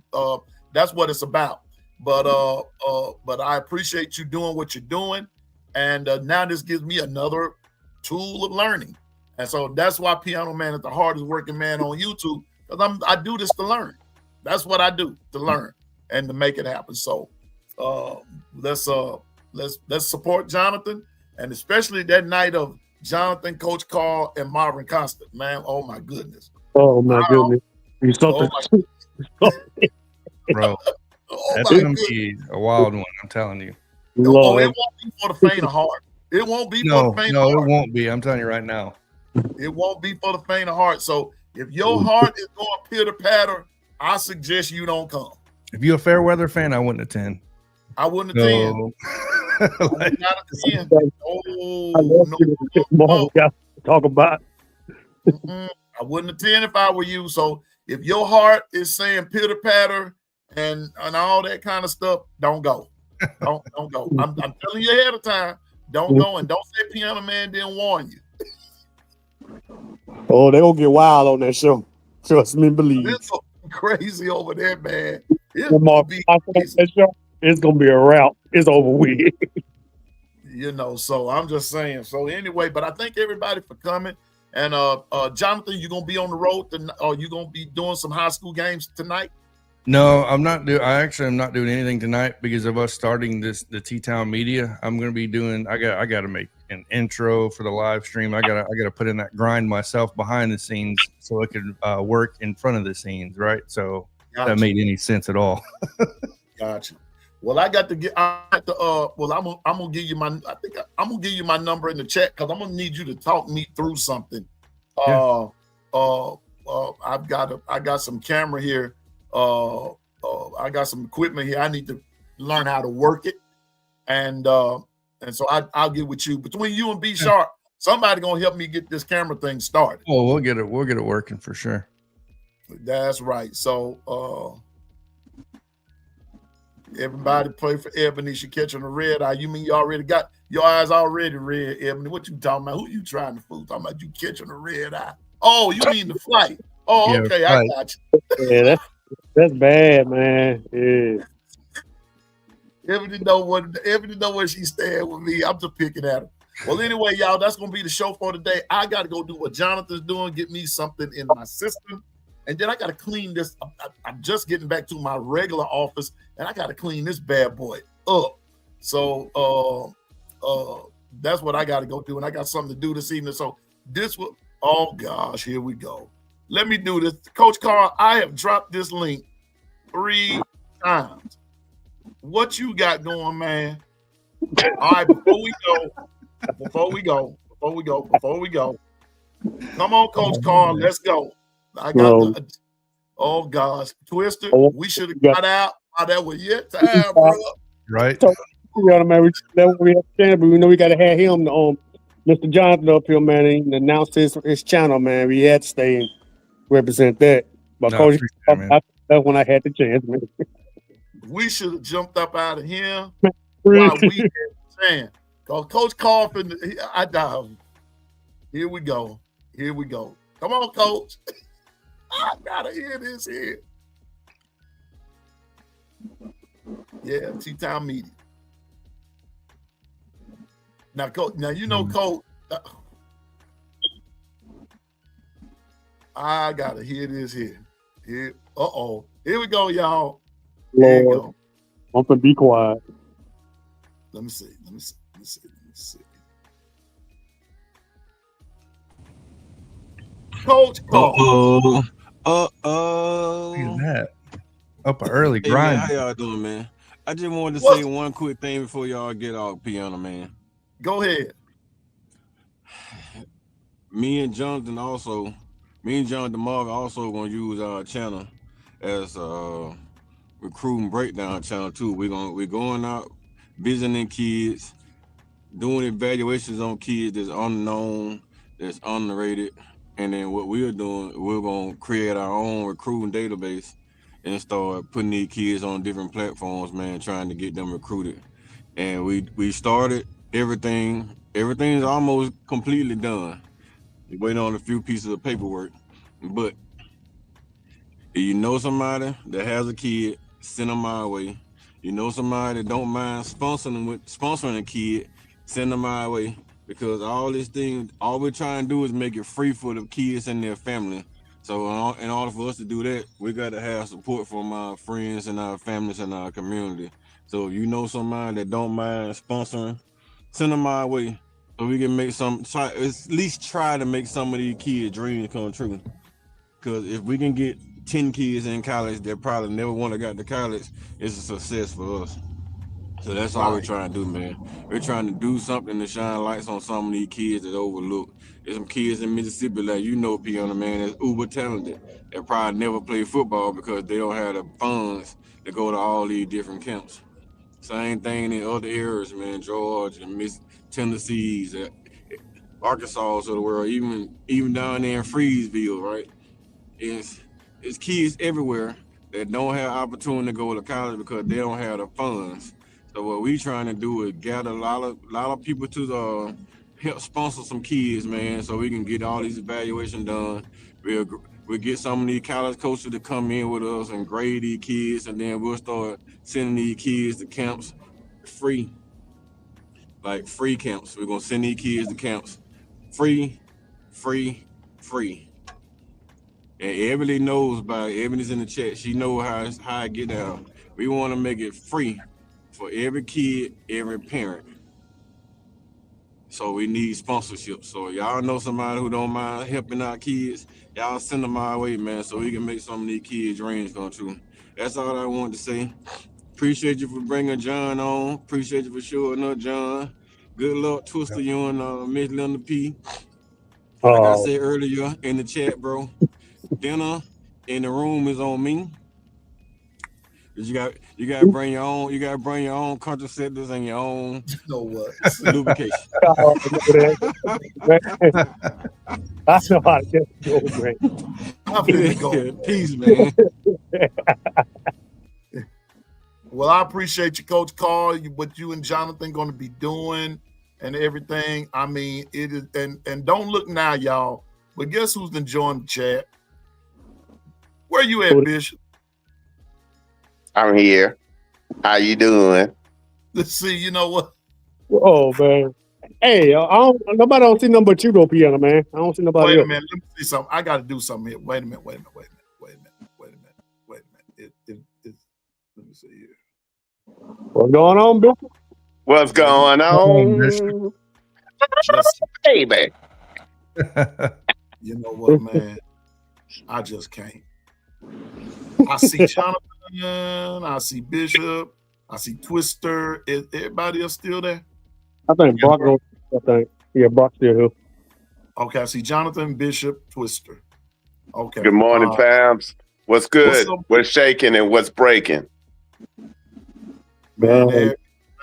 that's what it's about. But I appreciate you doing what you're doing, and now this gives me another tool of learning. And so that's why Piano Man is the hardest working man on YouTube, because I do this to learn. That's what I do, to learn and to make it happen. So let's support Jonathan, and especially that night of Jonathan, Coach Carl, and Marvin Constant, man. Oh my goodness. Oh my goodness. You Oh something. my, Bro, oh that's my gonna goodness. be a wild one. I'm telling you. Oh, it Lord. won't be for the faint of heart. It won't be for No, the faint no, of it heart. won't be. I'm telling you right now. It won't be for the faint of heart. So if your heart is going pitter patter, I suggest you don't come. If you're a fair weather fan, I wouldn't attend. I wouldn't attend. No. I would not attend. Oh, I love no, you. Marvin got to talk about. I wouldn't attend if I were you. So if your heart is saying pitter patter and all that kind of stuff, don't go. Don't go. I'm telling you ahead of time. Don't go, and don't say Piano Man didn't warn you. Oh, they gonna get wild on that show. Trust me, believe. It's crazy over there, man. It's When gonna Marvin be Constant on crazy. that show, it's gonna be a rout. It's over with. So I'm just saying. So anyway, but I thank everybody for coming. And Jonathan, you gonna be on the road, or you gonna be doing some high school games tonight? No, I'm not doing. I actually am not doing anything tonight because of us starting the T-Town Media. I'm going to be doing. I got to make an intro for the live stream. I got to put in that grind myself behind the scenes so it could work in front of the scenes, right? So if that made any sense at all. Gotcha. Well, I got to get. Well, I'm gonna give you my. I'm gonna give you my number in the chat, because I'm gonna need you to talk me through something. Yeah. I got some camera here. I got some equipment here. I need to learn how to work it, and so I'll get with you. Between you and B Sharp, somebody gonna help me get this camera thing started. Oh, we'll get it working for sure. That's right. So everybody pray for Ebony. She catching a red eye. You mean you already got your eyes already red, Ebony? What you talking about? Who you trying to fool? Talking about you catching a red eye? Oh, you mean the flight? Oh, Yeah, okay, right. I got you. Yeah, that's bad, man. Yeah. Ebony know where she's staying with me. I'm just picking at her. Well, anyway, y'all, that's gonna be the show for today. I gotta go do what Jonathan's doing, get me something in my system, and then I gotta clean this. I'm just getting back to my regular office, and I gotta clean this bad boy up. So that's what I gotta go do, and I got something to do this evening. So this will. Oh gosh, here we go. Let me do this. Coach Carl, I have dropped this link 3 times. What you got going, man? All right, before we go, come on, Coach Carl, let's go. I got oh gosh, Twister, we should have got out while that was yet time, bro. Right. So, man, we have to, but we know we gotta have him on Mr. Jonathan up here, man, and announce his channel, man. We had to stay and represent that. But No, Coach, appreciate it, man. that's when I had the chance, man. We should have jumped up out of here while we had the chance. Cause Coach Carl, I died. Here we go. Come on, Coach. I gotta hear this here. Yeah, T-Town Media. Now, Coach. Now you know, Coach. I gotta hear this here. Here. Here we go, y'all. Here we go. I'm gonna be quiet. Let me see. Coach Carl. Look at that. Up an early Hey man, grind. how y'all doing, man? I just wanted to say one quick thing before y'all get off, Piano Man. Go ahead. Me and Jonathan Marvin also gonna use our channel as a recruiting breakdown channel too. We're going out visiting kids, doing evaluations on kids that's unknown, that's underrated, And then what we're doing, we're gonna create our own recruiting database and start putting these kids on different platforms, man, trying to get them recruited. And we started everything. Everything's almost completely done. We're waiting on a few pieces of paperwork. But if you know somebody that has a kid, send them my way. You know somebody that don't mind sponsoring a kid, send them my way. Because all we're trying to do is make it free for the kids and their family. So in order for us to do that, we got to have support from our friends and our families and our community. So if you know somebody that don't mind sponsoring, send them my way. So we can at least try to make some of these kids' dreams come true. Because if we can get 10 kids in college that probably never want to got to college, it's a success for us. So that's all we're trying to do, man. We're trying to do something to shine lights on some of these kids that overlooked. There's some kids in Mississippi, like Piana, man, that's uber talented that probably never play football because they don't have the funds to go to all these different camps. Same thing in other areas, man, Georgia, Miss Tennessee's, Arkansas of the world, even down there in Freesville, right? It's kids everywhere that don't have opportunity to go to college because they don't have the funds. So what we trying to do is gather a lot of people to help sponsor some kids, man, so we can get all these evaluations done. We'll get some of these college coaches to come in with us and grade these kids, and then we'll start sending these kids to camps free, like free camps. We're gonna send these kids to camps free. And Emily knows about it. Emily's in the chat. She knows how I get down. We want to make it free for every kid, every parent. So we need sponsorship. So y'all know somebody who don't mind helping out kids, y'all send them my way, man, so we can make some of these kids' dreams come true. That's all I wanted to say. Appreciate you for bringing John on. Appreciate you for showing up, John. Good luck, Twister, you and Miss Linda P. Like I said earlier in the chat, bro, dinner in the room is on me. You gotta bring your own. You gotta bring your own contraceptives and your own lubrication. I know how to get go, man. I'm finna go. Peace, man. Well, I appreciate you, Coach Carl. What you and Jonathan going to be doing and everything. I mean, it is, and don't look now, y'all. But guess who's enjoying the chat? Where you at, Bishop? I'm here. How you doing? Let's see. You know what? Oh man. Hey, nobody don't see nothing but you though, Piano, man. I don't see nobody Wait a else. minute. Let me see something. I got to do something here. Wait a minute. Let me see here. What's going on, Bill? What's going on? Baby. You know what, man? I just can't. I see Jonathan. I see Bishop. I see Twister. Is everybody else still there? I think Brock goes. Yeah, Brock's still here. Okay, I see Jonathan, Bishop, Twister. Okay. Good morning, Pams. What's good? What's shaking and what's breaking? Man,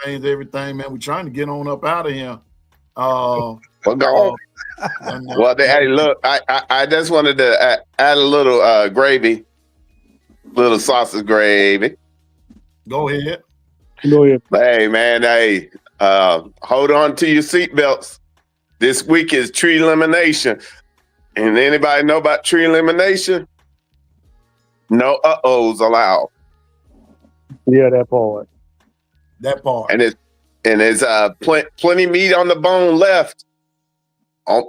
everything, man. We're trying to get on up out of here. Well, hey, look, I just wanted to add a little gravy, little sausage gravy. Go ahead. Hey, man, hey, hold on to your seatbelts. This week is tree elimination. And anybody know about tree elimination? No uh-ohs allowed. Yeah, that part. And it's plenty meat on the bone left.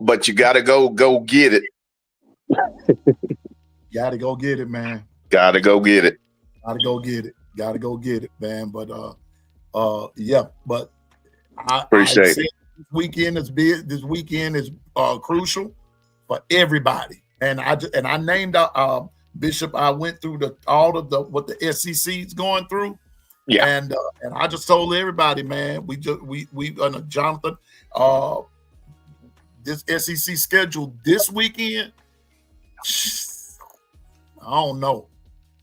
But you gotta go get it. Gotta go get it, man. Gotta go get it. Gotta go get it, man. But yeah, but I appreciate it. This weekend is big. This weekend is crucial for everybody. And I named Bishop. I went through all of what the SEC is going through. Yeah. And I just told everybody, man, we Jonathan, this SEC schedule this weekend, I don't know.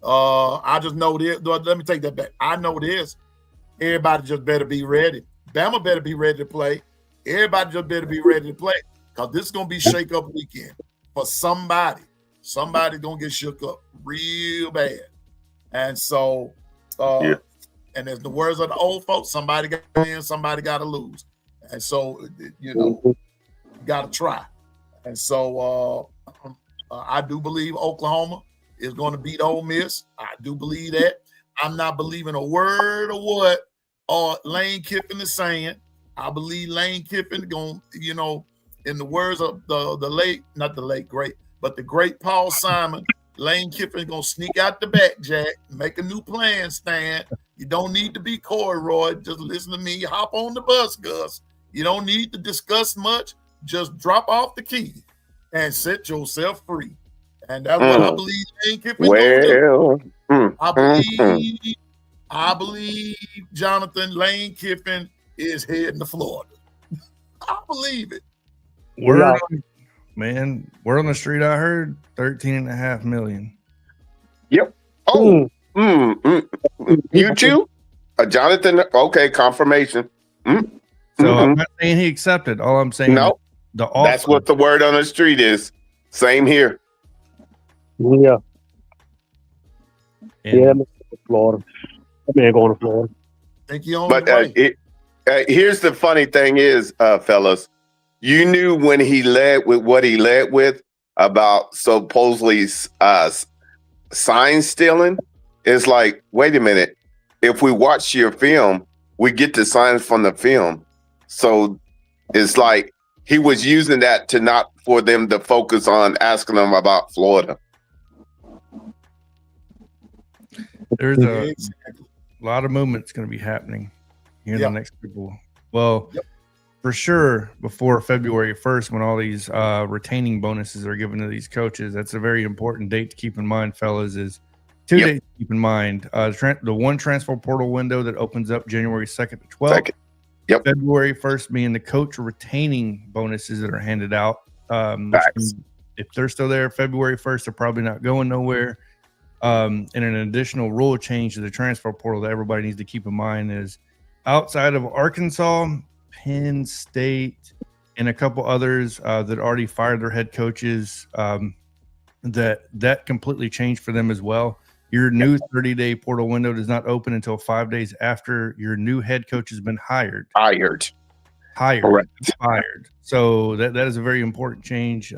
I just know this. Let me take that back. I know this. Everybody just better be ready. Bama better be ready to play. Everybody just better be ready to play because this is going to be shake-up weekend. for somebody. Somebody gonna get shook up real bad. And so, Yeah. and as the words of the old folks, somebody got to win, somebody got to lose. And so, you got to try. And so, I do believe Oklahoma is going to beat Ole Miss. I do believe that. I'm not believing a word of what Lane Kiffin is saying. I believe Lane Kiffin going, in the words of the late, not the late, great, but the great Paul Simon, Lane Kiffin going to sneak out the back, Jack, make a new plan, Stan. You don't need to be coy, Roy. Just listen to me. Hop on the bus, Gus. You don't need to discuss much. Just drop off the key and set yourself free. And that's what I believe Lane Kiffin going to do. I believe Jonathan Lane Kiffin is heading to Florida. I believe it. Word on the street, I heard $13.5 million. Yep. Oh, you too? Jonathan, okay, confirmation. So I'm not saying he accepted. All I'm saying no, the offer. That's what the word on the street is. Same here. Yeah. And Florida. That man going to Florida. Think he on But the way. here's the funny thing is, fellas, you knew when he led with what he led with about supposedly sign stealing. It's like, wait a minute. If we watch your film, we get the signs from the film. So it's like he was using that to not for them to focus on asking them about Florida. there's a lot of movements going to be happening here in the next people. Well, for sure, before February 1st, when all these retaining bonuses are given to these coaches, that's a very important date to keep in mind, fellas, is two dates to keep in mind. The one transfer portal window that opens up January 2nd to 12th. February 1st being the coach retaining bonuses that are handed out. If they're still there February 1st, they're probably not going nowhere. And an additional rule change to the transfer portal that everybody needs to keep in mind is outside of Arkansas, Penn State, and a couple others that already fired their head coaches, that completely changed for them as well. Your new 30-day portal window does not open until 5 days after your new head coach has been hired. Correct. Fired. So that is a very important change.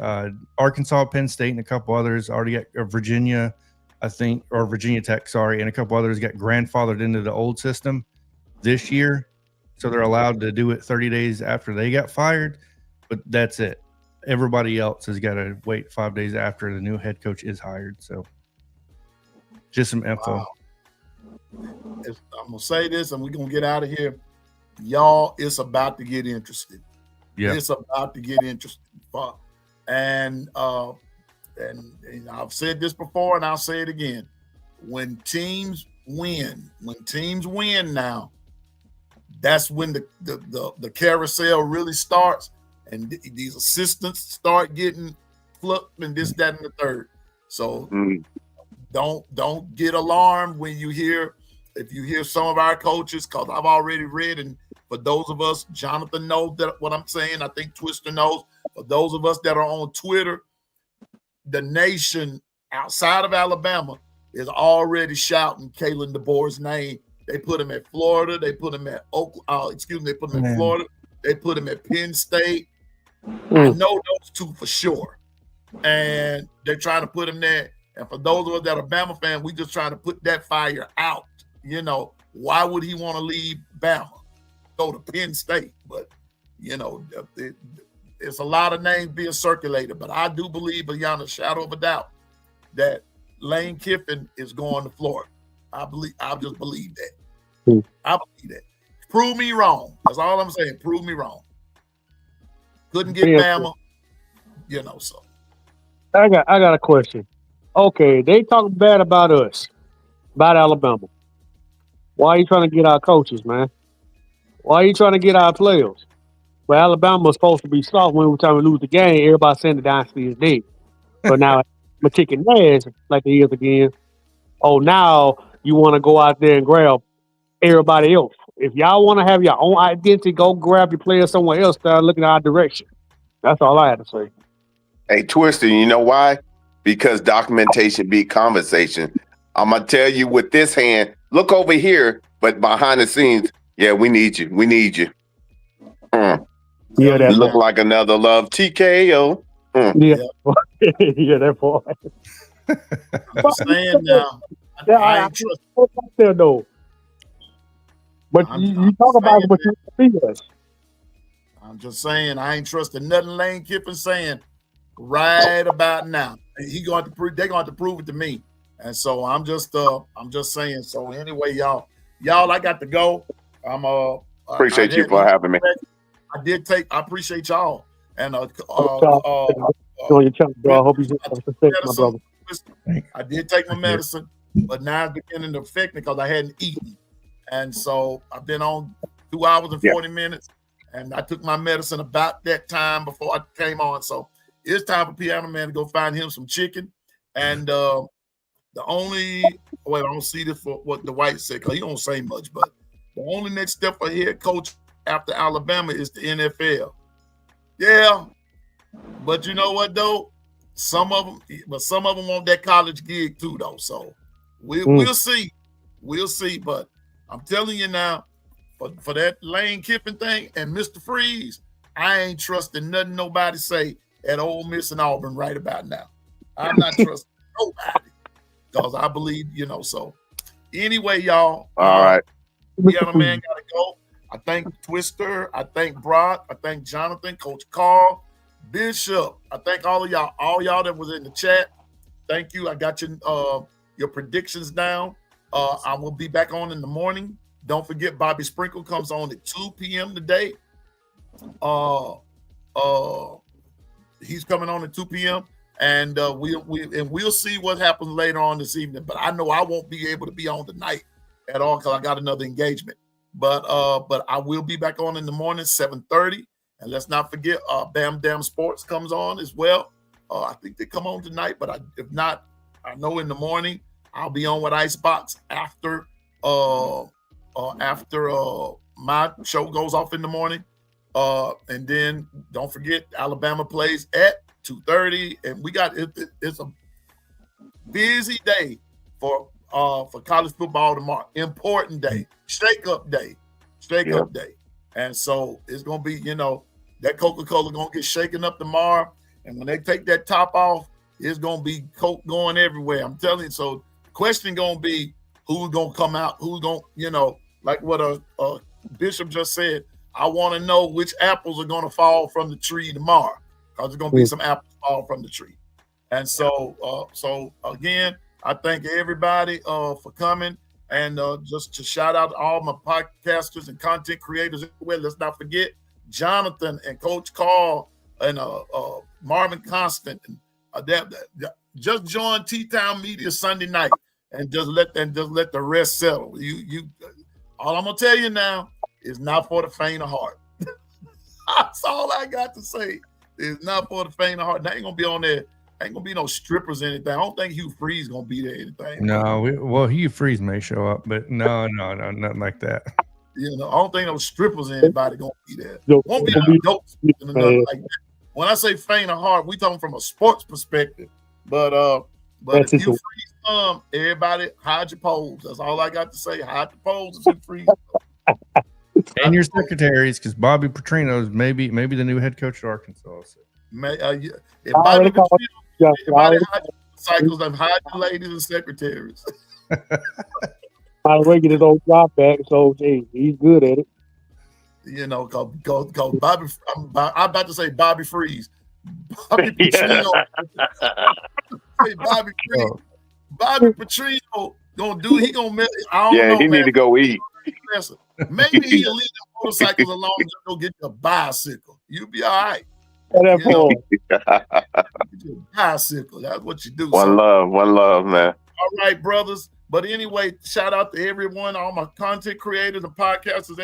Arkansas, Penn State, and a couple others already got Virginia, I think, or Virginia Tech, sorry, and a couple others got grandfathered into the old system this year. So they're allowed to do it 30 days after they got fired, but that's it. Everybody else has got to wait 5 days after the new head coach is hired. So just some info. I'm going to say this and we're going to get out of here. Y'all, it's about to get interesting. Yeah. It's about to get interesting. And I've said this before and I'll say it again. When teams win now, that's when the carousel really starts and these assistants start getting flipped and this, that, and the third. So don't get alarmed when you hear, if you hear some of our coaches, because I've already read, and for those of us, Jonathan knows that what I'm saying, I think Twister knows, for those of us that are on Twitter, the nation outside of Alabama is already shouting Kalen DeBoer's name. They put him at Florida. They put him at they put him at Florida. They put him at Penn State. I know those two for sure. And they're trying to put him there. And for those of us that are Bama fans, we just trying to put that fire out. Why would he want to leave Bama? Go to Penn State. But, it's a lot of names being circulated. But I do believe beyond a shadow of a doubt that Lane Kiffin is going to Florida. I just believe that. I believe that. Prove me wrong. That's all I'm saying. Prove me wrong. Couldn't get Bama, so. I got a question. Okay, they talk bad about us, about Alabama. Why are you trying to get our coaches, man? Why are you trying to get our players? Well, Alabama was supposed to be soft when we time to lose the game. Everybody saying the dynasty is dead. But now we're kicking ass like the years again. Oh, now you want to go out there and grab everybody else. If y'all want to have your own identity, go grab your players somewhere else. Start looking at our direction. That's all I had to say. Hey, Twister, you know why? Because documentation beat conversation. I'm gonna tell you with this hand, look over here, but behind the scenes, yeah, we need you. We need you. Yeah, You that look boy. like another love TKO. Yeah, yeah, that boy. I'm just saying now. Yeah, I I ain't trust. out there though. But I'm you talk about it, saying but you see us. I'm just saying I ain't trusting nothing Lane Kiffin saying right about now. He going to prove they're going to prove it to me. And so I'm just saying. So anyway, y'all, I got to go. I'm Appreciate you for having me. I appreciate y'all. And On your channel, bro. I hope you get some success, my brother. I did take my medicine, but now it's beginning to affect me because I hadn't eaten. And so I've been on 2 hours and 40 minutes, and I took my medicine about that time before I came on. So it's time for Piano Man to go find him some chicken. And I don't see this for what the White said, because he don't say much, but the only next step for head coach after Alabama is the NFL. Yeah, but you know what though? Some of them want that college gig too, though. So we'll see. We'll see. But I'm telling you now, for that Lane Kiffin thing and Mr. Freeze, I ain't trusting nothing nobody say at Ole Miss and Auburn right about now. I'm not trusting nobody because I believe, so anyway, y'all. All right. Piano Man gotta go. I thank Twister. I thank Brock. I thank Jonathan, Coach Carl, Bishop. I thank all y'all that was in the chat. Thank you. I got your predictions down. I will be back on in the morning. Don't forget Bobby Sprinkle comes on at 2 p.m. today. He's coming on at 2 p.m. and we'll see what happens later on this evening. But I know I won't be able to be on tonight at all because I got another engagement. But I will be back on in the morning, 7:30. And let's not forget, Bam Dam Sports comes on as well. I think they come on tonight, but if not, I know in the morning I'll be on with Icebox after my show goes off in the morning. And then don't forget, Alabama plays at 2:30, and we got it's a busy day for college football tomorrow. Important day, shake up day. And so it's gonna be, that Coca-Cola gonna get shaken up tomorrow. And when they take that top off, it's gonna be Coke going everywhere. I'm telling you. So the question gonna be who's gonna come out, who's gonna, like what a Bishop just said. I want to know which apples are gonna fall from the tree tomorrow, because there's gonna be some apples fall from the tree. And so again, I thank everybody for coming. And just to shout out to all my podcasters and content creators everywhere. Let's not forget Jonathan and Coach Carl and Marvin Constant. And just join T-Town Media Sunday night and just let the rest settle. You all I'm gonna tell you now is not for the faint of heart. That's all I got to say. It's not for the faint of heart. They ain't gonna be on there. Ain't gonna be no strippers or anything. I don't think Hugh Freeze gonna be there or anything. No, Hugh Freeze may show up, but no, nothing like that. I don't think no strippers or anybody gonna be there. Won't be no adults or nothing like that. When I say faint of heart, we talking from a sports perspective. But if Hugh Freeze come, everybody hide your poles. That's all I got to say. Hide the poles if Hugh Freeze. And your secretaries, because Bobby Petrino is maybe the new head coach of Arkansas. So. If Bobby Petrino, everybody hide your cycles and hide the ladies and secretaries. By the way, get his old job back, so he's good at it. Cause Bobby, I'm about to say Bobby Freeze. Bobby Petrino. Say Bobby Freeze. Bobby Petrino gonna do. He gonna. I don't know. He need to go eat. Maybe he'll leave the motorcycles alone and just go get you a bicycle. You'll be all right. Get you a bicycle. That's what you do. One love, man. All right, brothers. But anyway, shout out to everyone, all my content creators and podcasters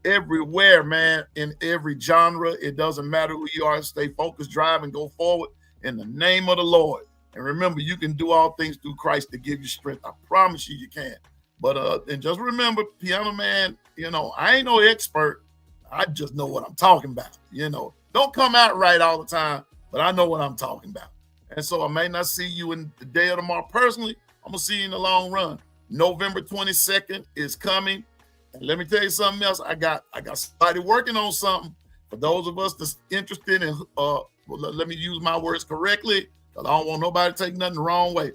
everywhere, man, in every genre. It doesn't matter who you are. Stay focused, drive, and go forward in the name of the Lord. And remember, you can do all things through Christ to give you strength. I promise you can. But and just remember, Piano Man, I ain't no expert. I just know what I'm talking about. Don't come out right all the time. but I know what I'm talking about. And so I may not see you in the day of tomorrow personally. I'm gonna see you in the long run. November 22nd is coming. And let me tell you something else. I got somebody working on something for those of us that's interested in let me use my words correctly, because I don't want nobody to take nothing the wrong way.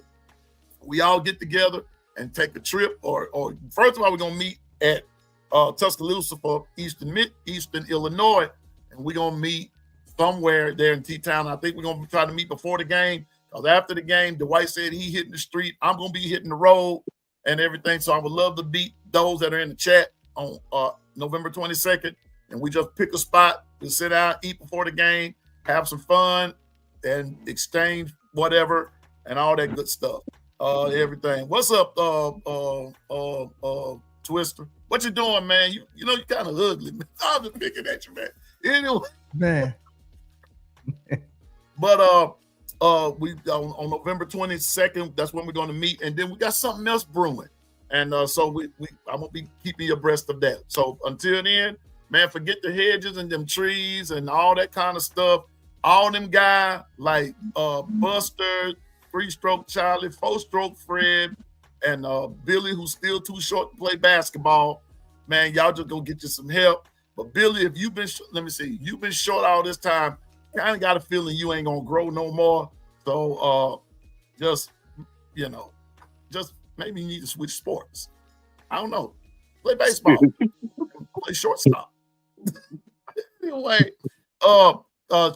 We all get together and take a trip, or first of all, we're gonna meet at Tuscaloosa for Eastern Illinois, and we're gonna meet somewhere there in T-Town. I think we're gonna try to meet before the game, because after the game, Dwight said he hitting the street. I'm gonna be hitting the road and everything. So I would love to meet those that are in the chat on November 22nd, and we just pick a spot to sit down, eat before the game, have some fun, and exchange whatever and all that good stuff. Everything. What's up, Twister? What you doing, man? You know you kind of ugly, man. I'm just picking at you, man. Anyway, Man. but we on November 22nd, that's when we're going to meet, and then we got something else brewing, and so I'm gonna be keeping you abreast of that. So until then, man, forget the hedges and them trees and all that kind of stuff. All them guys like Buster, 3-stroke Charlie, 4-stroke Fred, and Billy, who's still too short to play basketball. Man, y'all just go get you some help. But Billy, if you've been, you've been short all this time, kind of got a feeling you ain't gonna grow no more. So just maybe you need to switch sports. I don't know. Play baseball. Play shortstop. Anyway,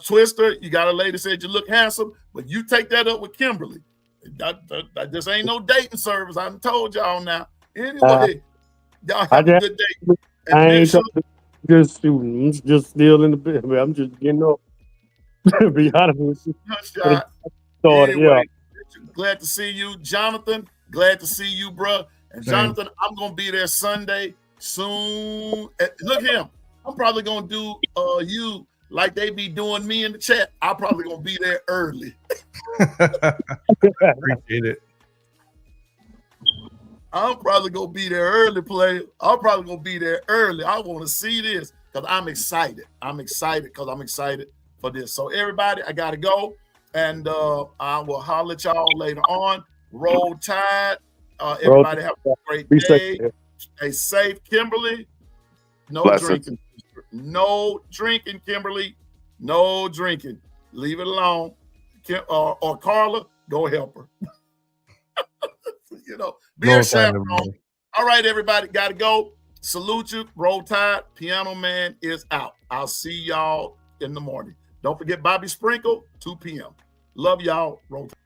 Twister, you got a lady said you look handsome, but you take that up with Kimberly. That just ain't no dating service. I done told y'all now. Anyway, y'all have a good day. And I ain't sure, just shooting. I'm just still in the bed. I'm just getting up. To be honest with you. shot. Started, Anyway, glad to see you, Jonathan. Glad to see you, bro. And Same. Jonathan, I'm gonna be there Sunday soon. Look at him. I'm probably gonna do you like they be doing me in the chat. I'm probably gonna be there early. Appreciate it. I'm probably gonna be there early, player. I'm probably gonna be there early. I want to see this because I'm excited. I'm excited because I'm excited for this. So everybody, I gotta go, and I will holler at y'all later on. Roll Tide. Everybody have a great day. Stay safe, Kimberly. No Blessings. drinking. No drinking, Kimberly. No drinking. Leave it alone. Or Carla, go help her. Be a chaperone. All right, everybody, got to go. Salute you. Roll Tide. Piano Man is out. I'll see y'all in the morning. Don't forget Bobby Sprinkle, 2 p.m. Love y'all. Roll Tide.